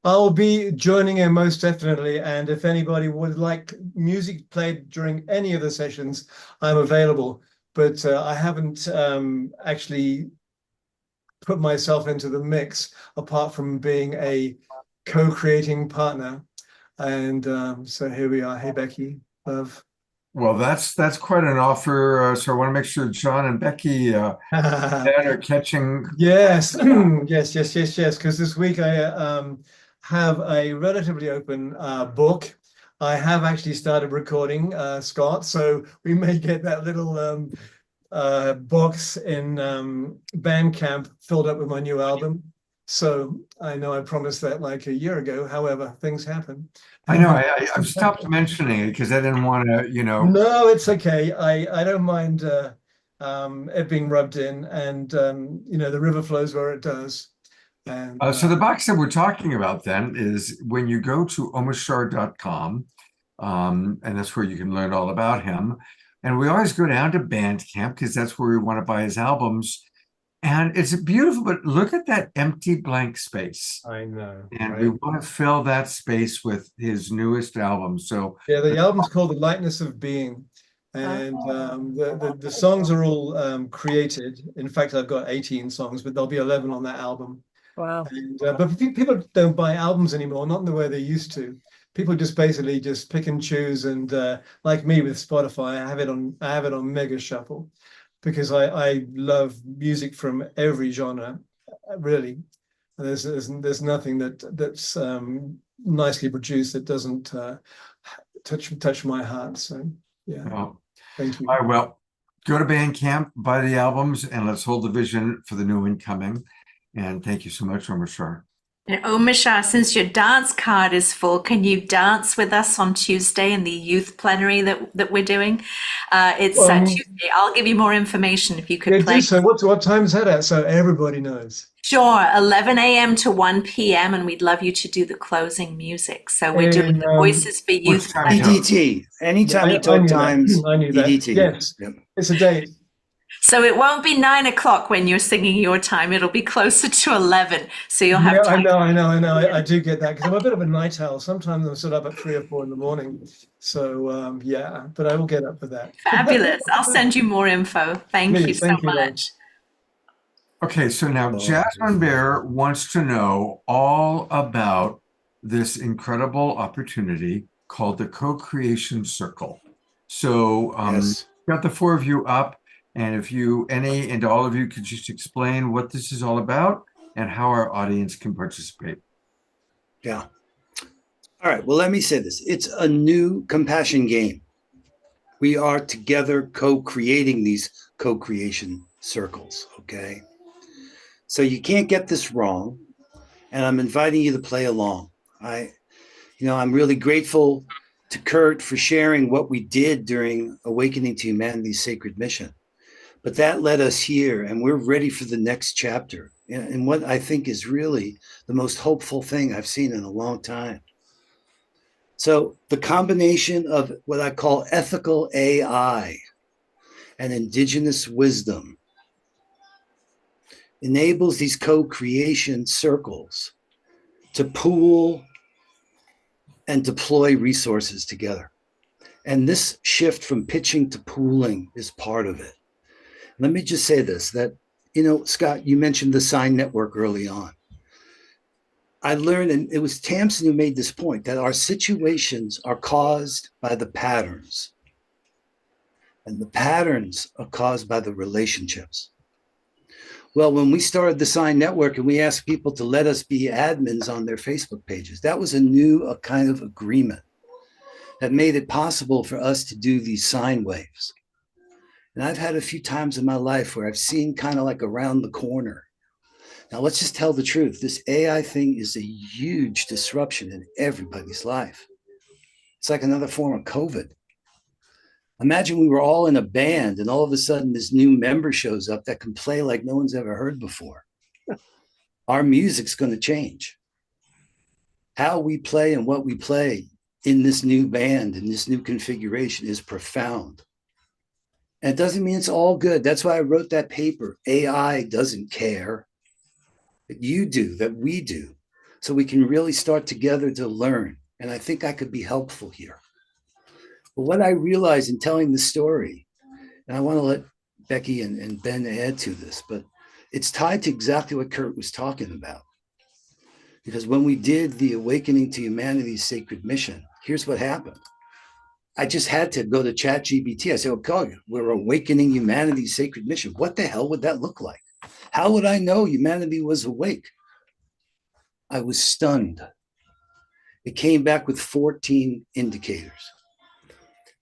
I'll be joining in most definitely, and if anybody would like music played during any of the sessions, I'm available. But I haven't actually put myself into the mix apart from being a co-creating partner. And so here we are. Hey, Becky, love. Well, that's quite an offer. So I want to make sure John and Becky that are catching. Yes, yes. Because this week I have a relatively open book. I have actually started recording, Scott, so we may get that little box in Bandcamp filled up with my new album. So I know I promised that like a year ago. However, things happen. I know. I've stopped mentioning it because I didn't want to, No, it's okay. I don't mind it being rubbed in, and the river flows where it does. And so the box that we're talking about then is when you go to omashar.com, and that's where you can learn all about him. And we always go down to Bandcamp because that's where we want to buy his albums. And it's beautiful, but look at that empty blank space. I know. And right? we want to fill that space with his newest album. So yeah, the album's called The Lightness of Being. And the songs are all created. In fact, I've got 18 songs, but there'll be 11 on that album. Wow. And, but people don't buy albums anymore, not in the way they used to. People just basically just pick and choose, and like me with Spotify, I have it on Mega Shuffle because I love music from every genre, really. There's nothing that's nicely produced that doesn't touch my heart. So yeah, Well, thank you. all right, well, go to Bandcamp, buy the albums, and let's hold the vision for the new one coming. And thank you so much, Omar Shah. And Omar, since your dance card is full, can you dance with us on Tuesday in the youth plenary that we're doing? It's Tuesday. I'll give you more information if you could play. So what time is that at? So everybody knows. Sure, 11 a.m. to 1 p.m. and we'd love you to do the closing music. So we're doing the Voices for Youth. EDT. Anytime you talk times, I knew that. EDT. Yes, it's a date. So it won't be 9 o'clock when you're singing your time. It'll be closer to 11. So you'll have time. I know. I do get that because I'm a bit of a night owl. Sometimes I'm sort of up at 3 or 4 in the morning. So yeah, but I will get up for that. Fabulous. I'll send you more info. Thank you so much. Okay, so now Jasmine Bear wants to know all about this incredible opportunity called the Co-Creation Circle. So got the 4 of you up, and if you, any and all of you could just explain what this is all about and how our audience can participate. Yeah. All right, well, let me say this. It's a new compassion game. We are together co-creating these co-creation circles, okay? So you can't get this wrong, and I'm inviting you to play along. I'm really grateful to Kurt for sharing what we did during Awakening to Humanity's Sacred Mission. But that led us here, and we're ready for the next chapter. And what I think is really the most hopeful thing I've seen in a long time. So the combination of what I call ethical AI and indigenous wisdom enables these co-creation circles to pool and deploy resources together. And this shift from pitching to pooling is part of it. Let me just say this, that, Scott, you mentioned the sign network early on. I learned, and it was Tamsin who made this point, that our situations are caused by the patterns. And the patterns are caused by the relationships. Well, when we started the Sign Network and we asked people to let us be admins on their Facebook pages, that was a kind of agreement that made it possible for us to do these sine waves. And I've had a few times in my life where I've seen kind of like around the corner. Now, let's just tell the truth. This AI thing is a huge disruption in everybody's life. It's like another form of COVID. Imagine we were all in a band and all of a sudden this new member shows up that can play like no one's ever heard before. Our music's going to change. How we play and what we play in this new band, in this new configuration is profound. And it doesn't mean it's all good. That's why I wrote that paper. AI doesn't care. That you do, that we do. So we can really start together to learn. And I think I could be helpful here. But what I realized in telling the story, and I want to let Becky and Ben add to this, but it's tied to exactly what Kurt was talking about. Because when we did the Awakening to Humanity's Sacred Mission, here's what happened. I just had to go to ChatGPT. I said, okay, we're awakening humanity's sacred mission. What the hell would that look like? How would I know humanity was awake? I was stunned. It came back with 14 indicators.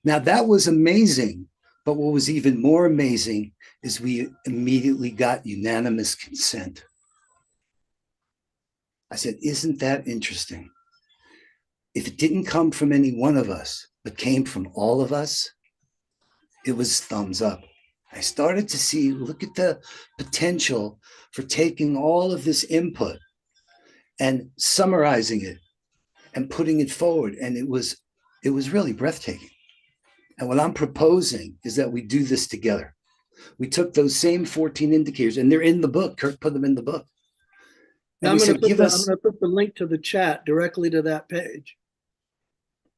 Now that was amazing, but what was even more amazing is we immediately got unanimous consent. I said, isn't that interesting? If it didn't come from any one of us, but came from all of us, it was thumbs up. I started to see, look at the potential for taking all of this input and summarizing it and putting it forward. And it was really breathtaking. And what I'm proposing is that we do this together. We took those same 14 indicators, and they're in the book. Kurt put them in the book. And I'm going to put the link to the chat directly to that page.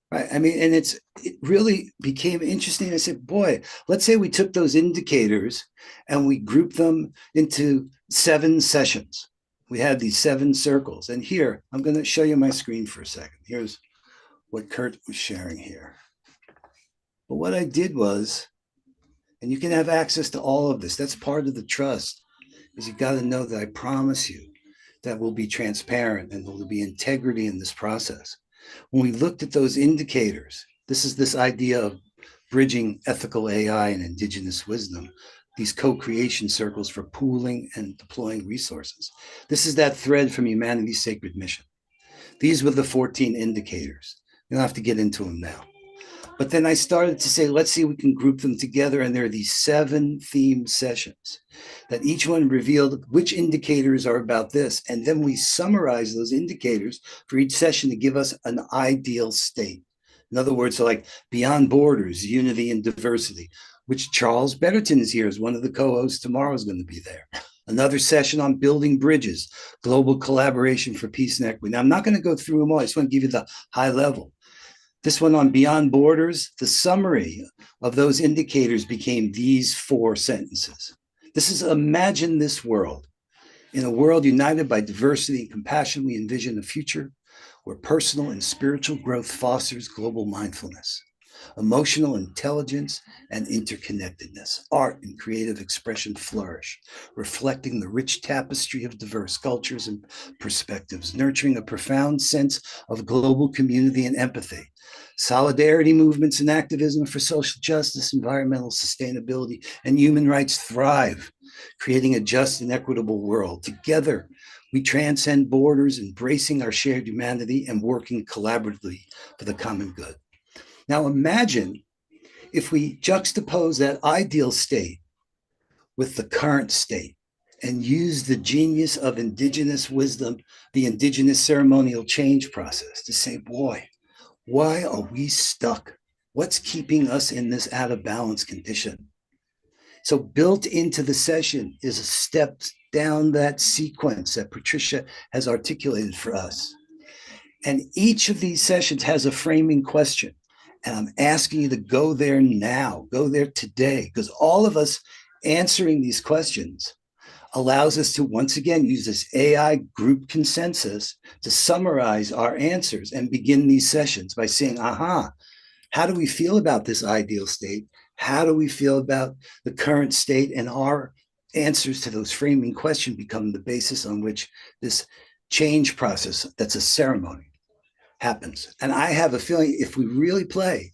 Right. I mean, and it really became interesting. I said, boy, let's say we took those indicators and we grouped them into 7 sessions. We had these 7 circles. And here, I'm going to show you my screen for a second. Here's what Kurt was sharing here. But what I did was, and you can have access to all of this. That's part of the trust, is you got to know that I promise you that will be transparent and there will be integrity in this process. When we looked at those indicators, this is this idea of bridging ethical AI and indigenous wisdom, these co-creation circles for pooling and deploying resources. This is that thread from Humanity's Sacred Mission. These were the 14 indicators. You don't have to get into them now. But then I started to say, let's see if we can group them together. And there are these 7 themed sessions that each one revealed which indicators are about this. And then we summarize those indicators for each session to give us an ideal state. In other words, so like Beyond Borders, Unity and Diversity, which Charles Betterton is here as one of the co-hosts. Tomorrow is going to be there. Another session on building bridges, global collaboration for peace and equity. Now, I'm not going to go through them all. I just want to give you the high level. This one on Beyond Borders, the summary of those indicators became these 4 sentences. This is imagine this world. In a world united by diversity and compassion, we envision a future where personal and spiritual growth fosters global mindfulness, emotional intelligence and interconnectedness, art and creative expression flourish, reflecting the rich tapestry of diverse cultures and perspectives, nurturing a profound sense of global community and empathy. Solidarity movements and activism for social justice, environmental sustainability, and human rights thrive, creating a just and equitable world. Together, we transcend borders, embracing our shared humanity and working collaboratively for the common good. Now imagine if we juxtapose that ideal state with the current state and use the genius of indigenous wisdom, the indigenous ceremonial change process to say, boy, why are we stuck? What's keeping us in this out of balance condition? So built into the session is a step down that sequence that Patricia has articulated for us. And each of these sessions has a framing question. And I'm asking you to go there now, go there today, because all of us answering these questions allows us to once again use this AI group consensus to summarize our answers and begin these sessions by saying, aha, how do we feel about this ideal state? How do we feel about the current state? And our answers to those framing questions become the basis on which this change process, that's a ceremony, happens. And I have a feeling if we really play,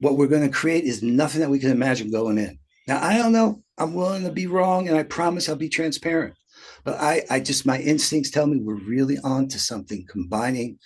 what we're going to create is nothing that we can imagine going in. Now, I don't know. I'm willing to be wrong, and I promise I'll be transparent. But I just, my instincts tell me we're really on to something, combining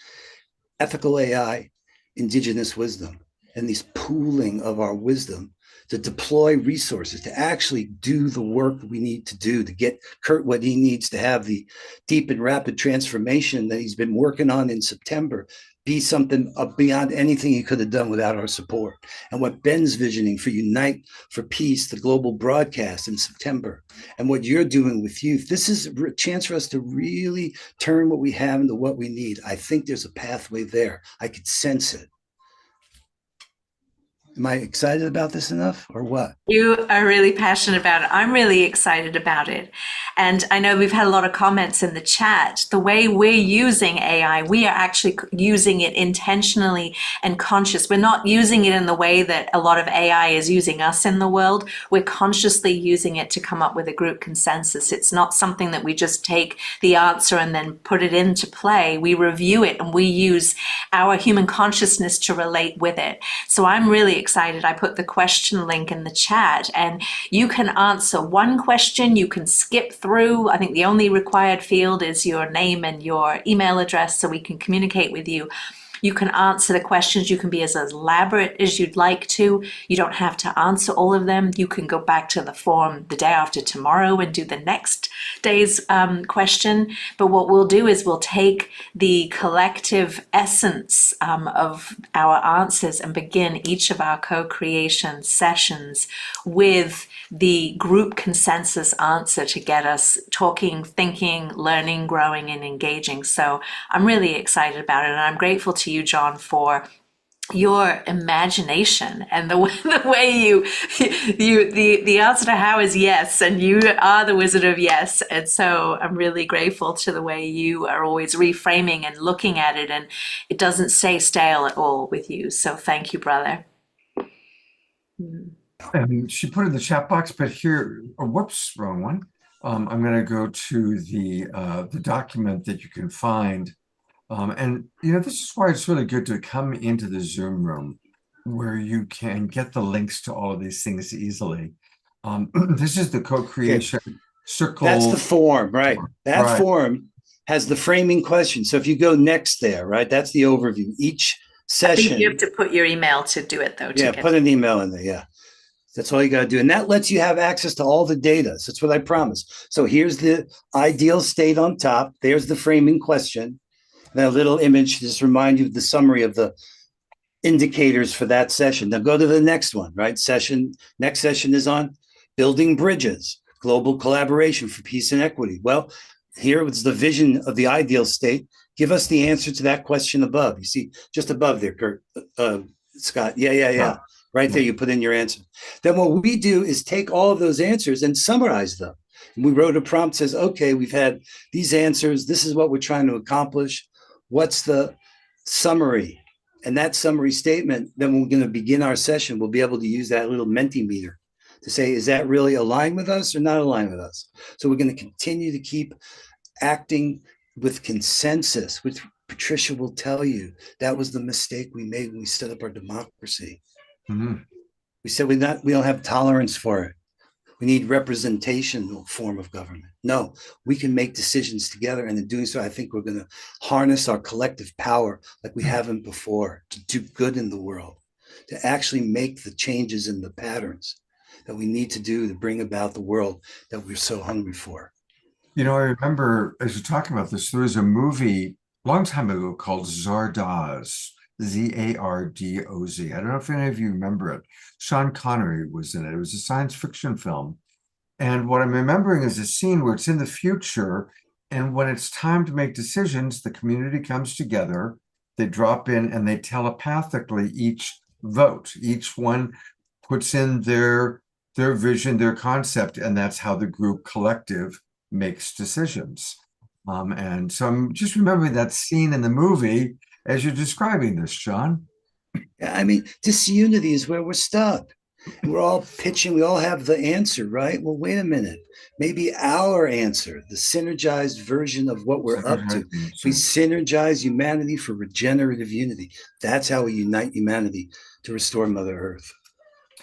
ethical AI, indigenous wisdom, and these pooling of our wisdom to deploy resources, to actually do the work we need to do to get Kurt what he needs to have the deep and rapid transformation that he's been working on in September be something beyond anything he could have done without our support. And what Ben's visioning for Unite for Peace, the global broadcast in September, and what you're doing with youth, this is a chance for us to really turn what we have into what we need. I think there's a pathway there. I could sense it. Am I excited about this enough or what? You are really passionate about it. I'm really excited about it. And I know we've had a lot of comments in the chat. The way we're using AI, we are actually using it intentionally and conscious. We're not using it in the way that a lot of AI is using us in the world. We're consciously using it to come up with a group consensus. It's not something that we just take the answer and then put it into play. We review it and we use our human consciousness to relate with it. So I'm really excited. I put the question link in the chat and you can answer one question. You can skip through. I think the only required field is your name and your email address so we can communicate with you. You can answer the questions. You can be as elaborate as you'd like to. You don't have to answer all of them. You can go back to the forum the day after tomorrow and do the next day's question. But what we'll do is we'll take the collective essence of our answers and begin each of our co-creation sessions with the group consensus answer to get us talking, thinking, learning, growing, and engaging. So I'm really excited about it. And I'm grateful to you, John, for your imagination and the way the answer to how is yes, and you are the wizard of yes. And so I'm really grateful to the way you are always reframing and looking at it, and it doesn't stay stale at all with you. So thank you, brother. She put in the chat box, but here, oh, whoops, wrong one. I'm going to go to the document that you can find. And, you know, this is why it's really good to come into the Zoom room where you can get the links to all of these things easily. This is the co-creation circle. That's the form, right? That Right. form has the framing question. So if you go next there, right, that's the overview. Each I think session. you have to put your email to do it though. Yeah, put an email in there. Yeah. That's all you got to do. And that lets you have access to all the data. So that's what I promise. So here's the ideal state on top. There's the framing question. That little image to just remind you of the summary of the indicators for that session. Now go to the next one, right? Next session is on building bridges, global collaboration for peace and equity. Well, here was the vision of the ideal state. Give us the answer to that question above. You see, just above there, Kurt, Scott. Yeah. Right there, you put in your answer. Then what we do is take all of those answers and summarize them. And we wrote a prompt that says, okay, we've had these answers. This is what we're trying to accomplish. What's the summary? And that summary statement, then when we're going to begin our session, we'll be able to use that little Mentimeter to say, is that really aligned with us or not aligned with us? So we're going to continue to keep acting with consensus, which Patricia will tell you that was the mistake we made when we set up our democracy. Mm-hmm. We said we don't have tolerance for it. We need representational form of government. No, we can make decisions together. And in doing so, I think we're going to harness our collective power like we haven't before to do good in the world, to actually make the changes in the patterns that we need to do to bring about the world that we're so hungry for. You know, I remember as you're talking about this, there was a movie a long time ago called Zardoz, Zardoz. I don't know if any of you remember it. Sean Connery was in it. It was a science fiction film. And what I'm remembering is a scene where it's in the future. And when it's time to make decisions, the community comes together, they drop in and they telepathically each vote. Each one puts in their vision, their concept, and that's how the group collective makes decisions. And so I'm just remembering that scene in the movie as you're describing this, John. Yeah, I mean, disunity is where we're stuck. We're all pitching, we all have the answer, right? Well, wait a minute. Maybe our answer, the synergized version of what we're up to, if we synergize humanity for regenerative unity, that's how we unite humanity to restore Mother Earth.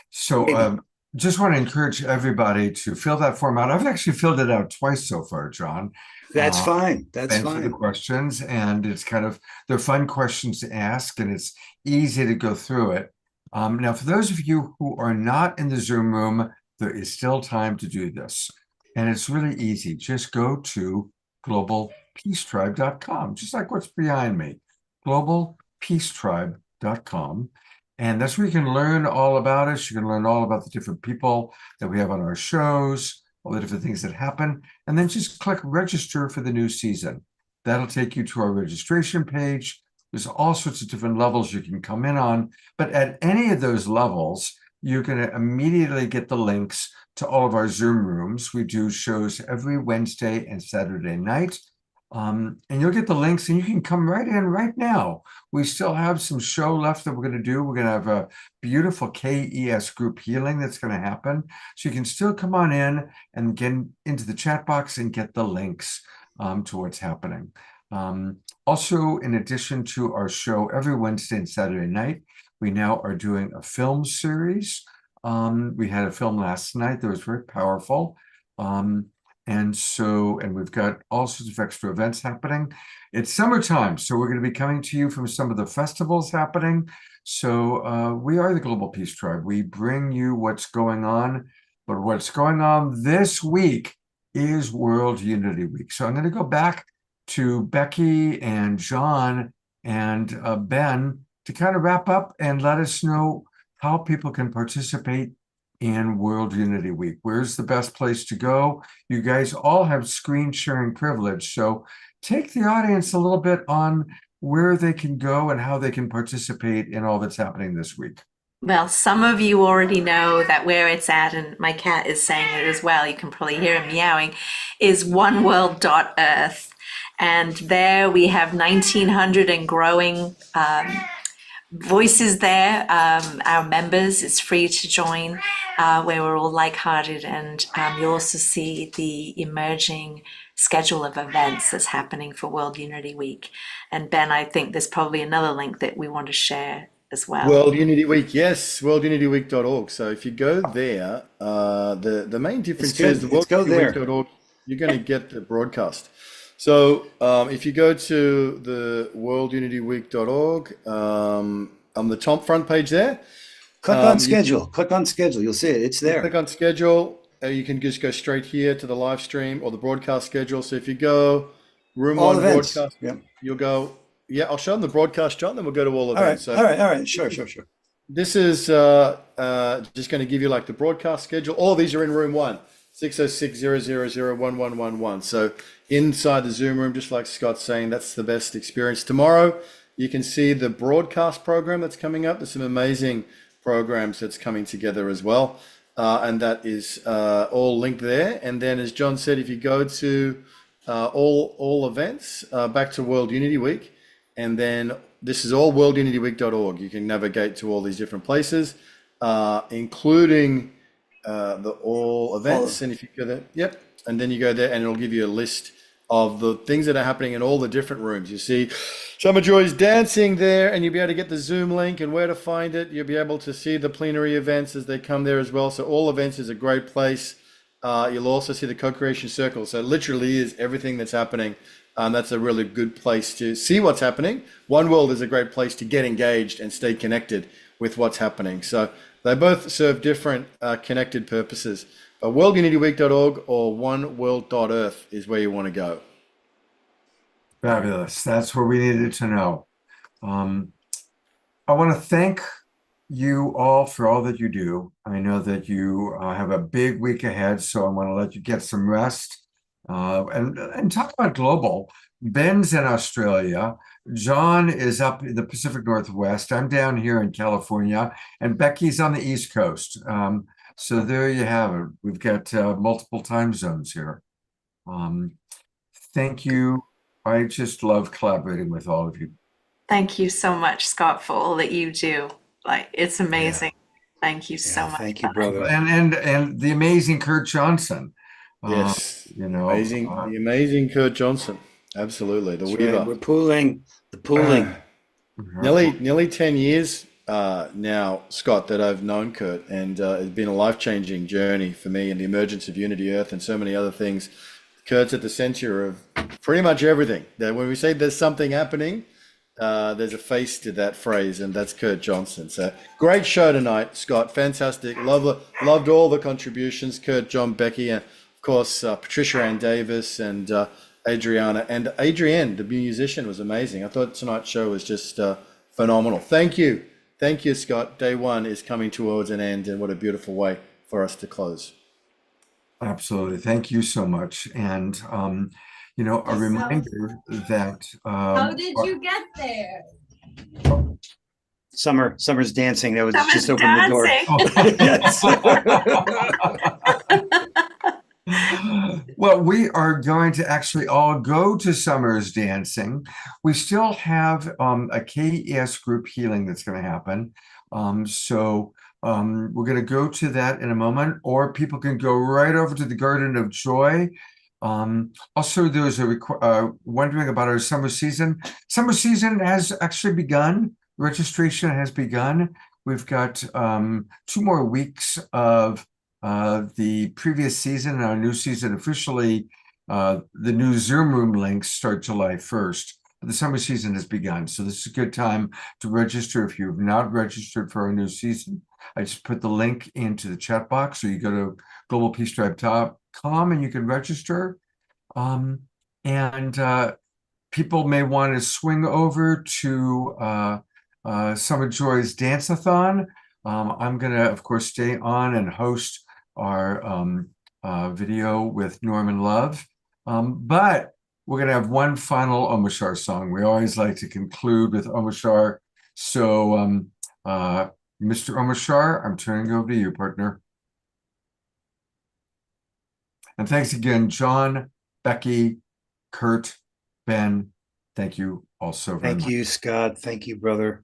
So just want to encourage everybody to fill that form out. I've actually filled it out twice so far, John. That's fine. That's answer fine. The questions, and it's kind of, they're fun questions to ask, and it's easy to go through it. Now, for those of you who are not in the Zoom room, there is still time to do this. And it's really easy. Just go to globalpeacetribe.com, just like what's behind me, globalpeacetribe.com. And that's where you can learn all about us. You can learn all about the different people that we have on our shows, all the different things that happen, and then just click register for the new season. That'll take you to our registration page. There's all sorts of different levels you can come in on, but at any of those levels, you're going to immediately get the links to all of our Zoom rooms. We do shows every Wednesday and Saturday night. And you'll get the links and you can come right in right now. We still have some show left that we're going to do. We're going to have a beautiful KES group healing that's going to happen. So you can still come on in and get into the chat box and get the links to what's happening. Also, in addition to our show every Wednesday and Saturday night, we now are doing a film series. We had a film last night that was very powerful. And we've got all sorts of extra events happening. It's summertime, so we're going to be coming to you from some of the festivals happening. So we are the Global Peace Tribe. We bring you what's going on, but what's going on this week is World Unity Week. So I'm going to go back to Becky and John and Ben to kind of wrap up and let us know how people can participate in World Unity Week. Where's the best place to go? You guys all have screen sharing privilege, so take the audience a little bit on where they can go and how they can participate in all that's happening this week. Well, some of you already know that where it's at, and my cat is saying it as well, you can probably hear him meowing, is oneworld.earth. And there we have 1,900 and growing voices there, our members. It's free to join, where we're all like-hearted, and you also see the emerging schedule of events that's happening for World Unity Week. And Ben, I think there's probably another link that we want to share as well. World Unity Week, yes, worldunityweek.org. So if you go there, the main difference is the worldunityweek.org, you're going to get the broadcast. So if you go to the worldunityweek.org, on the top front page there, click on schedule. Click on schedule. You'll see it. It's there. Click on schedule. You can just go straight here to the live stream or the broadcast schedule. So if you go room all one events. broadcast, Yep. you'll go. Yeah, I'll show them the broadcast, John. Then we'll go to all events. All right. Sure. This is just going to give you like the broadcast schedule. All these are in room 1, 606-000-1111. So inside the Zoom room, just like Scott's saying, that's the best experience. Tomorrow, you can see the broadcast program that's coming up. There's some amazing programs that's coming together as well. And that is all linked there. And then, as John said, if you go to all events, back to World Unity Week, and then this is all worldunityweek.org. You can navigate to all these different places, including the all events. And if you go there, yep, and then you go there and it'll give you a list of the things that are happening in all the different rooms. You see Summer Joy's dancing there, and you'll be able to get the Zoom link and where to find it. You'll be able to see the plenary events as they come there as well. So all events is a great place. You'll also see the co-creation circle. So it literally is everything that's happening. That's a really good place to see what's happening. One World is a great place to get engaged and stay connected with what's happening. So they both serve different connected purposes. But worldunityweek.org or oneworld.earth is where you want to go. Fabulous. That's what we needed to know. I want to thank you all for all that you do. I know that you have a big week ahead, so I want to let you get some rest. And talk about global. Ben's in Australia. John is up in the Pacific Northwest. I'm down here in California, and Becky's on the East Coast. So there you have it. We've got multiple time zones here. Thank you. I just love collaborating with all of you. Thank you so much, Scott, for all that you do. Like, it's amazing. Thank you so much. Thank you, brother. And the amazing Kurt Johnson. Yes, you know, the amazing Kurt Johnson. Absolutely, the That's Weaver. right. We're pooling. Nearly 10 years now, Scott, that I've known Kurt, and it's been a life-changing journey for me and the emergence of Unity Earth and so many other things. Kurt's at the center of pretty much everything. That when we say there's something happening, there's a face to that phrase, and that's Kurt Johnson. So great show tonight, Scott. Fantastic. Loved all the contributions, Kurt, John, Becky, and of course Patricia Ann Davis and Adriana. And Adrienne, the musician, was amazing. I thought tonight's show was just phenomenal. Thank you, Scott. Day one is coming towards an end, and what a beautiful way for us to close. Absolutely. Thank you so much. And you know, a reminder that How did you get there? Summer's dancing. That was Summer's just opened the door. Well, we are going to actually all go to Summer's dancing. We still have a KES group healing that's going to happen. So we're going to go to that in a moment, or people can go right over to the Garden of Joy. Also, there's a wondering about our summer season. Summer season has actually begun. Registration has begun. We've got 2 more weeks of the previous season, and our new season officially. The new Zoom room links start July 1st. But the summer season has begun, so this is a good time to register if you have not registered for our new season. I just put the link into the chat box, or you go to globalpeacetribe.com and you can register. People may want to swing over to Summer Joy's Dance-a-thon. I'm going to, of course, stay on and host our video with Norman Love. But we're going to have one final Omashar song. We always like to conclude with Omashar. So, Mr. Omashar, I'm turning over to you, partner. And thanks again, John, Becky, Kurt, Ben. Thank you all so very much. Thank you, Scott. Thank you, brother.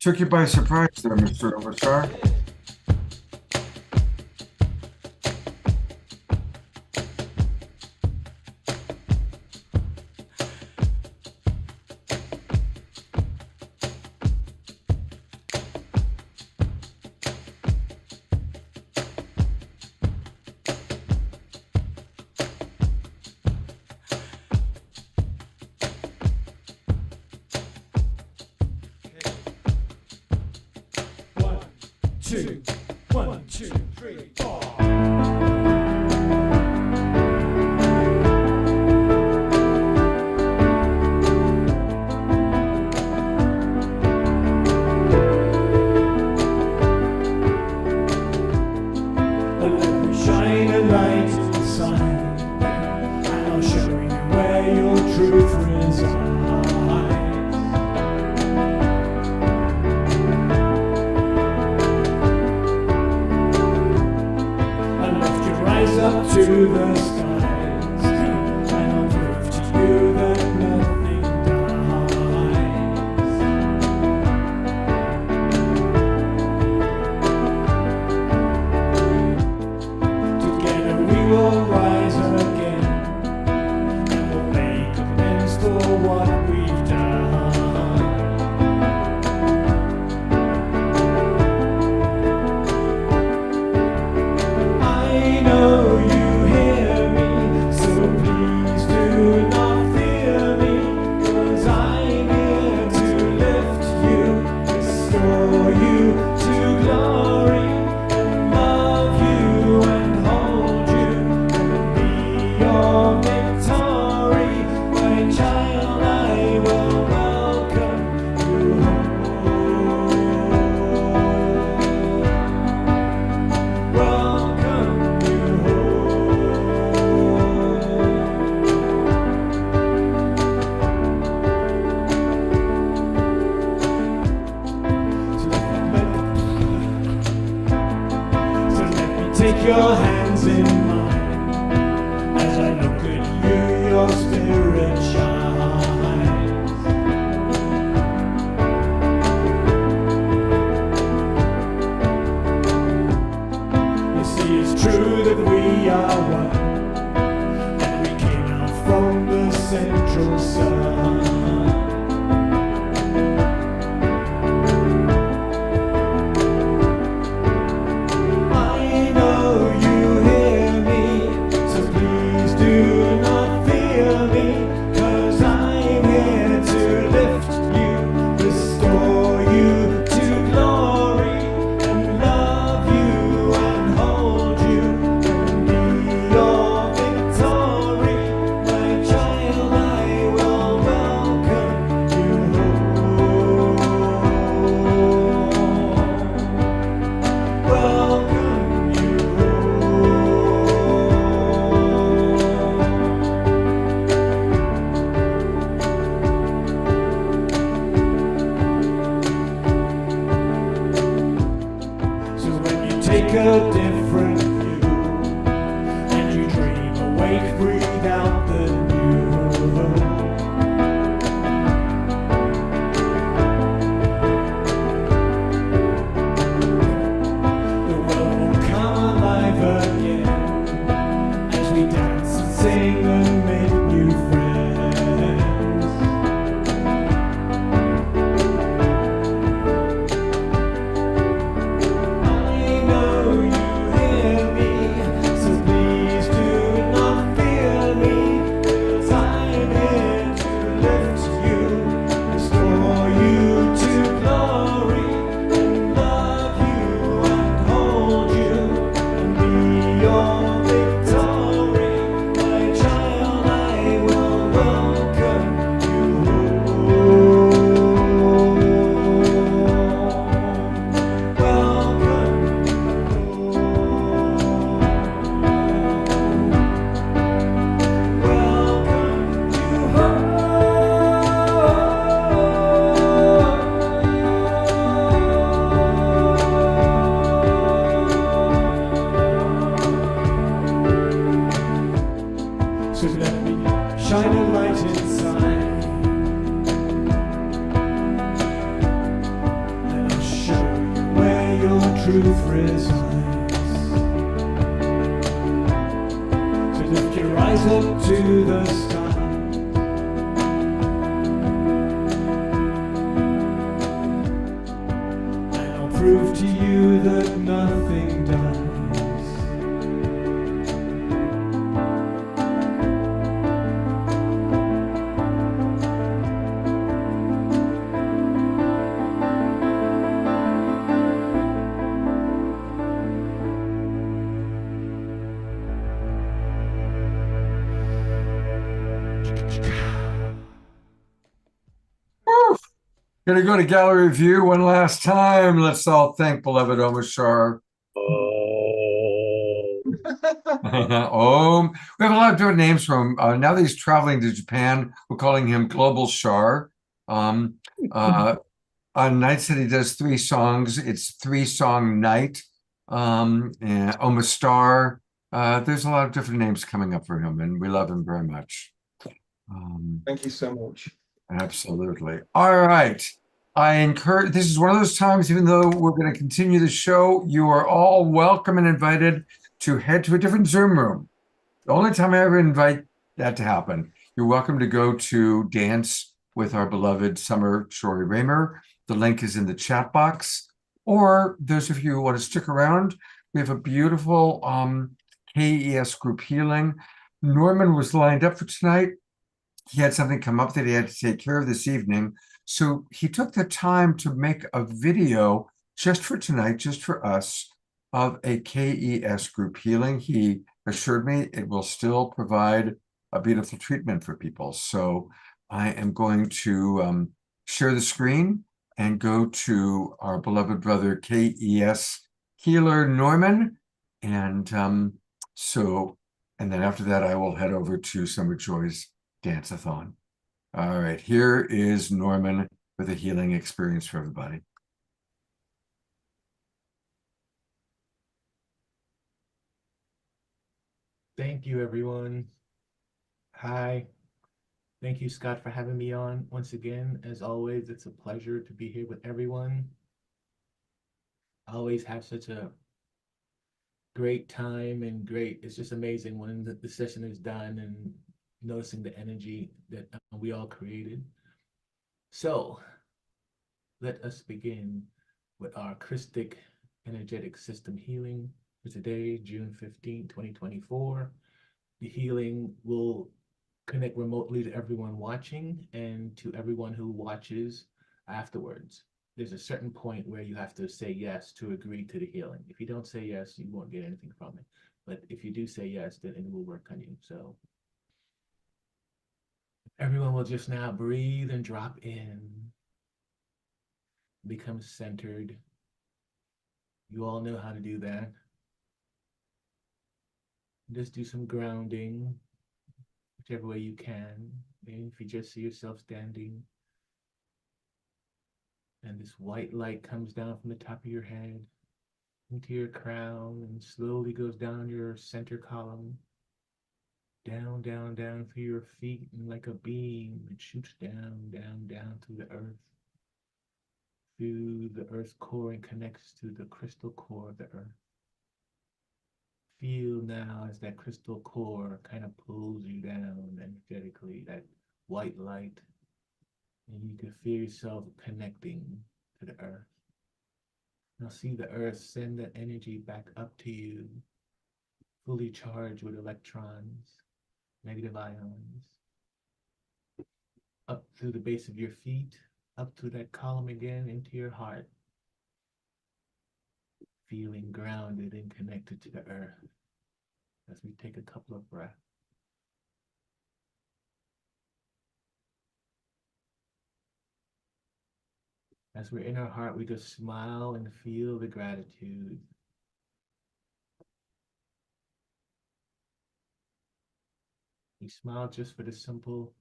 Took you by surprise there, Mr. Overstar. Two, 1, 2, 3, 4. Let me shine a light inside, and I'll show you where your truth resides. Up to the skies, and I'll prove to you that nothing dies. Together we will rise again, and we'll make amends for what we've done. I know take your hands in mine as I look at you, your spirit shines. You see, it's true that we are one, and we came out from the central sun. Take a different view, and you dream awake, breathe out the new. The world will come alive again as we dance and sing and make new friends. I know you truth resigns. So lift your eyes up to the sky. And I'll prove to you that nothing dies. Gonna go to gallery view one last time. Let's all thank beloved Omashar. Om. We have a lot of different names from now that he's traveling to Japan. We're calling him Global Shar. On nights that he does 3 songs, it's 3-song night. And Omastar. There's a lot of different names coming up for him, and we love him very much. Thank you so much. Absolutely. All right. I encourage, this is one of those times, even though we're going to continue the show, you are all welcome and invited to head to a different Zoom room. The only time I ever invite that to happen. You're welcome to go to dance with our beloved Summer Shori Raymer. The link is in the chat box. Or those of you who want to stick around, we have a beautiful KES group healing. Norman was lined up for tonight. He had something come up that he had to take care of this evening. So he took the time to make a video just for tonight, just for us, of a KES group healing. He assured me it will still provide a beautiful treatment for people. So I am going to share the screen and go to our beloved brother KES healer, Norman. And and then after that, I will head over to Summer Joy's Dance-a-thon. All right, here is Norman with a healing experience for everybody. Thank you, everyone. Hi. Thank you, Scott, for having me on once again. As always, it's a pleasure to be here with everyone. I always have such a great time and it's just amazing when the session is done and noticing the energy that we all created. So let us begin with our Christic energetic system healing for today, June 15, 2024. The healing will connect remotely to everyone watching and to everyone who watches afterwards. There's a certain point where you have to say yes to agree to the healing. If you don't say yes, you won't get anything from it. But if you do say yes, then it will work on you. So everyone will just now breathe and drop in, become centered. You all know how to do that. Just do some grounding, whichever way you can. And if you just see yourself standing, and this white light comes down from the top of your head into your crown and slowly goes down your center column, down, down, down through your feet, and like a beam, it shoots down, down, down through the earth, through the earth's core and connects to the crystal core of the earth. Feel now as that crystal core kind of pulls you down energetically, that white light, and you can feel yourself connecting to the earth. Now see the earth send that energy back up to you, fully charged with electrons, negative ions, up through the base of your feet, up through that column again into your heart, feeling grounded and connected to the earth as we take a couple of breaths. As we're in our heart, we just smile and feel the gratitude. We smile just for the simple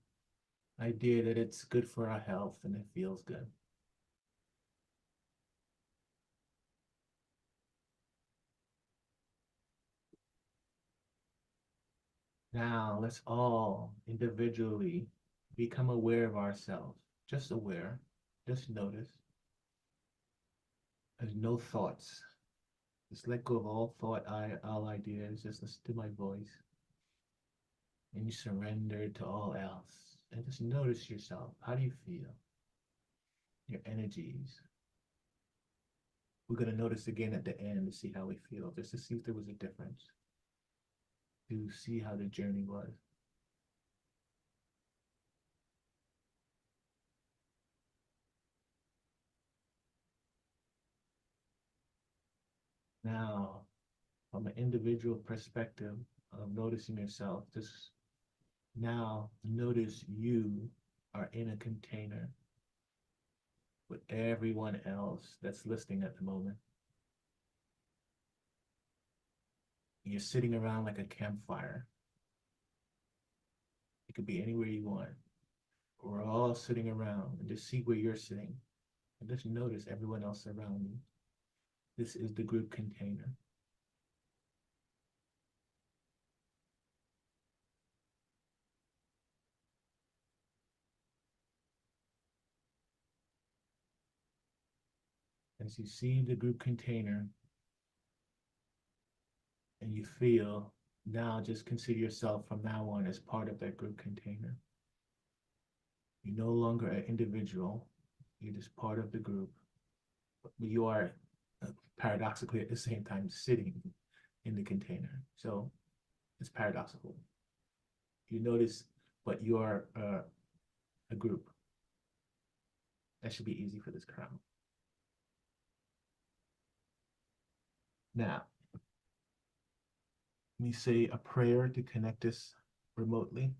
idea that it's good for our health and it feels good. Now, let's all individually become aware of ourselves. Just aware, just notice. There's no thoughts, Just let go of all thought, all ideas. Just listen to my voice. And you surrender to all else. And just notice yourself. How do you feel? Your energies. We're going to notice again at the end to see how we feel, just to see if there was a difference, to see how the journey was. Now, from an individual perspective of noticing yourself, just now notice you are in a container with everyone else that's listening at the moment. You're sitting around like a campfire. It could be anywhere you want. We're all sitting around, and just see where you're sitting. And just notice everyone else around you. This is the group container. As you see the group container, and you feel, now just consider yourself from now on as part of that group container. You're no longer an individual, you're just part of the group. But you are paradoxically at the same time sitting in the container. So it's paradoxical. You notice, but you are a group. That should be easy for this crowd. Now, let me say a prayer to connect us remotely.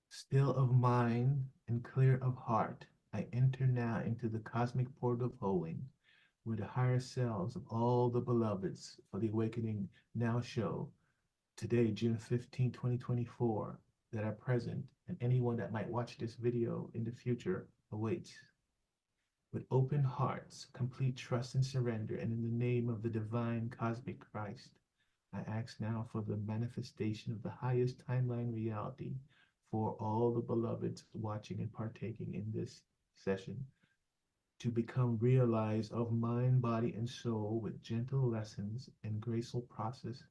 Still of mind and clear of heart, I enter now into the cosmic portal of holding, where the higher selves of all the beloveds for the awakening now show, today, June 15, 2024, that are present, and anyone that might watch this video in the future awaits. With open hearts, complete trust and surrender, and in the name of the divine cosmic Christ, I ask now for the manifestation of the highest timeline reality for all the beloveds watching and partaking in this session, to become realized of mind, body, and soul with gentle lessons and graceful process,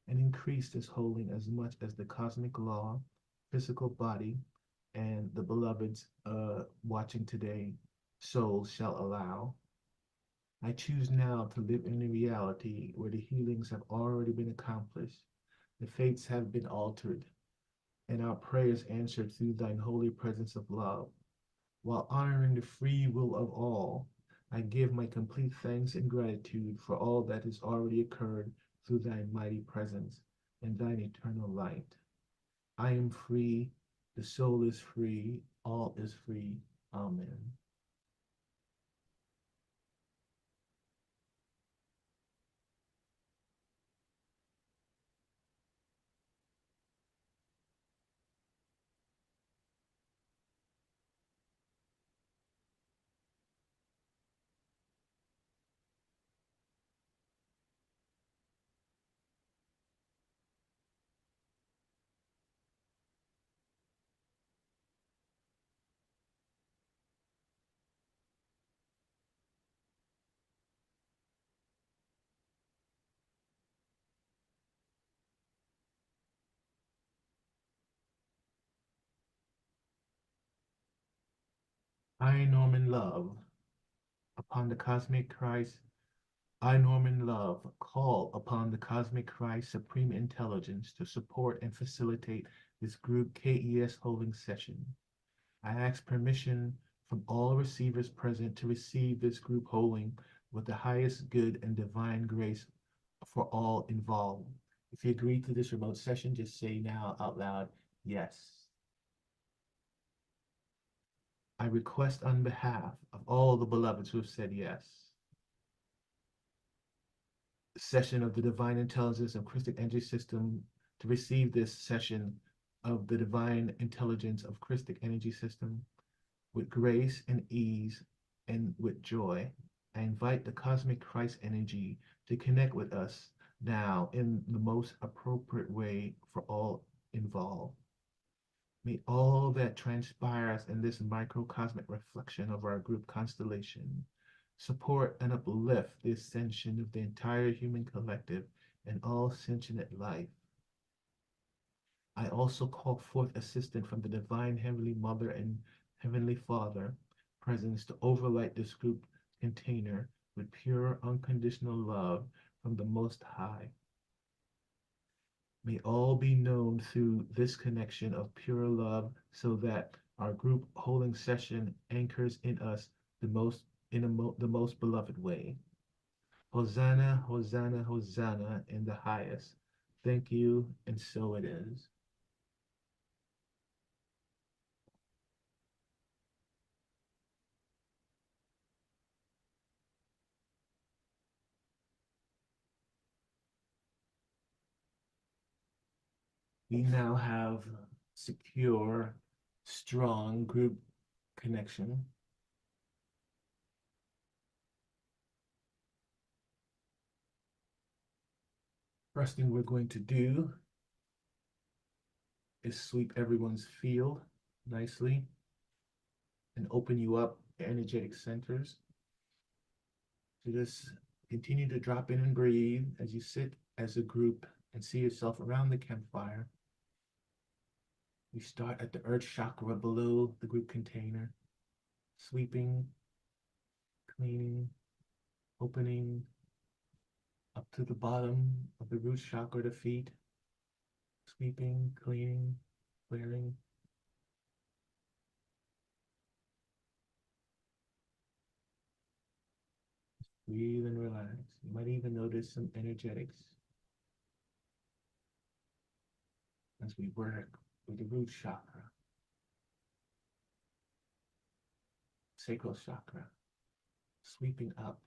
and increase this holding as much as the cosmic law, physical body, and the beloveds watching today, souls shall allow. I choose now to live in a reality where the healings have already been accomplished, the fates have been altered, and our prayers answered through thine holy presence of love. While honoring the free will of all, I give my complete thanks and gratitude for all that has already occurred through thine mighty presence and thine eternal light. I am free, the soul is free, all is free. Amen. I, Norman Love, upon the cosmic Christ, I, Norman Love, call upon the cosmic Christ Supreme Intelligence to support and facilitate this group KES holding session. I ask permission from all receivers present to receive this group holding with the highest good and divine grace for all involved. If you agree to this remote session, just say now out loud, yes. I request on behalf of all the beloveds who have said yes, the session of the Divine Intelligence of Christic Energy System to receive this session of the Divine Intelligence of Christic Energy System with grace and ease and with joy. I invite the Cosmic Christ energy to connect with us now in the most appropriate way for all involved. May all that transpires in this microcosmic reflection of our group constellation support and uplift the ascension of the entire human collective and all sentient life. I also call forth assistance from the Divine Heavenly Mother and Heavenly Father presence to overlight this group container with pure, unconditional love from the Most High. May all be known through this connection of pure love so that our group holding session anchors in us the most beloved way. Hosanna, Hosanna, Hosanna in the highest. Thank you, and so it is. We now have secure, strong group connection. First thing we're going to do is sweep everyone's field nicely and open you up energetic centers. So just continue to drop in and breathe as you sit as a group and see yourself around the campfire. We start at the earth chakra below the group container, sweeping, cleaning, opening up to the bottom of the root chakra, the feet, sweeping, cleaning, clearing. Breathe and relax. You might even notice some energetics as we work with the root chakra, sacral chakra, sweeping up,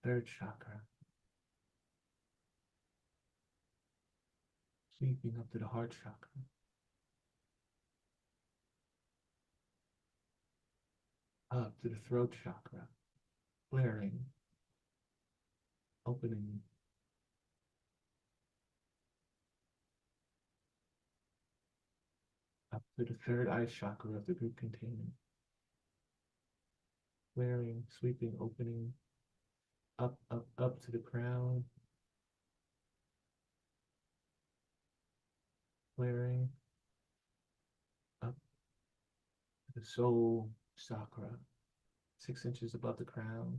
third chakra, sweeping up to the heart chakra, up to the throat chakra, clearing, opening, up to the third eye chakra of the group container, clearing, sweeping, opening, up, up, up to the crown, clearing, up to the soul chakra, 6 inches above the crown.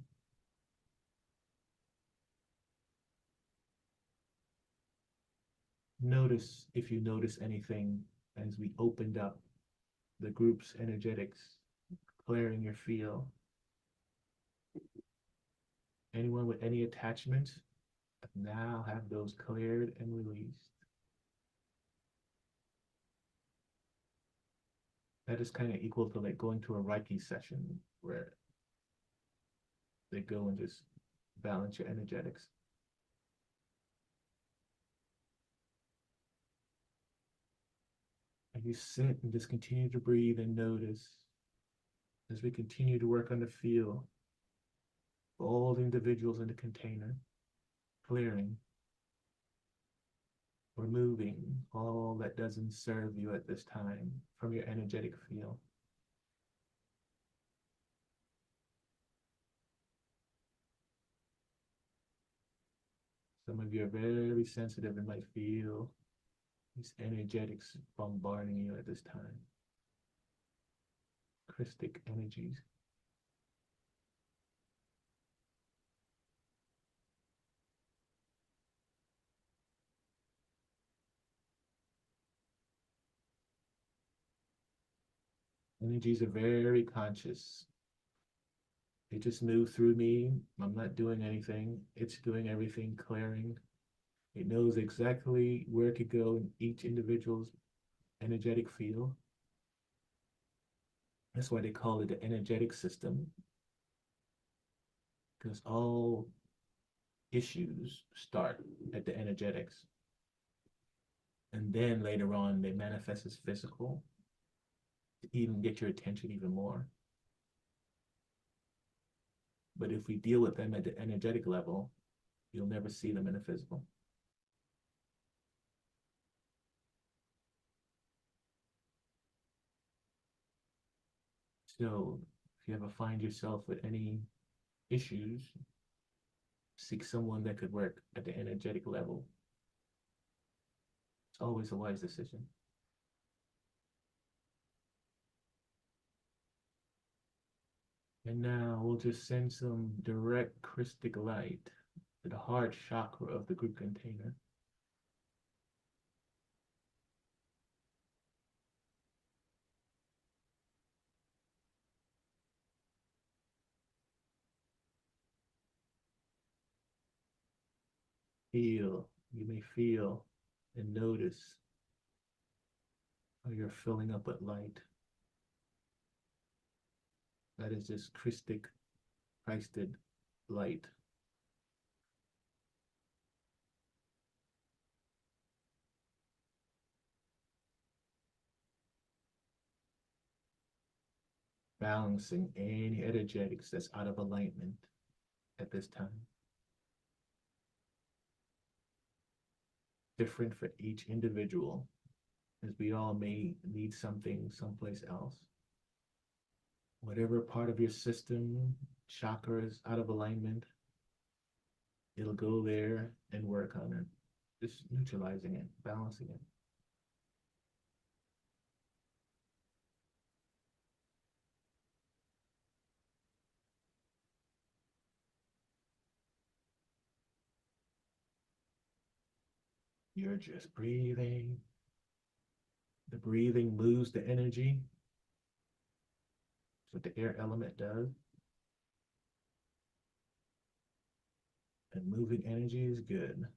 Notice if you notice anything as we opened up the group's energetics, clearing your field. Anyone with any attachments now have those cleared and released. That is kind of equal to like going to a Reiki session where they go and just balance your energetics. And you sit and just continue to breathe and notice as we continue to work on the field, all the individuals in the container, clearing, removing all that doesn't serve you at this time from your energetic field. Some of you are very sensitive and might feel these energetics bombarding you at this time. Christic energies. Energies are very conscious. They just move through me. I'm not doing anything. It's doing everything, clearing. It knows exactly where to go in each individual's energetic field. That's why they call it the energetic system, because all issues start at the energetics. And then later on, they manifest as physical to even get your attention even more. But if we deal with them at the energetic level, you'll never see them in the physical. So If you ever find yourself with any issues, seek someone that could work at the energetic level. It's always a wise decision. And now we'll just send some direct crystic light to the heart chakra of the group container. You may feel and notice how you're filling up with light. That is just Christic, Christed light. Balancing any energetics that's out of alignment at this time. Different for each individual, as we all may need something someplace else. Whatever part of your system, chakra is out of alignment, it'll go there and work on it, just neutralizing it, balancing it. You're just breathing. The breathing moves the energy. That's what the air element does. And moving energy is good.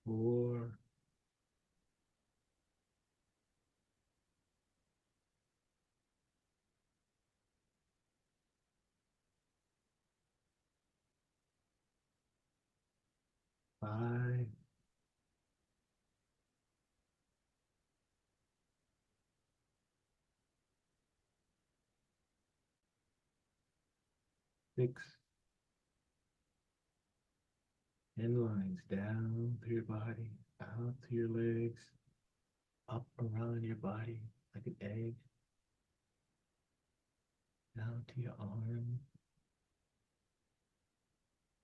Four, five, 6. And lines down through your body, out to your legs, up around your body like an egg, down to your arm.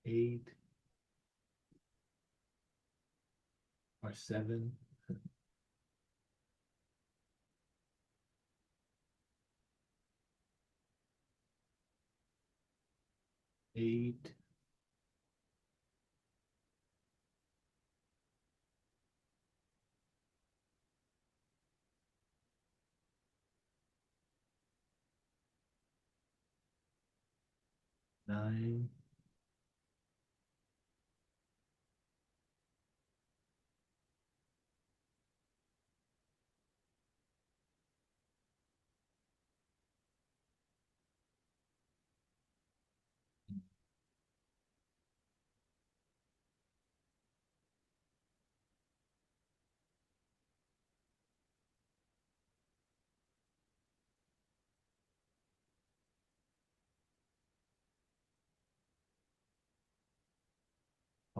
8 or 7. 8. 9.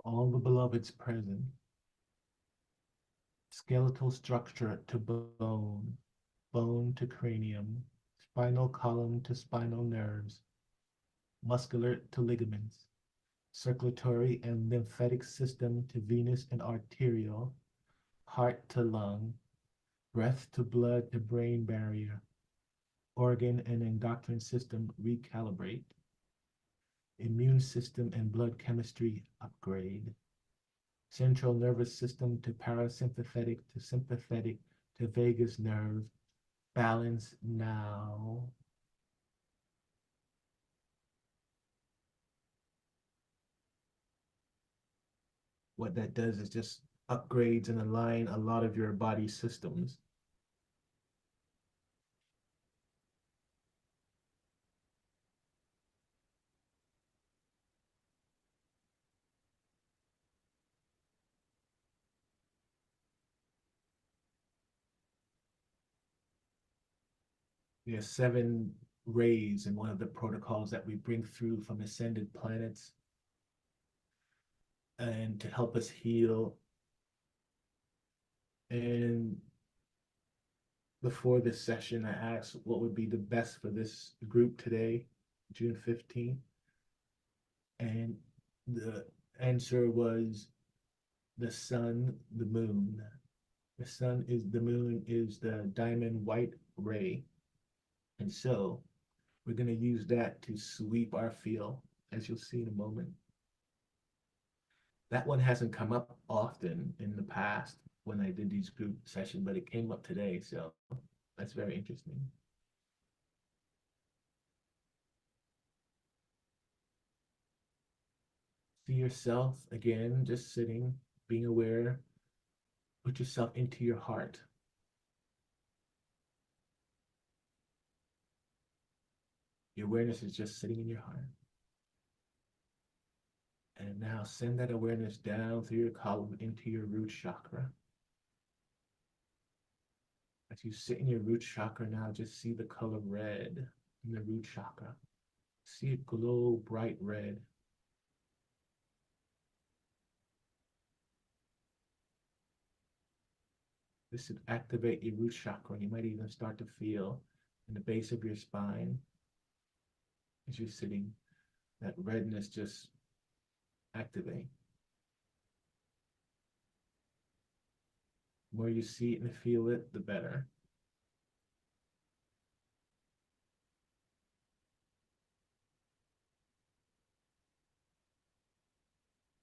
All the beloveds present, skeletal structure to bone, bone to cranium, spinal column to spinal nerves, muscular to ligaments, circulatory and lymphatic system to venous and arterial, heart to lung, breath to blood to brain barrier, organ and endocrine system recalibrate, immune system and blood chemistry upgrade, central nervous system to parasympathetic to sympathetic to vagus nerve, balance now. What that does is just upgrades and align a lot of your body systems. There's 7 rays in one of the protocols that we bring through from ascended planets and to help us heal. And before this session, I asked what would be the best for this group today, June 15th. And the answer was the sun, the moon. The moon is the diamond white ray. And so we're going to use that to sweep our field, as you'll see in a moment. That one hasn't come up often in the past when I did these group sessions, but it came up today, so that's very interesting. See yourself again, just sitting, being aware. Put yourself into your heart. Your awareness is just sitting in your heart. And now send that awareness down through your column into your root chakra. As you sit in your root chakra now, just see the color red in the root chakra. See it glow bright red. This should activate your root chakra. You might even start to feel in the base of your spine as you're sitting, that redness just activate. The more you see it and feel it, the better.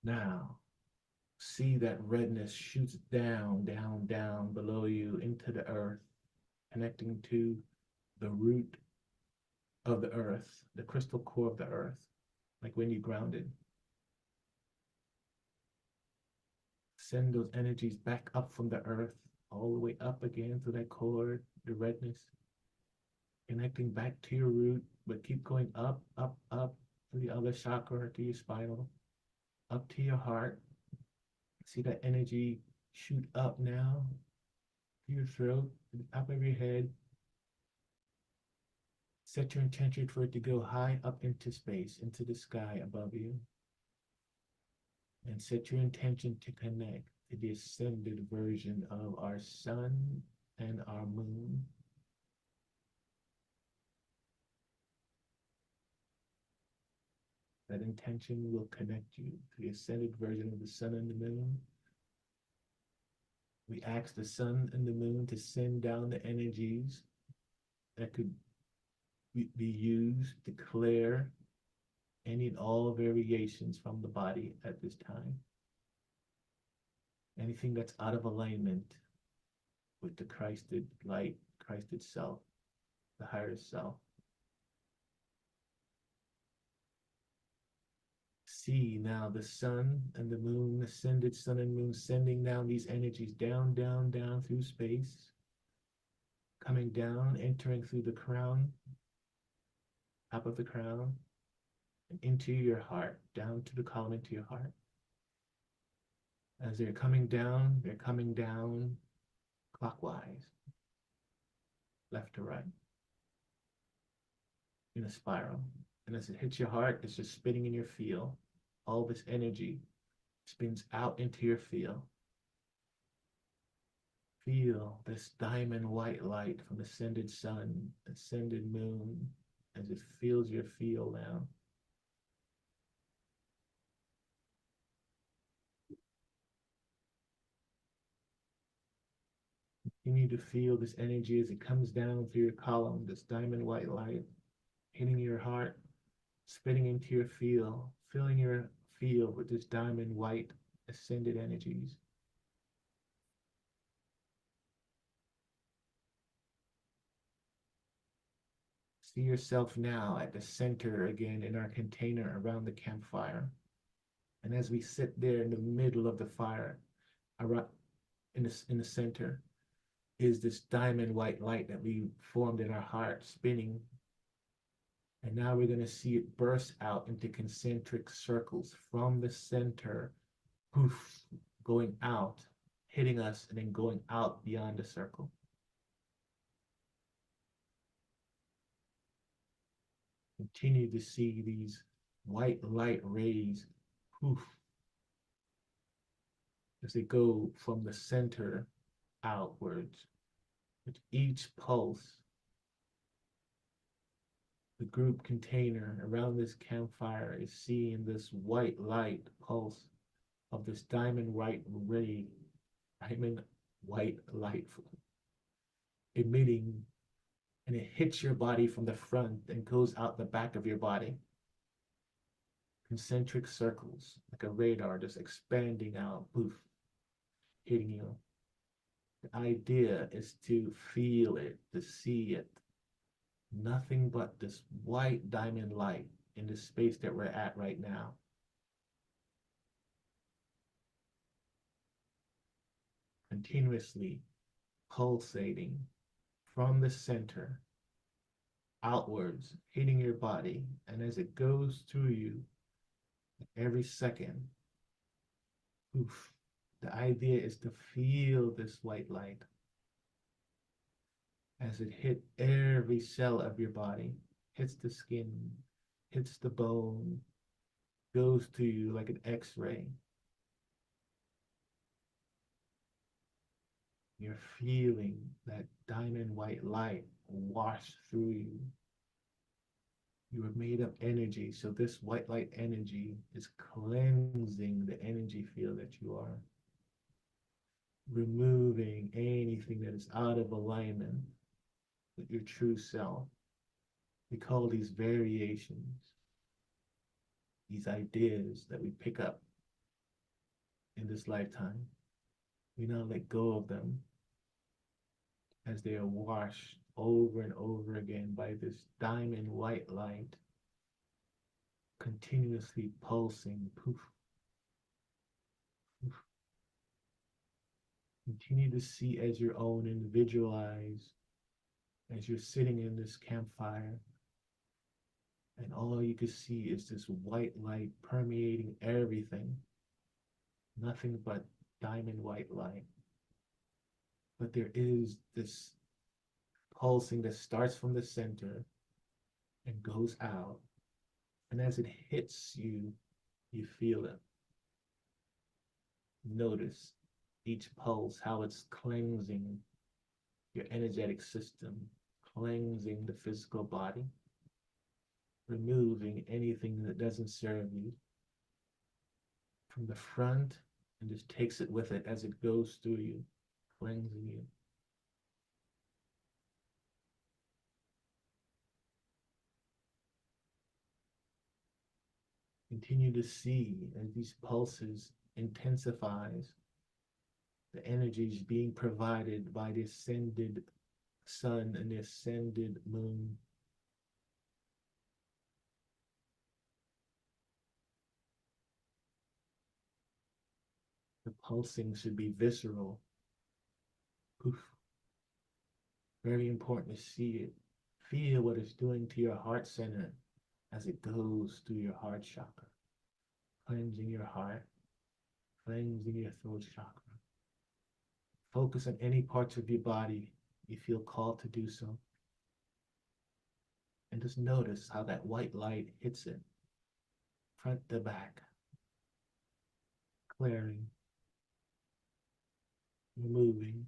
Now, see that redness shoots down, down, down below you into the earth, connecting to the root of the earth, the crystal core of the earth, like when you grounded. Send those energies back up from the earth, all the way up again to that core, the redness, connecting back to your root, but keep going up, up, up to the other chakra, to your spinal, up to your heart. See that energy shoot up now to your throat, to the top of your head. Set your intention for it to go high up into space, into the sky above you. And set your intention to connect to the ascended version of our sun and our moon. That intention will connect you to the ascended version of the sun and the moon. We ask the sun and the moon to send down the energies that could be used to clear any and all variations from the body at this time. Anything that's out of alignment with the Christed light, Christed self, the higher self. See now the sun and the moon, ascended sun and moon, sending down these energies down, down, down through space, coming down, entering through the crown, top of the crown, and into your heart, down to the column, into your heart. As they're coming down clockwise, left to right, in a spiral. And as it hits your heart, it's just spinning in your field. All this energy spins out into your field. Feel this diamond white light from ascended sun, ascended moon, as it fills your field now. Continue to feel this energy as it comes down through your column, this diamond white light, hitting your heart, spitting into your field, filling your field with this diamond white ascended energies. See yourself now at the center again in our container around the campfire. And as we sit there in the middle of the fire, around, in the center, is this diamond white light that we formed in our heart, spinning. And now we're going to see it burst out into concentric circles from the center, poof, going out, hitting us, and then going out beyond the circle. Continue to see these white light rays, poof, as they go from the center outwards. With each pulse, the group container around this campfire is seeing this white light pulse of this diamond white ray, diamond white light emitting, and it hits your body from the front and goes out the back of your body. Concentric circles, like a radar, just expanding out, poof, hitting you. The idea is to feel it, to see it. Nothing but this white diamond light in the space that we're at right now. Continuously pulsating from the center outwards, hitting your body. And as it goes through you, every second, poof, the idea is to feel this white light as it hit every cell of your body, hits the skin, hits the bone, goes to you like an X-ray. You're feeling that diamond white light wash through you. You are made of energy, so this white light energy is cleansing the energy field that you are. Removing anything that is out of alignment with your true self. We call these variations, these ideas that we pick up in this lifetime. We now let go of them as they are washed over and over again by this diamond white light, continuously pulsing, poof, poof. Continue to see as your own individualized, as you're sitting in this campfire, and all you can see is this white light permeating everything. Nothing but diamond white light. But there is this pulsing that starts from the center, and goes out. And as it hits you, you feel it. Notice each pulse, how it's cleansing your energetic system, cleansing the physical body, removing anything that doesn't serve you from the front, and just takes it with it as it goes through you, cleansing you. Continue to see as these pulses intensifies the energies being provided by the ascended sun and the ascended moon. The pulsing should be visceral. Poof. Very important to see it. Feel what it's doing to your heart center as it goes through your heart chakra, cleansing your heart, cleansing your throat chakra. Focus on any parts of your body you feel called to do so. And just notice how that white light hits it, front to back, clearing, removing.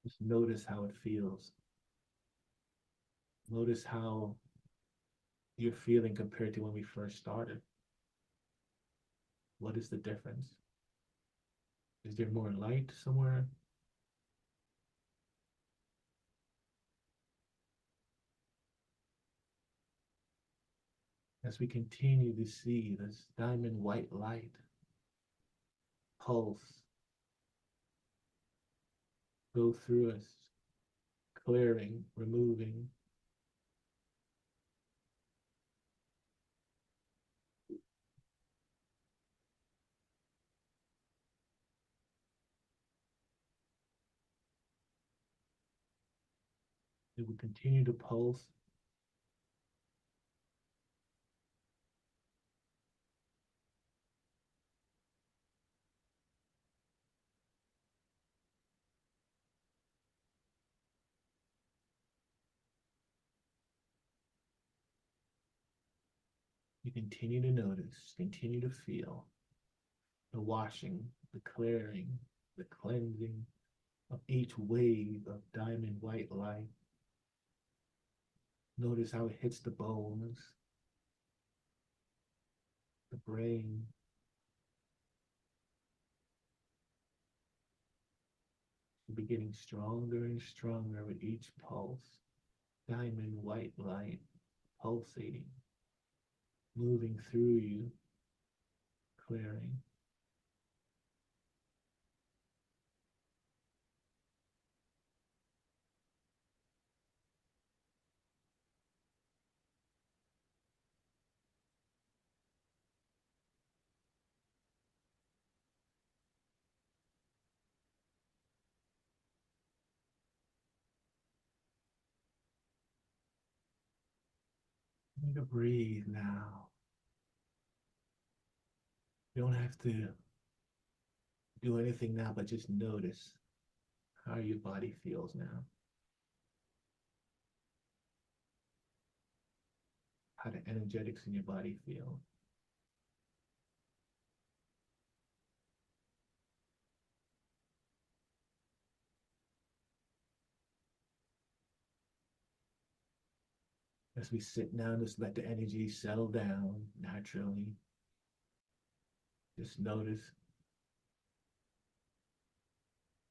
Just notice how it feels. Notice how you're feeling compared to when we first started. What is the difference? Is there more light somewhere? As we continue to see this diamond white light pulse go through us, clearing, removing. It will continue to pulse. You continue to notice, continue to feel the washing, the clearing, the cleansing of each wave of diamond white light. Notice how it hits the bones, the brain. You'll be getting stronger and stronger with each pulse. Diamond white light pulsating, moving through you, clearing. You need to breathe now. You don't have to do anything now, but just notice how your body feels now. How the energetics in your body feel. As we sit down, just let the energy settle down naturally. Just notice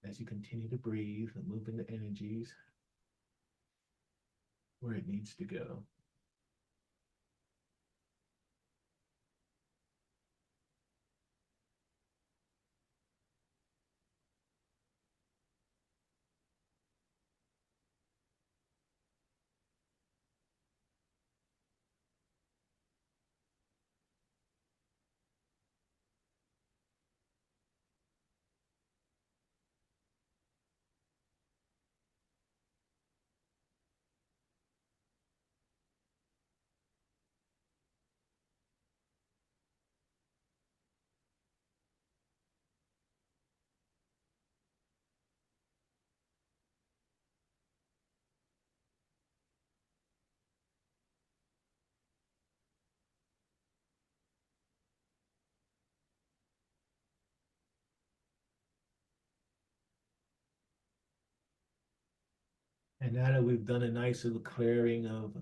as you continue to breathe and moving the energies where it needs to go. And now that we've done a nice little clearing of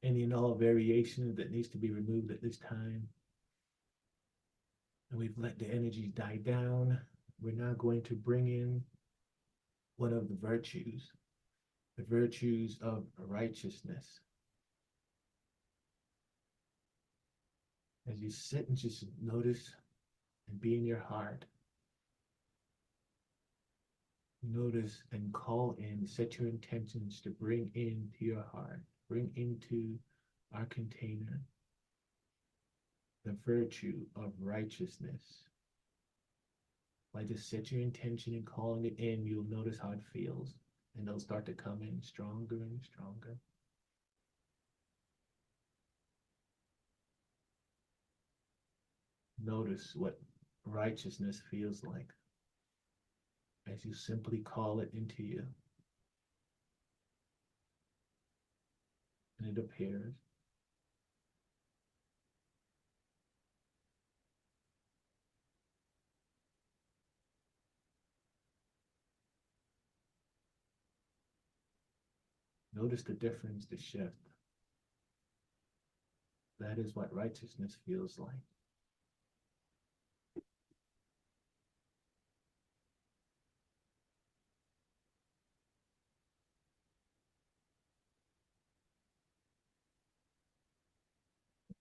any and all variation that needs to be removed at this time, and we've let the energies die down, we're now going to bring in one of the virtues of righteousness. As you sit and just notice and be in your heart, notice and call in, set your intentions to bring into your heart, bring into our container the virtue of righteousness. By just set your intention and calling it in, you'll notice how it feels, and they'll start to come in stronger and stronger. Notice what righteousness feels like as you simply call it into you. And it appears. Notice the difference, the shift. That is what righteousness feels like.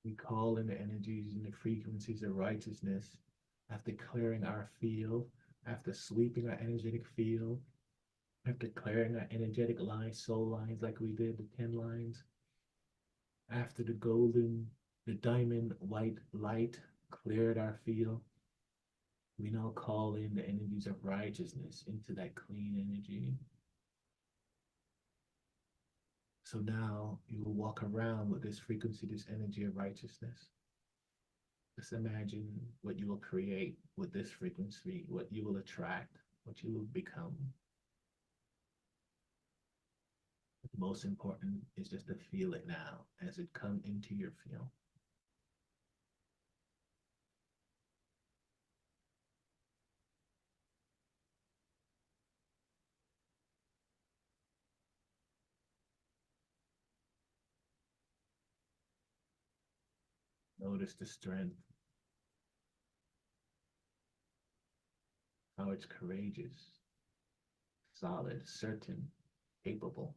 We call in the energies and the frequencies of righteousness after clearing our field, after sweeping our energetic field, after clearing our energetic lines, soul lines like we did, the 10 lines, after the diamond white light cleared our field, we now call in the energies of righteousness into that clean energy. So now you will walk around with this frequency, this energy of righteousness. Just imagine what you will create with this frequency, what you will attract, what you will become. The most important is just to feel it now as it comes into your field. Notice the strength, how it's courageous, solid, certain, capable.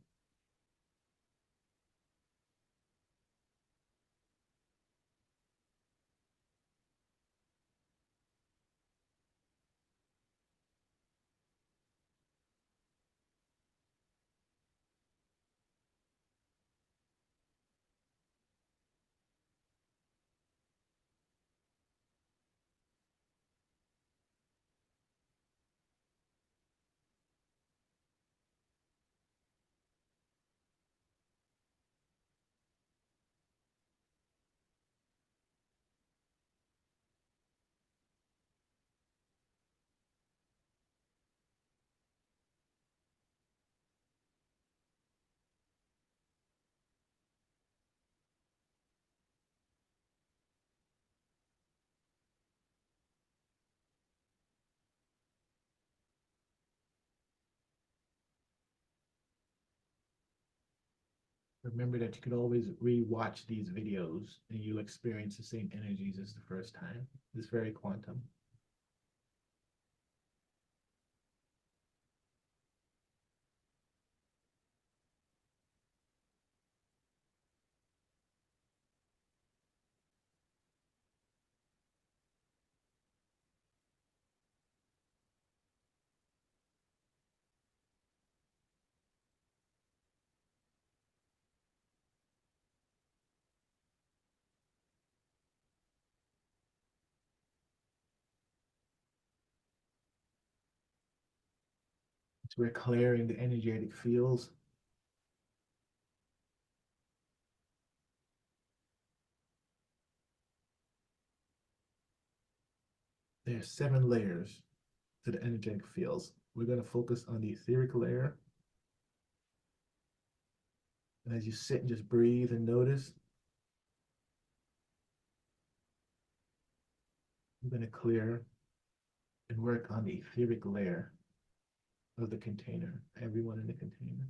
Remember that you could always re-watch these videos and you'll experience the same energies as the first time. It's very quantum. So we're clearing the energetic fields. There's 7 layers to the energetic fields. We're going to focus on the etheric layer. And as you sit and just breathe and notice, we're going to clear and work on the etheric layer of the container, everyone in the container.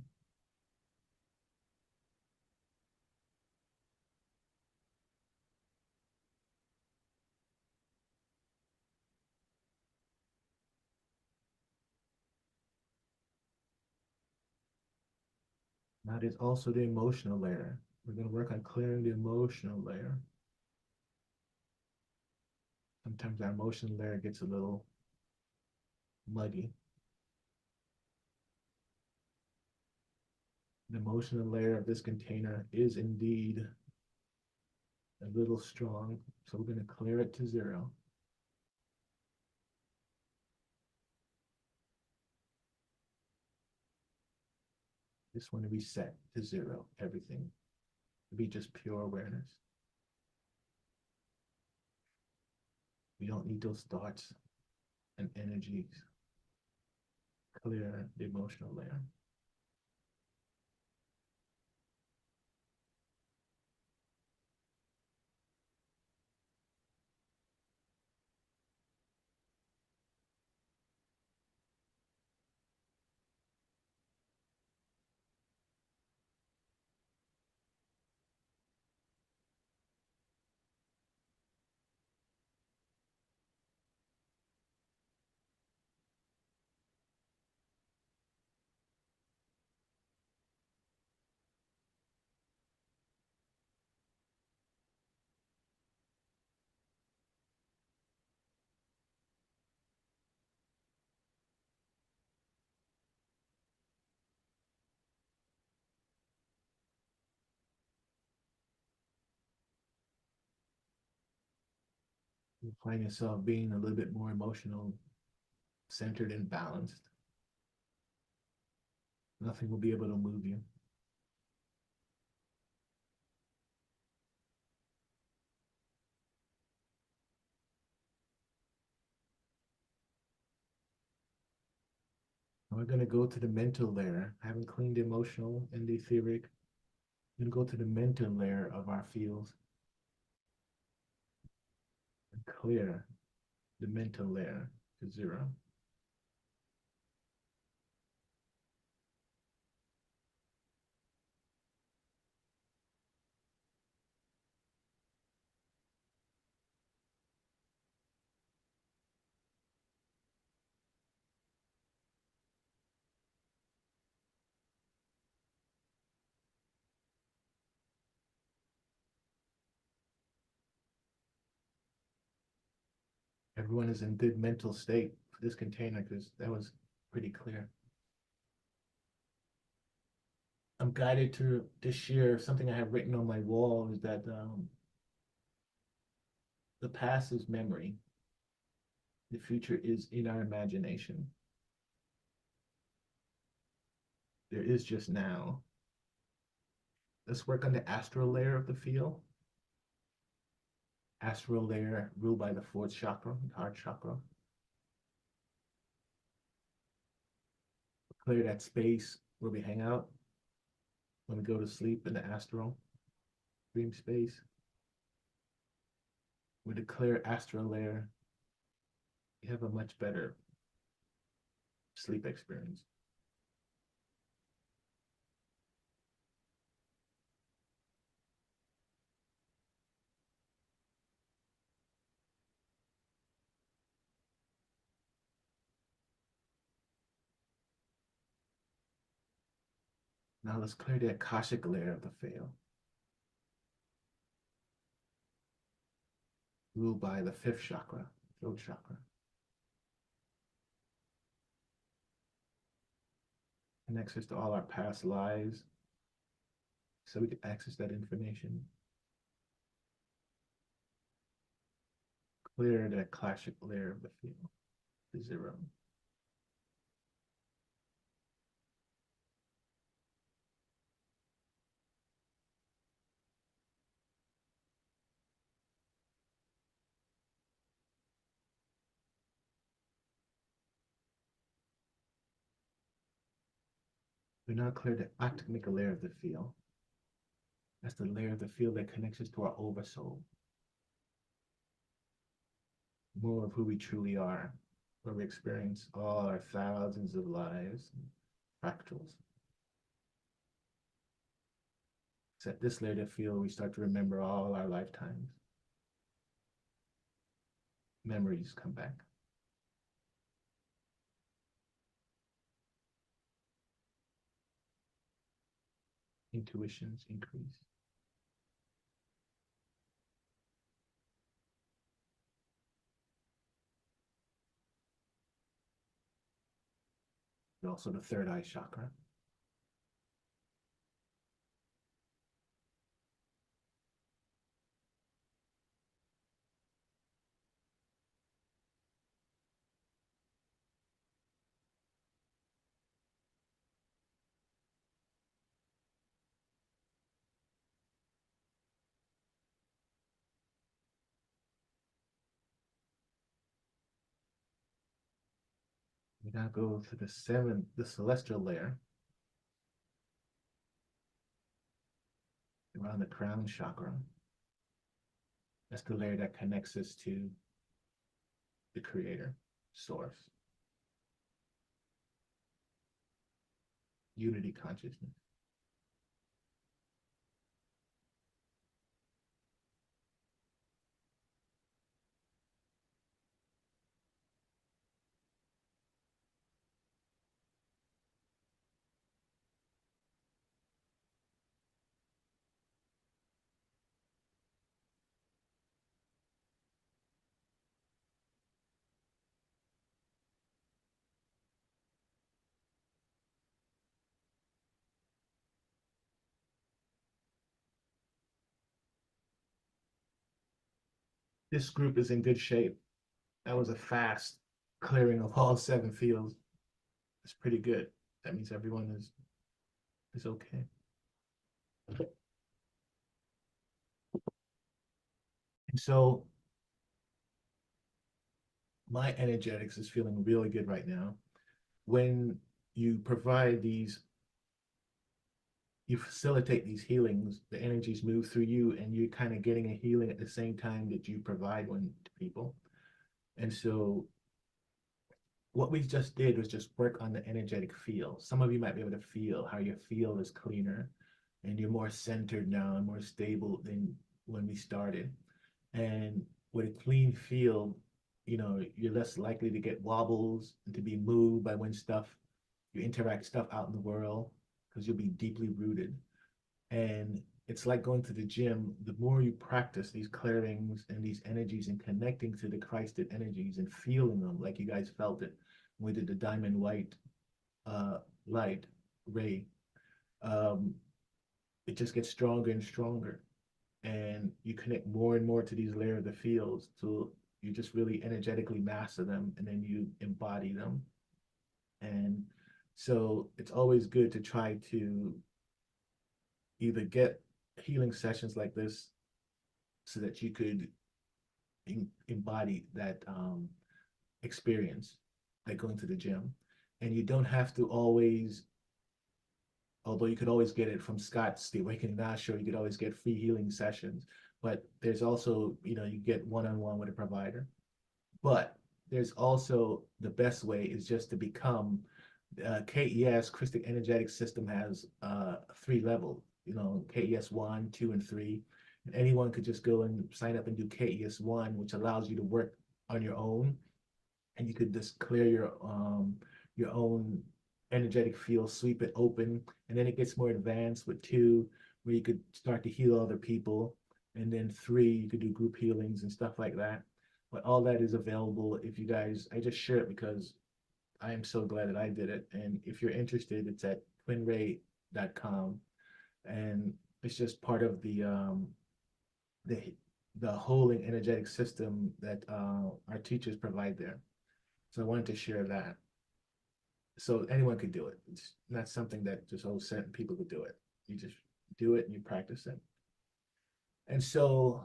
Now there's also the emotional layer. We're going to work on clearing the emotional layer. Sometimes our emotional layer gets a little muddy. The emotional layer of this container is indeed a little strong, so we're going to clear it to 0. Just want to reset to 0, everything, to be just pure awareness. We don't need those thoughts and energies. Clear the emotional layer. You find yourself being a little bit more emotional, centered and balanced. Nothing will be able to move you. We're going to go to the mental layer. Having cleaned the emotional and the etheric, we're going to go to the mental layer of our fields and clear the mental layer to 0. Everyone is in good mental state for this container because that was pretty clear. I'm guided to share something I have written on my wall is that the past is memory. The future is in our imagination. There is just now. Let's work on the astral layer of the field. Astral layer ruled by the 4th chakra, the heart chakra. Clear that space where we hang out when we go to sleep in the astral dream space. With the clear astral layer, you have a much better sleep experience. Now let's clear the Akashic layer of the field, ruled by the 5th chakra, throat chakra. Connects us to all our past lives, so we can access that information. Clear the Akashic layer of the field to 0. We now clear the Atmic layer of the field. That's the layer of the field that connects us to our oversoul. More of who we truly are, where we experience all our thousands of lives and fractals. It's at this later field we start to remember all our lifetimes. Memories come back. Intuitions increase. And also the third eye chakra. We now go to the celestial layer, around the crown chakra. That's the layer that connects us to the creator, source. Unity consciousness. This group is in good shape. That was a fast clearing of all 7 fields. It's pretty good. That means everyone is okay. And so my energetics is feeling really good right now. When you provide these, you facilitate these healings, the energies move through you and you're kind of getting a healing at the same time that you provide one to people. And so what we just did was just work on the energetic field. Some of you might be able to feel how your field is cleaner and you're more centered now and more stable than when we started. And with a clean field, you know, you're less likely to get wobbles and to be moved by when you interact stuff out in the world, because you'll be deeply rooted. And it's like going to the gym. The more you practice these clearings and these energies and connecting to the Christed energies and feeling them like you guys felt it when we did the diamond white light ray, it just gets stronger and stronger. And you connect more and more to these layers of the fields till you just really energetically master them, and then you embody them. And so it's always good to try to either get healing sessions like this so that you could embody that experience, like going to the gym. And you don't have to always, although you could always get it from Scott's The Awakening Now show, you could always get free healing sessions, but there's also, you know, you get one-on-one with a provider. But there's also, the best way is just to become, KES, Christic Energetic System, has 3 levels, you know, KES 1, 2, and 3. And anyone could just go and sign up and do KES 1, which allows you to work on your own. And you could just clear your own energetic field, sweep it open. And then it gets more advanced with 2, where you could start to heal other people. And then 3, you could do group healings and stuff like that. But all that is available if you guys, I just share it because I am so glad that I did it. And if you're interested, it's at twinray.com. And it's just part of the holding energetic system that our teachers provide there. So I wanted to share that. So anyone could do it. It's not something that just certain people could do it. You just do it and you practice it. And so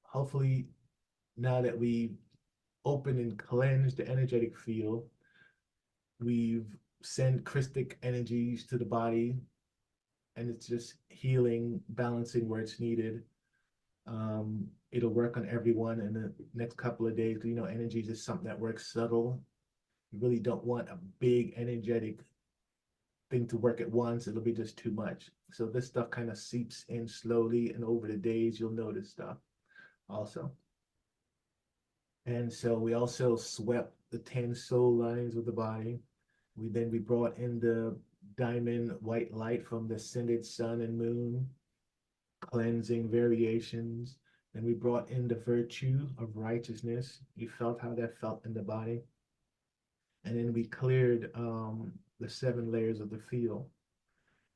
hopefully now that we've opened and cleansed the energetic field, we've sent Christic energies to the body, and it's just healing, balancing where it's needed. it'll work on everyone in the next couple of days. You know, energy is just something that works subtle. You really don't want a big energetic thing to work at once. It'll be just too much. So this stuff kind of seeps in slowly, and over the days you'll notice stuff also. And so we also swept the 10 soul lines of the body. We brought in the diamond white light from the ascended sun and moon, cleansing variations. Then we brought in the virtue of righteousness. You felt how that felt in the body. And then we cleared the 7 layers of the field.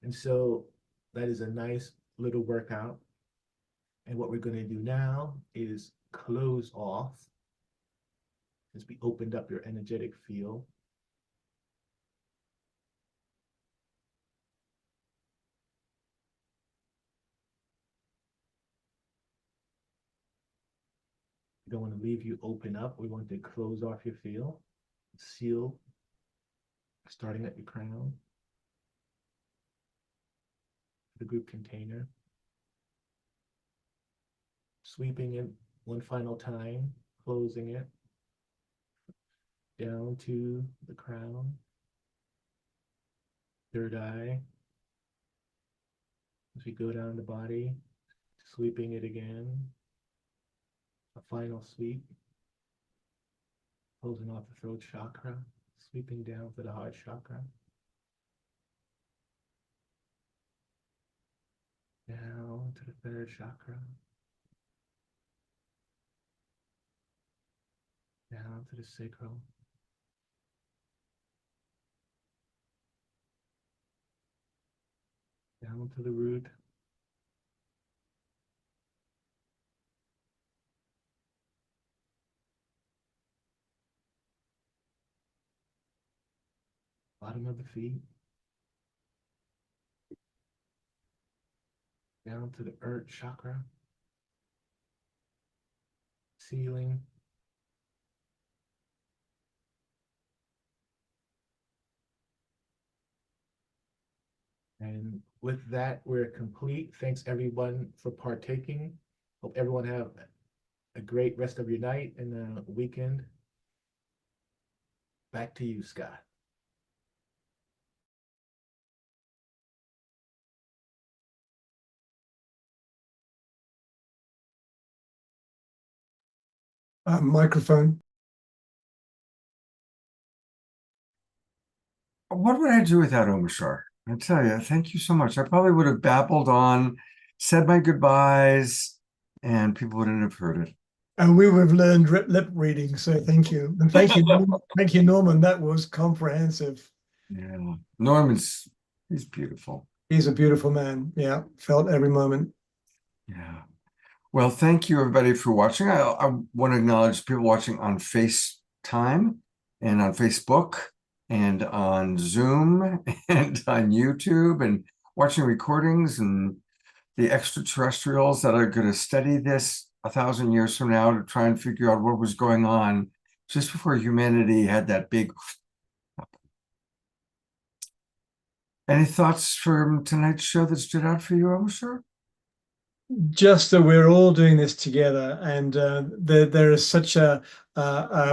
And so that is a nice little workout. And what we're going to do now is close off, as we opened up your energetic field. We don't want to leave you open up. We want to close off your field, seal, starting at your crown, the group container, sweeping it one final time, closing it, down to the crown, third eye, as we go down the body, sweeping it again, a final sweep, closing off the throat chakra, sweeping down to the heart chakra, down to the third chakra, down to the sacral, down to the root, bottom of the feet, down to the earth chakra, ceiling, and with that, we're complete. Thanks everyone for partaking. Hope everyone have a great rest of your night and the weekend. Back to you, Scott. Microphone. What would I do without Omashar? I tell you, thank you so much. I probably would have babbled on, said my goodbyes, and people wouldn't have heard it. And we would have learned lip reading, so thank you. And thank you, thank you, Norman. That was comprehensive. Yeah, he's beautiful. He's a beautiful man. Yeah, felt every moment. Yeah. Well, thank you everybody for watching. I want to acknowledge people watching on FaceTime and on Facebook and on Zoom and on YouTube and watching recordings, and the extraterrestrials that are going to study this 1,000 years from now to try and figure out what was going on just before humanity had that big. Any thoughts from tonight's show that stood out for you, Omashar? Just that we're all doing this together, and there is such a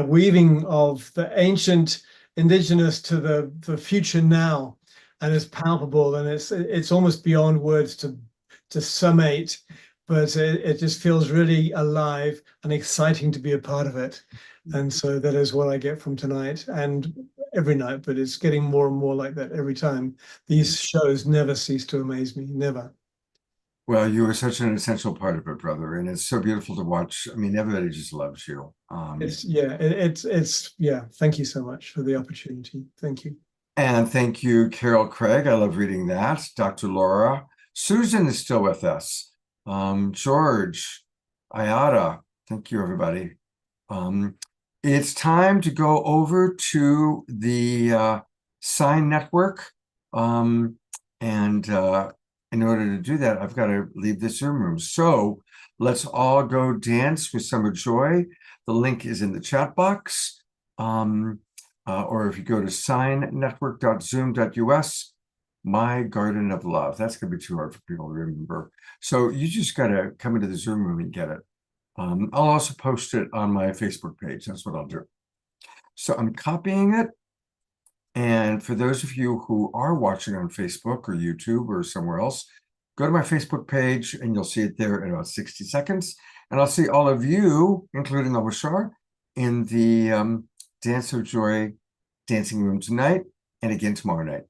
weaving of the ancient indigenous to the future now, and it's palpable, and it's almost beyond words to summate, but it just feels really alive and exciting to be a part of it. And so that is what I get from tonight and every night, but it's getting more and more like that every time. These shows never cease to amaze me, never. Well, you are such an essential part of it, brother, and it's so beautiful to watch. I mean, everybody just loves you. It's thank you so much for the opportunity. Thank you. And thank you, Carol Craig. I love reading that. Dr. Laura. Susan is still with us. George, Ayada. Thank you, everybody. It's time to go over to the Sign Network. In order to do that, I've got to leave the Zoom room. So let's all go dance with Summer Joy. The link is in the chat box. Or if you go to signnetwork.zoom.us, My Garden of Love. That's going to be too hard for people to remember. So you just got to come into the Zoom room and get it. I'll also post it on my Facebook page. That's what I'll do. So I'm copying it. And for those of you who are watching on Facebook or YouTube or somewhere else, go to my Facebook page and you'll see it there in about 60 seconds. And I'll see all of you, including Obashar, in the Dance of Joy dancing room tonight and again tomorrow night.